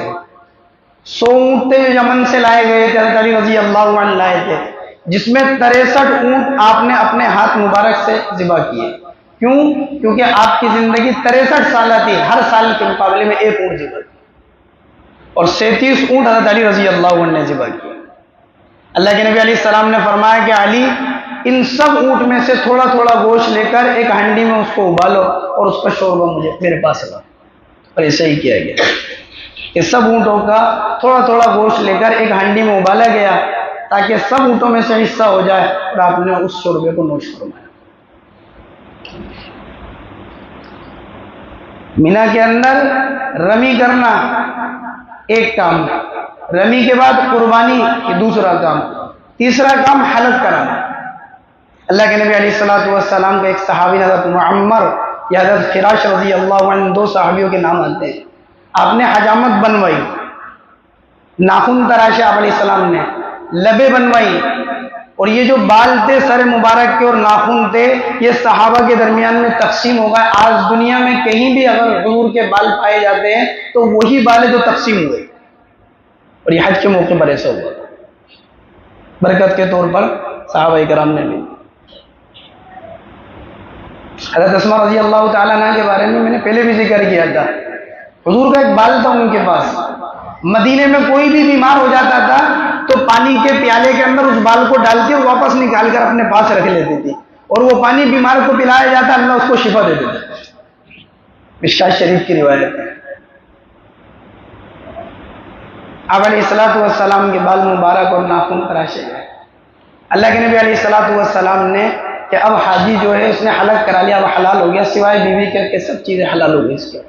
100 اونٹ تھے جو یمن سے لائے گئے تھے، حضرت علی رضی اللہ عنہ لائے تھے، جس میں 63 اونٹ آپ نے اپنے ہاتھ مبارک سے ذبح کیے۔ کیوں؟ کیونکہ آپ کی زندگی 63 سالہ تھی، ہر سال کے مقابلے میں 1 اونٹ ذبح کی، اور 37 اونٹ حضرت علی رضی اللہ عنہ نے ذبح کیے۔ اللہ کے نبی علیہ السلام نے فرمایا کہ علی، ان سب اونٹ میں سے تھوڑا تھوڑا گوشت لے کر ایک ہنڈی میں اس کو ابالو اور اس کا شوربہ مجھے میرے پاس لاؤ۔ اور ایسا ہی کیا گیا کہ سب اونٹوں کا تھوڑا تھوڑا گوشت لے کر ایک ہنڈی میں ابالا گیا تاکہ سب اونٹوں میں سے حصہ ہو جائے، اور آپ نے اس شوربے کو نوش فرمایا۔ مینا کے اندر رمی کرنا ایک کام، رمی کے بعد قربانی یہ دوسرا کام، تیسرا کام حلق کرانا۔ اللہ کے نبی علیہ الصلوۃ والسلام کے ایک صحابی حضرت معمر یا حضرت فراش رضی اللہ عنہ، 2 صحابیوں کے نام آتے ہیں۔ آپ نے حجامت بنوائی، ناخن تراشے آپ علیہ السلام نے، لبیں بنوائی، اور یہ جو بال تھے سر مبارک کے اور ناخن تھے، یہ صحابہ کے درمیان میں تقسیم ہو گئے۔ آج دنیا میں کہیں بھی اگر حضور کے بال پائے جاتے ہیں تو وہی بال ہے جو تقسیم ہوئے، اور یہ حج کے موقع پر ایسا ہوا، برکت کے طور پر صحابہ کرام نے بھی۔ حضرت اسماء رضی اللہ تعالیٰ عنہ کے بارے میں نے پہلے بھی ذکر کیا تھا، حضور کا ایک بال تھا ان کے پاس، مدینے میں کوئی بھی بیمار ہو جاتا تھا تو پانی کے پیالے کے اندر اس بال کو ڈال کے واپس نکال کر اپنے پاس رکھ لیتی تھی، اور وہ پانی بیمار کو پلایا جاتا، اللہ اس کو شفا دے دیتا۔ مشکات شریف کی روایت ہے۔ آپ علیہ الصلوۃ والسلام کے بال مبارک اور ناخن تراشے گئے۔ اللہ کے نبی علیہ الصلوۃ والسلام نے کہ اب حاجی جو ہے اس نے حلق کرا لیا، اب حلال ہو گیا، سوائے بیوی کے سب چیزیں حلال ہو گئی اس کے۔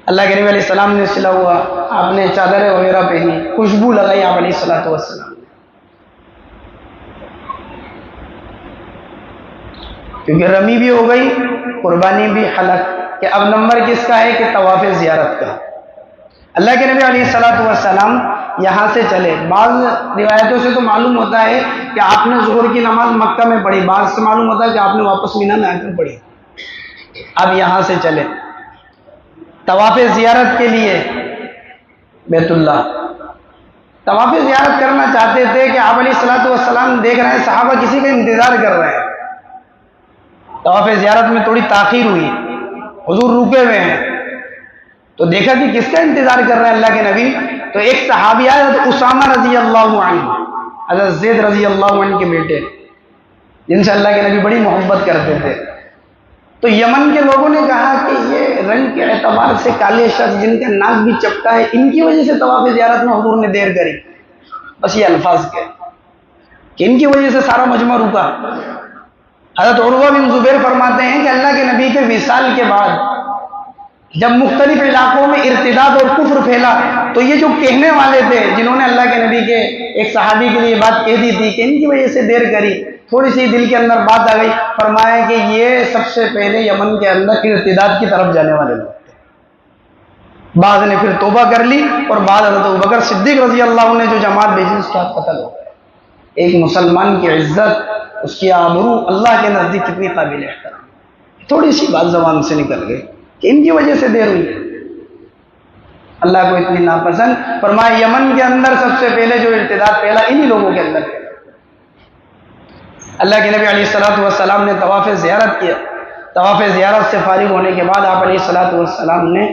اللہ کے نبی علیہ السلام نے سلا ہوا، آپ نے چادریں وغیرہ پہنی، خوشبو لگائی آپ علیہ الصلوۃ والسلام نے، کیونکہ رمی بھی ہو گئی، قربانی بھی، حلق، کہ اب نمبر کس کا ہے کہ طواف زیارت کا۔ اللہ کے نبی علیہ الصلوۃ والسلام یہاں سے چلے۔ بعض روایتوں سے تو معلوم ہوتا ہے کہ آپ نے ظہر کی نماز مکہ میں پڑھی، بعض سے معلوم ہوتا ہے کہ آپ نے واپس مینا میں آ کر پڑھی۔ اب یہاں سے چلے طواف زیارت کے لیے بیت اللہ۔ طواف زیارت کرنا چاہتے تھے کہ آپ علیہ الصلوۃ والسلام دیکھ رہے ہیں صحابہ کسی کا انتظار کر رہے ہیں۔ طواف زیارت میں تھوڑی تاخیر ہوئی، حضور رکے ہوئے ہیں، تو دیکھا کہ کس کا انتظار کر رہے ہیں اللہ کے نبی، تو ایک صحابی آئے حضرت اسامہ رضی اللہ عنہ، حضرت زید رضی اللہ عنہ کے بیٹے، جن سے اللہ کے نبی بڑی محبت کرتے تھے۔ تو یمن کے لوگوں نے کہا کہ یہ رنگ کے اعتبار سے کالے شخص، جن کا ناک بھی چپٹا ہے، ان کی وجہ سے طواف زیارت میں حضور نے دیر کری۔ بس یہ الفاظ کے کہ ان کی وجہ سے سارا مجمع رکا۔ حضرت عروہ بن زبیر فرماتے ہیں کہ اللہ کے نبی کے وصال کے بعد جب مختلف علاقوں میں ارتداد اور کفر پھیلا، تو یہ جو کہنے والے تھے، جنہوں نے اللہ کے نبی کے ایک صحابی کے لیے بات کہہ دی تھی کہ ان کی وجہ سے دیر کری، تھوڑی سی دل کے اندر بات آ گئی، فرمایا کہ یہ سب سے پہلے یمن کے اندر ارتداد کی طرف جانے والے لوگ تھے۔ بعض نے پھر توبہ کر لی، اور بعض حضرت ابوبکر صدیق رضی اللہ عنہ نے جو جماعت بھیجی اس کے ہاتھ قتل ہو گئے۔ ایک مسلمان کی عزت، اس کی آبرو اللہ کے نزدیک کتنی قابل احترام، تھوڑی سی بات زبان سے نکل گئی کہ ان کی وجہ سے دیر ہوئی، اللہ کو اتنی ناپسند۔ فرمایا یمن کے اندر سب سے پہلے جو ارتداد پھیلا انہی لوگوں کے اندر پھیلا۔ اللہ کے نبی علیہ الصلوۃ والسلام نے طواف زیارت کیا۔ طواف زیارت سے فارغ ہونے کے بعد آپ علیہ الصلوۃ والسلام نے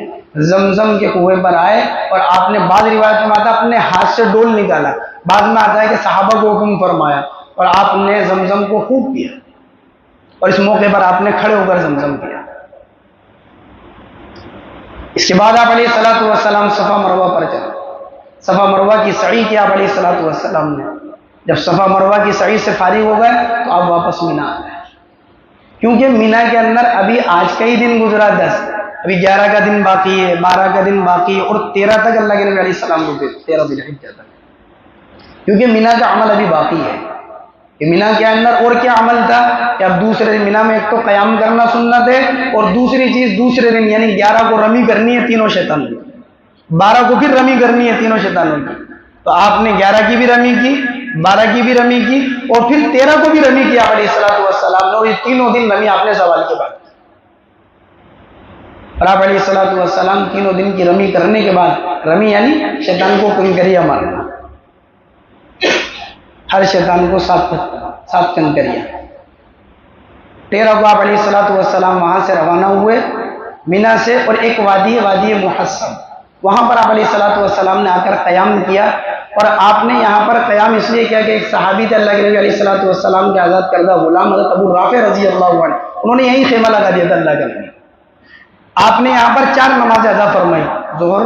زمزم کے کنویں پر آئے، اور آپ نے بعض روایت میں آتا اپنے ہاتھ سے ڈول نکالا، بعد میں آتا ہے کہ صحابہ کو حکم فرمایا، اور آپ نے زمزم کو خوب پیا، اور اس موقع پر آپ نے کھڑے ہو کر زمزم پیا۔ اس کے بعد آپ علیہ الصلوۃ والسلام صفا مروہ پر چلے، صفا مروہ کی سعی کی آپ علیہ الصلوۃ والسلام نے۔ جب صفا مروہ کی سعی سے فارغ ہو گئے تو آپ واپس مینا آ گئے، کیونکہ مینا کے اندر ابھی آج کا ہی دن گزرا 10، ابھی 11 کا دن باقی ہے، 12 کا دن باقی ہے، اور 13 تک اللہ کے نبی علیہ السلام کو 13 ذی الحجہ تک، کیونکہ مینا کا عمل ابھی باقی ہے۔ کہ مینا کے اندر اور کیا عمل تھا کہ اب دوسرے دن مینا میں ایک تو قیام کرنا سنت ہے، اور دوسری چیز دوسرے دن یعنی 11 کو رمی کرنی ہے تینوں شیطانوں کی، 12 کو پھر رمی کرنی ہے تینوں شیطانوں کی۔ تو آپ نے 11 کی بھی رمی کی، 12 کی بھی رمی کی، اور پھر 13 کو بھی رمی کیا علیہ الصلوۃ والسلام نے، اور یہ تینوں دن رمی آپ نے زوال کے بعد۔ اور آپ علیہ الصلوۃ والسلام 3 دن کی رمی کرنے کے بعد، رمی یعنی شیطان کو کنکریاں مارنا، ہر شیطان کو 7 کنکریاں۔ 13 کو آپ علیہ الصلوۃ والسلام وہاں سے روانہ ہوئے مینا سے، اور ایک وادی محصب، وہاں پر آپ علیہ الصلوۃ والسلام نے آ کر قیام کیا۔ اور آپ نے یہاں پر قیام اس لیے کیا کہ ایک صحابی تھے اللہ کے نبی علیہ الصلوۃ والسلام کے آزاد کردہ غلام حضرت ابو رافع رضی اللہ عنہ، انہوں نے یہیں خیمہ لگا دیا تھا اللہ کے نبی۔ آپ نے یہاں پر 4 نمازیں ادا فرمائی، ظہر،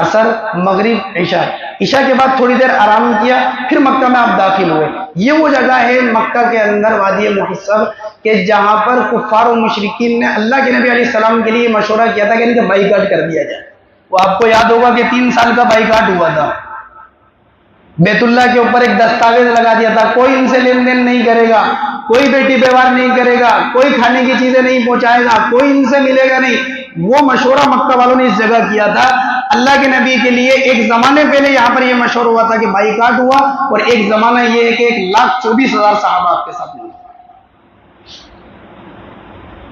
عصر، مغرب، عشاء۔ عشاء کے بعد تھوڑی دیر آرام کیا، پھر مکہ میں آپ داخل ہوئے۔ یہ وہ جگہ ہے مکہ کے اندر وادی محصب کہ جہاں پر کفار و مشرکین نے اللہ کے نبی علیہ السلام کے لیے مشورہ کیا تھا کہ ان کا بائیکاٹ کر دیا جائے۔ وہ آپ کو یاد ہوگا کہ 3 سال کا بائیکاٹ ہوا تھا، بیت اللہ کے اوپر ایک دستاویز لگا دیا تھا، کوئی ان سے لین دین نہیں کرے گا، کوئی بیٹی بیوار نہیں کرے گا، کوئی کھانے کی چیزیں نہیں پہنچائے گا، کوئی ان سے ملے گا نہیں۔ وہ مشورہ مکہ والوں نے اس جگہ کیا تھا اللہ کے نبی کے لیے۔ ایک زمانے پہلے یہاں پر یہ مشورہ ہوا تھا کہ بائیکاٹ ہوا، اور ایک زمانہ یہ ہے کہ 1,24,000 صحابہ آپ کے ساتھ ملے۔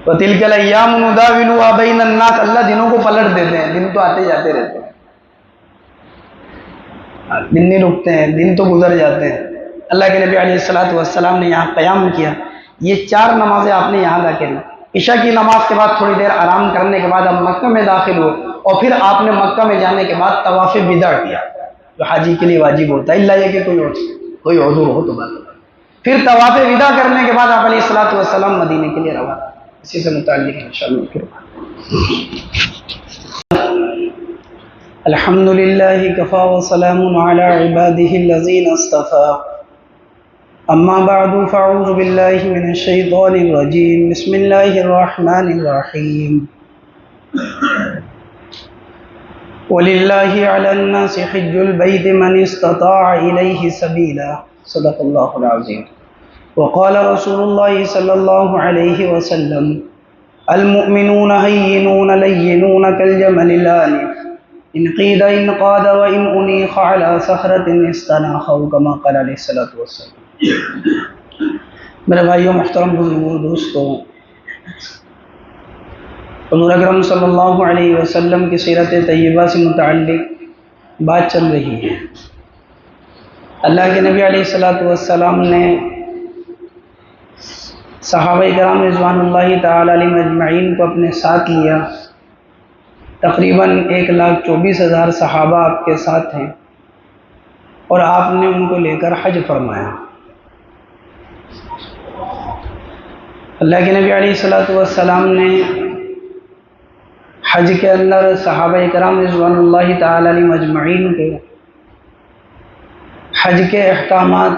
وَتِلْكَ الْأَيَّامُ نُدَاوِلُهَا بَيْنَ النَّاسِ، اللہ دنوں کو پلٹ دیتے ہیں، دن تو آتے جاتے رہتے ہیں، دن نہیں رکتے ہیں، دن تو گزر جاتے ہیں۔ اللہ کے نبی علیہ الصلوۃ والسلام نے یہاں قیام کیا، یہ 4 نمازیں آپ نے یہاں ادا کری۔ عشاء کی نماز کے بعد تھوڑی دیر آرام کرنے کے بعد آپ مکہ میں داخل ہوئے، اور پھر آپ نے مکہ میں جانے کے بعد طواف وداع کیا، جو حاجی کے لیے واجب ہوتا ہے، اللہ یہ کہ کوئی عذر ہو تو بات۔ پھر طواف وداع کرنے کے بعد آپ علیہ الصلوۃ والسلام مدینے کے لیے روانہ۔ اسی سے متعلق انشاءاللہ پھر الحمد للہ کفا وسلام علی عباده الذین اصطفى، اما بعد فاعوذ باللہ من الشیطان الرجیم، بسم اللہ الرحمن الرحیم۔ وَلِلَّهِ عَلَى النَّاسِ حِجُّ الْبَيْتِ مَنِ اسْتَطَاعَ إِلَيْهِ سَبِيلًا، صدق اللہ العظیم۔ وقال رسول اللہ صلی اللہ علیہ وسلم، المؤمنون هينون لينون كالجمل الآنف، إن قيد إن قاد وإن أنيخ على صخرة استناخ، كما قال علیہ الصلوۃ والسلام۔ میرے بھائیوں، محترم بزرگوں، دوستوں، حضور اکرم صلی اللہ علیہ وسلم کی سیرت طیبہ سے متعلق بات چل رہی ہے۔ اللہ کے نبی علیہ الصلوۃ والسلام نے صحابہ کرام رضوان اللہ تعالی علیہم اجمعین کو اپنے ساتھ لیا۔ تقریباً 1,24,000 صحابہ آپ کے ساتھ ہیں، اور آپ نے ان کو لے کر حج فرمایا۔ اللہ کے نبی علیہ الصلوۃ والسلام نے حج کے اندر صحابہ کرام رضوان اللہ تعالی علیہم اجمعین کو حج کے احکامات،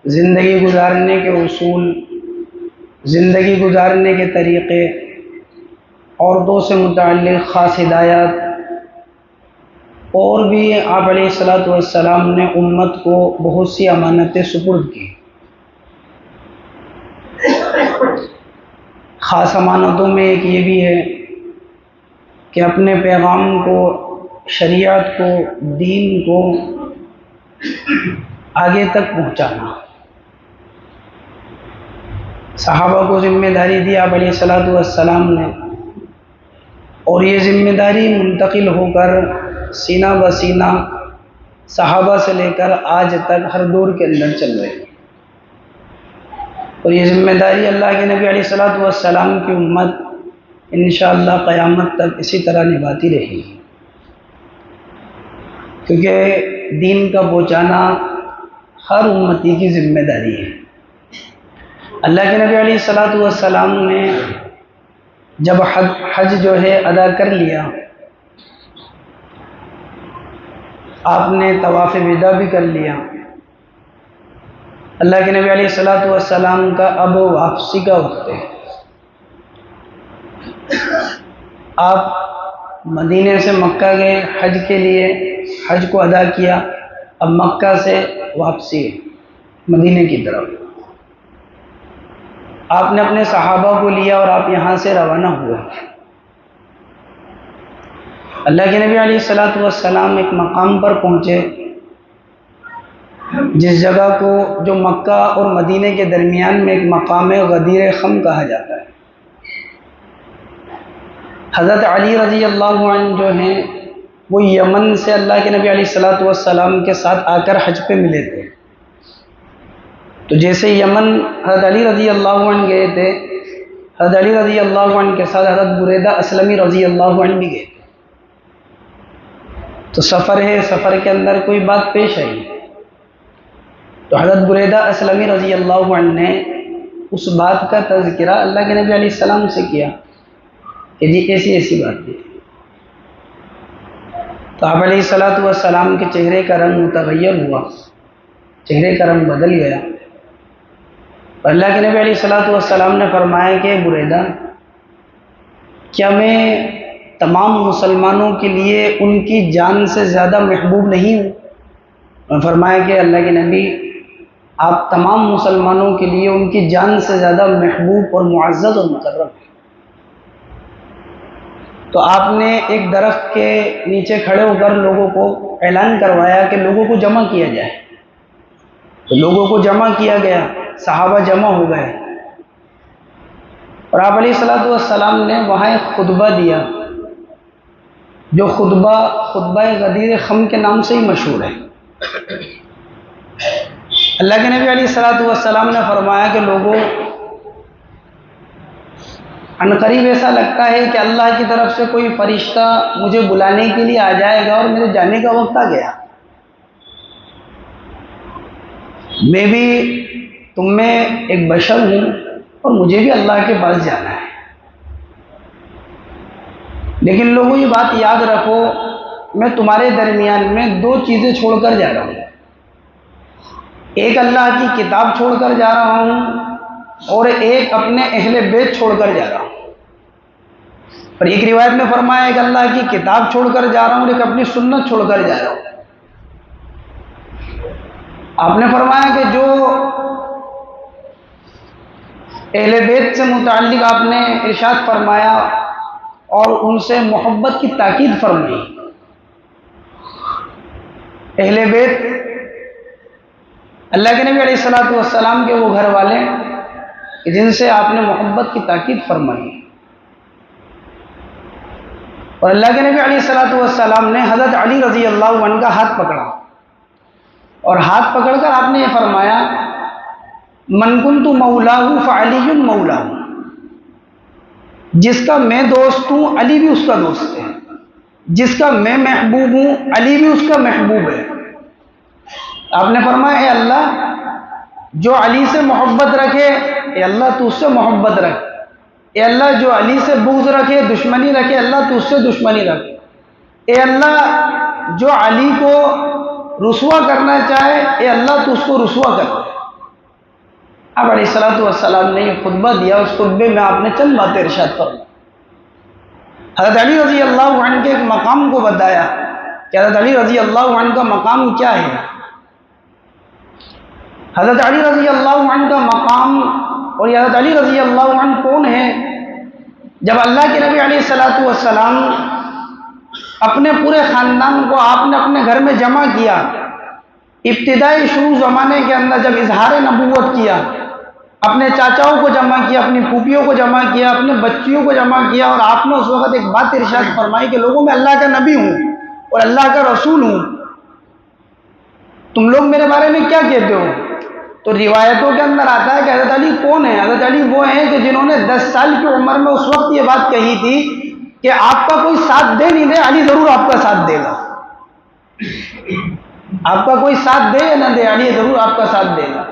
زندگی گزارنے کے اصول، زندگی گزارنے کے طریقے، عورتوں سے متعلق خاص ہدایات، اور بھی آپ علیہ الصلوۃ والسلام نے امت کو بہت سی امانتیں سپرد کی۔ خاص امانتوں میں ایک یہ بھی ہے کہ اپنے پیغام کو، شریعت کو، دین کو آگے تک پہنچانا۔ صحابہ کو ذمہ داری دی آپ علیہ الصلوۃ والسلام نے، اور یہ ذمہ داری منتقل ہو کر سینہ بسینہ صحابہ سے لے کر آج تک ہر دور کے اندر چل رہی ہے۔ اور یہ ذمہ داری اللہ کے نبی علیہ الصلوۃ والسلام کی امت انشاءاللہ قیامت تک اسی طرح نبھاتی رہی، کیونکہ دین کا پہنچانا ہر امتی کی ذمہ داری ہے۔ اللہ کے نبی علیہ الصلوۃ والسلام نے جب حج جو ہے ادا کر لیا، آپ نے طواف وداع بھی کر لیا۔ اللہ کے نبی علیہ الصلوۃ والسلام کا اب واپسی کا وقت ہے۔ آپ مدینے سے مکہ گئے حج کے لیے، حج کو ادا کیا، اب مکہ سے واپسی ہے مدینے کی طرف۔ آپ نے اپنے صحابہ کو لیا اور آپ یہاں سے روانہ ہوئے۔ اللہ کے نبی علیہ الصلوۃ والسلام ایک مقام پر پہنچے، جس جگہ کو جو مکہ اور مدینے کے درمیان میں ایک مقام غدیر خم کہا جاتا ہے۔ حضرت علی رضی اللہ عنہ جو ہیں وہ یمن سے اللہ کے نبی علیہ السلام کے ساتھ آ کر حج پہ ملے تھے. تو جیسے یمن حضرت علی رضی اللہ عنہ گئے تھے، حضرت علی رضی اللہ عنہ کے ساتھ حضرت بریدہ اسلمی رضی اللہ عنہ بھی گئے تھے. تو سفر ہے، سفر کے اندر کوئی بات پیش آئی تو حضرت بریدہ اسلمی رضی اللہ عنہ نے اس بات کا تذکرہ اللہ کے نبی علیہ السلام سے کیا کہ جی ایسی ایسی بات ہے. تو آپ علیہ السلام کے چہرے کا رنگ متغیر ہوا، چہرے کا رنگ بدل گیا. اللہ کے نبی علیہ السلام نے فرمایا کہ بریدہ، کیا میں تمام مسلمانوں کے لیے ان کی جان سے زیادہ محبوب نہیں ہوں؟ میں فرمایا کہ اللہ کے نبی، آپ تمام مسلمانوں کے لیے ان کی جان سے زیادہ محبوب اور معزز اور مکرم ہیں. تو آپ نے ایک درخت کے نیچے کھڑے ہو کر لوگوں کو اعلان کروایا کہ لوگوں کو جمع کیا جائے. تو لوگوں کو جمع کیا گیا، صحابہ جمع ہو گئے اور آپ علیہ السلام نے وہاں ایک خطبہ دیا جو خطبہ غدیر خم کے نام سے ہی مشہور ہے. اللہ کے نبی علیہ السلام نے فرمایا کہ لوگوں، عنقریب ایسا لگتا ہے کہ اللہ کی طرف سے کوئی فرشتہ مجھے بلانے کے لیے آ جائے گا اور میرے جانے کا وقت آ گیا. میں بھی تم میں ایک بشر ہوں اور مجھے بھی اللہ کے پاس جانا ہے. لیکن لوگوں یہ بات یاد رکھو، میں تمہارے درمیان میں دو چیزیں چھوڑ کر جا رہا ہوں. ایک اللہ کی کتاب چھوڑ کر جا رہا ہوں اور ایک اپنے اہل بیت چھوڑ کر جا رہا ہوں. اور ایک روایت میں فرمایا کہ اللہ کی کتاب چھوڑ کر جا رہا ہوں اور ایک اپنی سنت چھوڑ کر جا رہا ہوں. آپ نے فرمایا کہ جو اہل بیت سے متعلق آپ نے ارشاد فرمایا اور ان سے محبت کی تاکید فرمائی. اہل بیت اللہ کے نبی علیہ السلام کے وہ گھر والے جن سے آپ نے محبت کی تاکید فرمائی. اور اللہ کے نبی علیہ السلام نے حضرت علی رضی اللہ عنہ کا ہاتھ پکڑا اور ہاتھ پکڑ کر آپ نے یہ فرمایا، من کنت مولاہ فعلی مولاہ، جس کا میں دوست ہوں علی بھی اس کا دوست ہے، جس کا میں محبوب ہوں علی بھی اس کا محبوب ہے. آپ نے فرمایا اے اللہ، جو علی سے محبت رکھے اے اللہ تو اس سے محبت رکھ، اے اللہ جو علی سے بغض رکھے، دشمنی رکھے، اللہ تو اس سے دشمنی رکھ، اے اللہ جو علی کو رسوا کرنا چاہے اے اللہ تو اس کو رسوا کر. آپ علیہ السلام نے یہ خطبہ دیا، اس خطبے میں آپ نے چند باتیں ارشاد فرمائی. حضرت علی رضی اللہ عنہ کے ایک مقام کو بتایا کہ حضرت علی رضی اللہ عنہ کا مقام کیا ہے. حضرت علی رضی اللہ عنہ کا مقام اور یہ حضرت علی رضی اللہ عنہ کون ہے؟ جب اللہ کے نبی علیہ السلام اپنے پورے خاندان کو آپ نے اپنے گھر میں جمع کیا، ابتدائی شروع زمانے کے اندر جب اظہار نبوت کیا، اپنے چاچاؤں کو جمع کیا، اپنی پھوپھیوں کو جمع کیا، اپنے بچیوں کو جمع کیا، اور آپ نے اس وقت ایک بات ارشاد فرمائی کہ لوگوں میں اللہ کا نبی ہوں اور اللہ کا رسول ہوں، تم لوگ میرے بارے میں کیا کہتے ہو؟ تو روایتوں کے اندر آتا ہے کہ حضرت علی کون ہے؟ حضرت علی وہ ہیں کہ جنہوں نے 10 سال کی عمر میں اس وقت یہ بات کہی تھی کہ آپ کا کوئی ساتھ دے نہیں دے، علی ضرور آپ کا ساتھ دے گا. آپ کا کوئی ساتھ دے یا نہ دے، علی ضرور آپ کا ساتھ دے گا.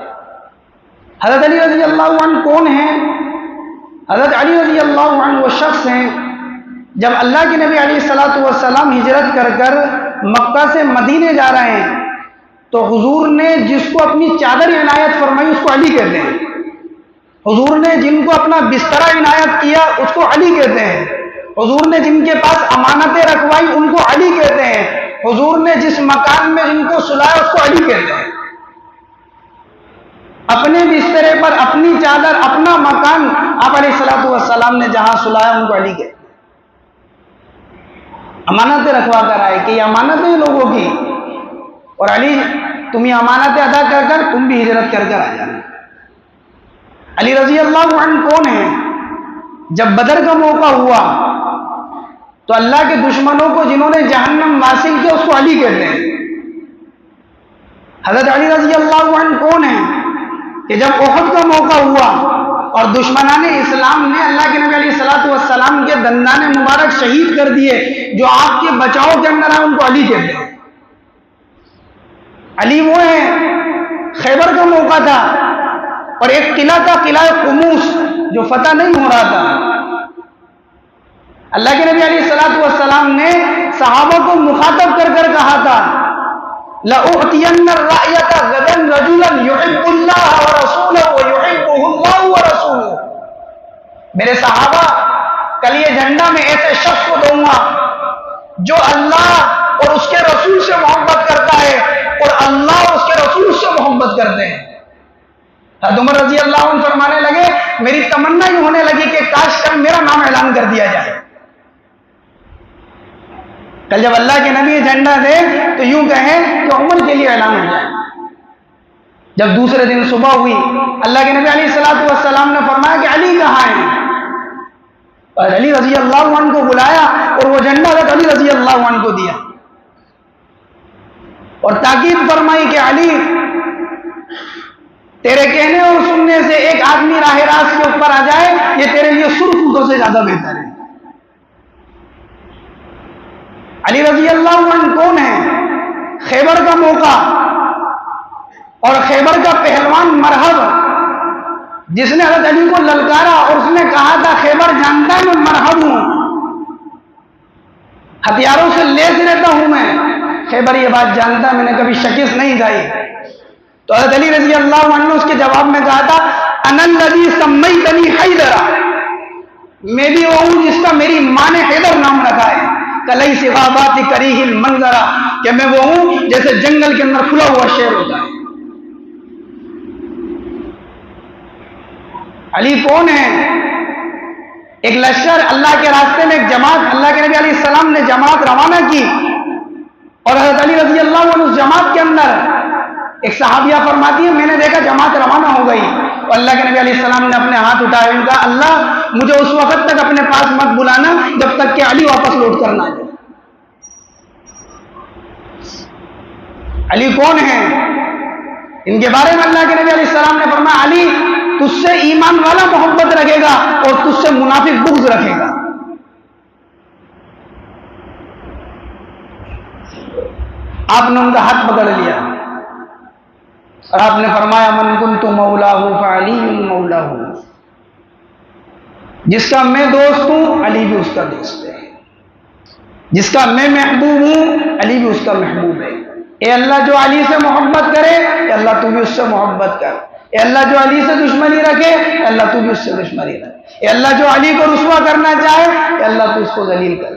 حضرت علی رضی اللہ عنہ کون ہیں؟ حضرت علی رضی اللہ عنہ وہ شخص ہیں جب اللہ کے نبی علیہ السلام ہجرت کر کر مکہ سے مدینے جا رہے ہیں تو حضور نے جس کو اپنی چادر عنایت فرمائی اس کو علی کہتے ہیں. حضور نے جن کو اپنا بستر عنایت کیا اس کو علی کہتے ہیں. حضور نے جن کے پاس امانتیں رکھوائی ان کو علی کہتے ہیں. حضور نے جس مکان میں جن کو سلایا اس کو علی کہتے ہیں. اپنے بسترے پر اپنی چادر اپنا مکان آپ علیہ السلام نے جہاں سلایا ان کو علی کہتے ہیں. امانتیں رکھوا کر آئے کہ یہ امانتیں لوگوں کی، اور علی تم یہ امانتیں ادا کر کر تم بھی ہجرت کر کر آ جانا. علی رضی اللہ عنہ کون ہیں؟ جب بدر کا موقع ہوا تو اللہ کے دشمنوں کو جنہوں نے جہنم حاصل کیا اس کو علی کہتے ہیں۔ حضرت علی رضی اللہ عنہ کون ہیں کہ جب احد کا موقع ہوا اور دشمنان اسلام نے اللہ کے نبی علیہ الصلوۃ والسلام کے دندان مبارک شہید کر دیے، جو آپ کے بچاؤ کے اندر آئے ان کو علی کہتے ہیں۔ علی وہ ہیں، خیبر کا موقع تھا اور ایک قلعہ تھا، قلعہ قموس، جو فتح نہیں ہو رہا تھا۔ اللہ کے نبی علیہ الصلوۃ والسلام نے صحابہ کو مخاطب کر کر کہا تھا لَأُعْتِيَنَّ الرَّائِيَةَ غَدًا رَجُلًا يُحِبُّ اللَّهَ وَرَسُولَهُ وَيُحِبُّهُ اللَّهُ وَرَسُولُهُ، میرے صحابہ کل یہ جھنڈا میں ایسے شخص کو دوں گا جو اللہ اور اس کے رسول سے محبت کرتا ہے اور اللہ اور اس کے رسول سے محبت کرتے ہیں۔ حضرت عمر رضی اللہ عنہ فرمانے لگے میری تمنا یہ ہونے لگی کہ کاش کل میرا نام اعلان کر دیا جائے۔ کل جب اللہ کے نبی جھنڈا دے تو یوں کہیں کہ عمر کے لیے اعلان ہو جائے۔ جب دوسرے دن صبح ہوئی، اللہ کے نبی علیہ الصلوۃ والسلام نے فرمایا کہ علی کہاں ہیں، اور علی رضی اللہ عنہ کو بلایا اور وہ جھنڈا علی رضی اللہ عنہ کو دیا اور تاکید فرمائی کہ علی تیرے کہنے اور سننے سے ایک آدمی راہ راست کے اوپر آ جائے یہ تیرے لیے سرخ اونٹوں سے زیادہ بہتر ہے۔ علی رضی اللہ عنہ کون ہیں؟ خیبر کا موقع اور خیبر کا پہلوان مرحب، جس نے حضرت علی کو للکارا اور اس نے کہا تھا خیبر جانتا ہے میں مرحب ہوں، ہتھیاروں سے لیس رہتا ہوں میں، خیبر یہ بات جانتا ہے میں نے کبھی شکست نہیں کھائی۔ تو حضرت علی رضی اللہ عنہ نے اس کے جواب میں کہا تھا انا الذی سمیتنی حیدرا، میں بھی وہ ہوں جس کا میری ماں نے حیدر نام رکھا ہے، کلیس غابات کریہ المنظرہ، کہ میں وہ ہوں جیسے جنگل کے اندر کھلا ہوا شیر ہوتا ہے۔ علی کون ہے؟ ایک لشکر اللہ کے راستے میں، ایک جماعت اللہ کے نبی علیہ السلام نے جماعت روانہ کی اور حضرت علی رضی اللہ عنہ اس جماعت کے اندر، ایک صحابیہ فرماتی ہے میں نے دیکھا جماعت روانہ ہو گئی اور اللہ کے نبی علیہ السلام نے اپنے ہاتھ اٹھائے اور کہا اللہ مجھے اس وقت تک اپنے پاس مت بلانا جب تک کہ علی واپس لوٹ کر نہ جائے۔ علی کون ہیں؟ ان کے بارے میں اللہ کے نبی علیہ السلام نے فرمایا علی تجھ سے ایمان والا محبت رکھے گا اور تجھ سے منافق بغض رکھے گا۔ آپ نے ان کا ہاتھ پکڑ لیا اور آپ نے فرمایا من کنت مولاہ فعلی مولاہ، جس کا میں دوست ہوں علی بھی اس کا دوست ہے، جس کا میں محبوب ہوں علی بھی اس کا محبوب ہے۔ اے اللہ جو علی سے محبت کرے اے اللہ تو بھی اس سے محبت کر، اے اللہ جو علی سے دشمنی رکھے اے اللہ تو بھی اس سے دشمنی رکھ، اے اللہ جو علی کو رسوا کرنا چاہے اے اللہ تو اس کو ذلیل کر۔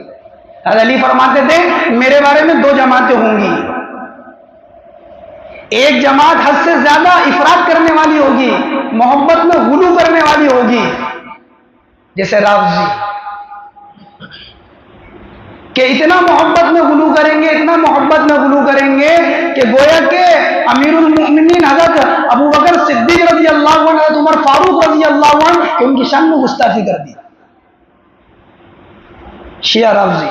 حضرت علی فرماتے تھے میرے بارے میں دو جماعتیں ہوں گی، ایک جماعت حد سے زیادہ افراط کرنے والی ہوگی، محبت میں غلو کرنے والی ہوگی، جیسے رافضی کہ اتنا محبت میں غلو کریں گے، اتنا محبت میں غلو کریں گے کہ گویا کہ امیر المؤمنین حضرت ابو بکر صدیق رضی اللہ عنہ، حضرت عمر فاروق رضی اللہ عنہ کہ ان کی شان میں گستاخی کر دی۔ شیعہ رافضی۔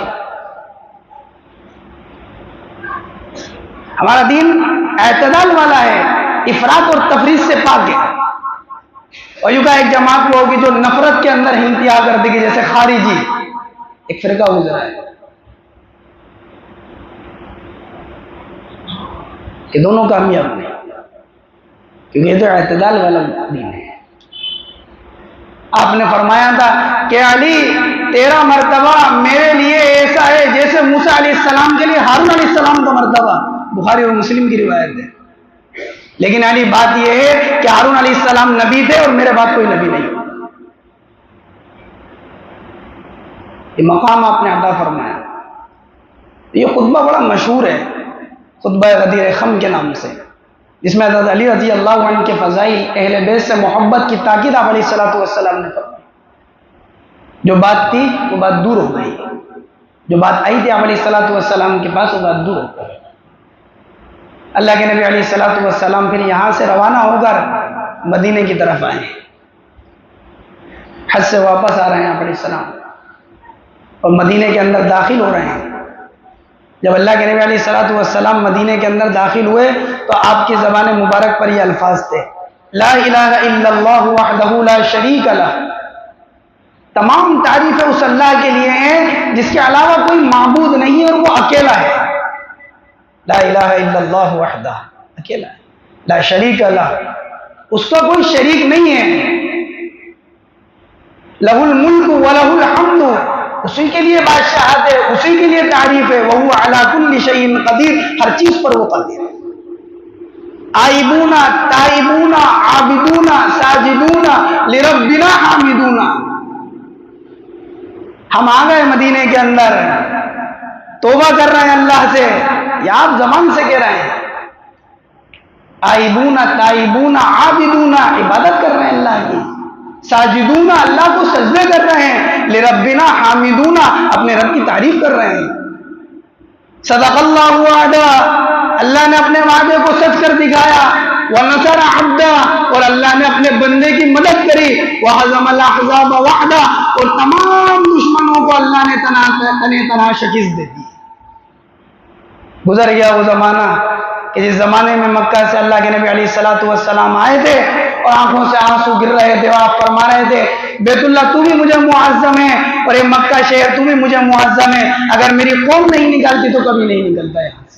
ہمارا دین اعتدال والا ہے، افراط اور تفریط سے پاک ہے۔ اور یوں کا ایک جماعت وہ ہوگی جو نفرت کے اندر انتہا کر دے گی، جیسے خارجی ایک فرقہ گزرا ہے۔ یہ دونوں کامیاب نہیں، کیونکہ یہ تو اعتدال والا دین ہے۔ آپ نے فرمایا تھا کہ علی تیرا مرتبہ میرے لیے ایسا ہے جیسے موسیٰ علیہ السلام کے لیے ہارون علیہ السلام کا مرتبہ، بخاری اور مسلم کی روایت ہے۔ لیکن علی بات یہ ہے کہ ہارون علیہ السلام نبی تھے اور میرے بعد کوئی نبی نہیں۔ یہ مقام آپ نے عطا فرمایا۔ یہ خطبہ بڑا مشہور ہے، خطبہ غدیر خم کے نام سے، جس میں حضرت علی رضی اللہ عنہ کے فضائل، اہل بیت سے محبت کی تاکید آپ علیہ الصلوۃ والسلام نے فرمائی۔ جو بات تھی وہ بات دور ہو گئی، جو بات آئی تھی آپ علیہ الصلوۃ والسلام کے پاس وہ بات دور ہو گئی۔ اللہ کے نبی علیہ الصلوۃ والسلام پھر یہاں سے روانہ ہو کر مدینے کی طرف آئے، حج سے واپس آ رہے ہیں آپ علیہ السلام۔ اور مدینے کے اندر داخل ہو رہے ہیں۔ جب اللہ کے نبی علیہ الصلوۃ والسلام مدینے کے اندر داخل ہوئے تو آپ کی زبان مبارک پر یہ الفاظ تھے، لا الہ الا اللہ وحدہ لا شریک لہ، تمام تعریفیں اس اللہ کے لیے ہیں جس کے علاوہ کوئی معبود نہیں ہے اور وہ اکیلا ہے۔ لا الہ الا اللہ وحدہ، اکیلا ہے، لا شریک لہ، اس کا کوئی شریک نہیں ہے، لہ الملک ولہ الحمد، اسی کے لیے بادشاہت ہے، اسی کے لیے تعریف ہے، وہو علی کل شیء قدیر، ہر چیز پر وہ قادر ہے۔ آئبون تائبون عابدون ساجدون لربنا حامدون، ہم آ گئے مدینے کے اندر، توبہ کر رہے ہیں اللہ سے، یا آپ زبان سے کہہ رہے ہیں، آئبون تائبون عابدون، عبادت کر رہے ہیں اللہ کی، ساجدون، اللہ کو سجدے کر رہے ہیں، لربنا حامدون، اپنے رب کی تعریف کر رہے ہیں۔ صدق اللہ وعدہ، اللہ نے اپنے وعدے کو سچ کر دکھایا، وَنَصَرَ عَبْدًا، اور اللہ نے اپنے بندے کی مدد کری، وَهَزَمَ الْأَحْزَابَ وَحْدًا، اور تمام دشمنوں کو اللہ نے تنہا شکست دے دی۔ گزر گیا وہ زمانہ کہ جس زمانے میں مکہ سے اللہ کے نبی علیہ الصلوۃ والسلام آئے تھے اور آنکھوں سے آنسو گر رہے تھے، آپ فرما رہے تھے، بیت اللہ تو بھی مجھے معظم ہے اور یہ مکہ شہر تو بھی مجھے معظم ہے، اگر میری قوم نہیں نکلتی تو کبھی نہیں نکلتا یہاں سے۔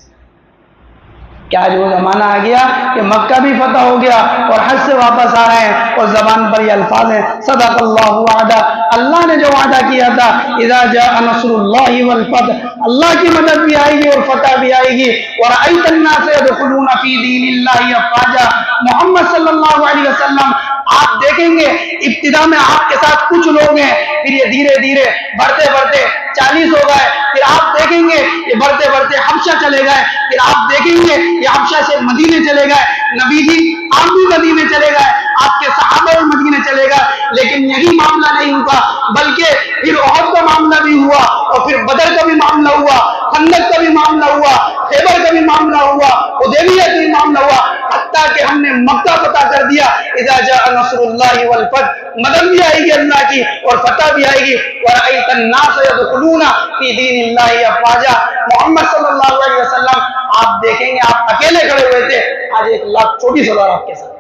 کیا آج وہ زمانہ آ گیا کہ مکہ بھی فتح ہو گیا اور حج سے واپس آ رہے ہیں اور زبان پر یہ الفاظ ہیں، صدق اللہ وعدہ، اللہ نے جو وعدہ کیا تھا، اذا جاء نصر اللہ والفتح، اللہ کی مدد بھی آئے گی اور فتح بھی آئے گی، ورأیت الناس يدخلون فی دین اللہ افواجا، محمد صلی اللہ علیہ وسلم آپ دیکھیں گے ابتدا میں آپ کے ساتھ کچھ لوگ ہیں، پھر یہ دھیرے دھیرے بڑھتے بڑھتے 40 ہو گئے، پھر آپ دیکھیں گے یہ بڑھتے بڑھتے حبشہ چلے گئے، پھر آپ دیکھیں گے یہ حبشہ سے مدینے چلے گئے، نبی جی آپ بھی مدینے چلے گئے، آپ کے صحابہ بھی مدینے چلے گئے، لیکن یہی معاملہ نہیں ہوا، بلکہ پھر احد کا معاملہ بھی ہوا اور پھر بدر کا بھی معاملہ ہوا، خندق کا بھی معاملہ ہوا، خیبر کا بھی معاملہ ہوا، حدیبیہ کا بھی معاملہ ہوا، حتیٰ کہ ہم نے مکہ فتح کر دیا۔ اذا جاء نصر اللہ والفتح، مدد بھی آئے گی اللہ کی اور فتح بھی آئے گی، ورأیت الناس يدخلون فی دین اللہ افواجا، محمد صلی اللہ علیہ وسلم آپ دیکھیں گے، آپ اکیلے کھڑے ہوئے تھے، آج 1,24,000 آپ کے ساتھ،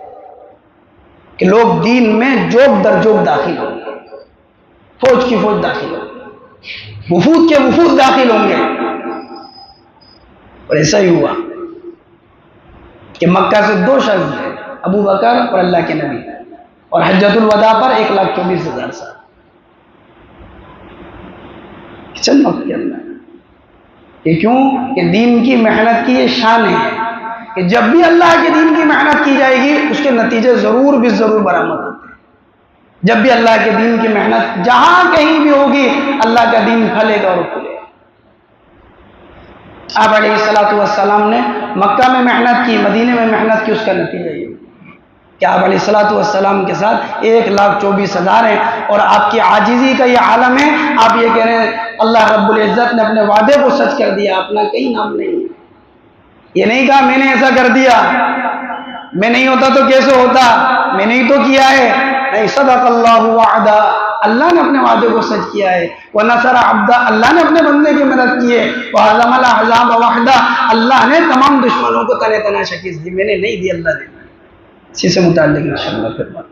کہ لوگ دین میں جوک در جوک داخل ہوں گے، فوج کی فوج داخل ہوں گے، وفود کے وفود داخل ہوں گے۔ اور ایسا ہی ہوا کہ مکہ سے 2 شخص ہیں، ابو بکر اور اللہ کے نبی، اور حجۃ الوداع پر 1,24,000 سال چند وقت کے اندر۔ یہ کیوں کہ دین کی محنت کی یہ شان ہے کہ جب بھی اللہ کے دین کی محنت کی جائے گی اس کے نتیجے ضرور بھی ضرور برآمد ہوتے ہیں۔ جب بھی اللہ کے دین کی محنت جہاں کہیں بھی ہوگی، اللہ کا دین پھلے گا اور پھلے گا۔ آپ علیہ الصلوۃ والسلام نے مکہ میں محنت کی، مدینے میں محنت کی، اس کا نتیجہ یہ کہ آپ علیہ الصلوۃ والسلام کے ساتھ 1,24,000 ہیں، اور آپ کی عاجزی کا یہ عالم ہے۔ آپ یہ کہہ رہے ہیں اللہ رب العزت نے اپنے وعدے کو سچ کر دیا، اپنا کہیں نام نہیں، یہ نہیں کہا میں نے ایسا کر دیا، میں نہیں ہوتا تو کیسے ہوتا، میں نہیں تو کیا ہے، نہیں، صدق اللہ وعدہ، اللہ نے اپنے وعدے کو سچ کیا ہے، وَنَصَرَ عَبْدًا، اللہ نے اپنے بندے کی مدد کی ہے، وَهَزَمَ الْأَحْزَابَ وَحْدًا، اللہ نے تمام دشمنوں کو تنہ شکست دی، میں نے نہیں دی، اللہ نے۔ اسی سے متعلق انشاءاللہ پھر بات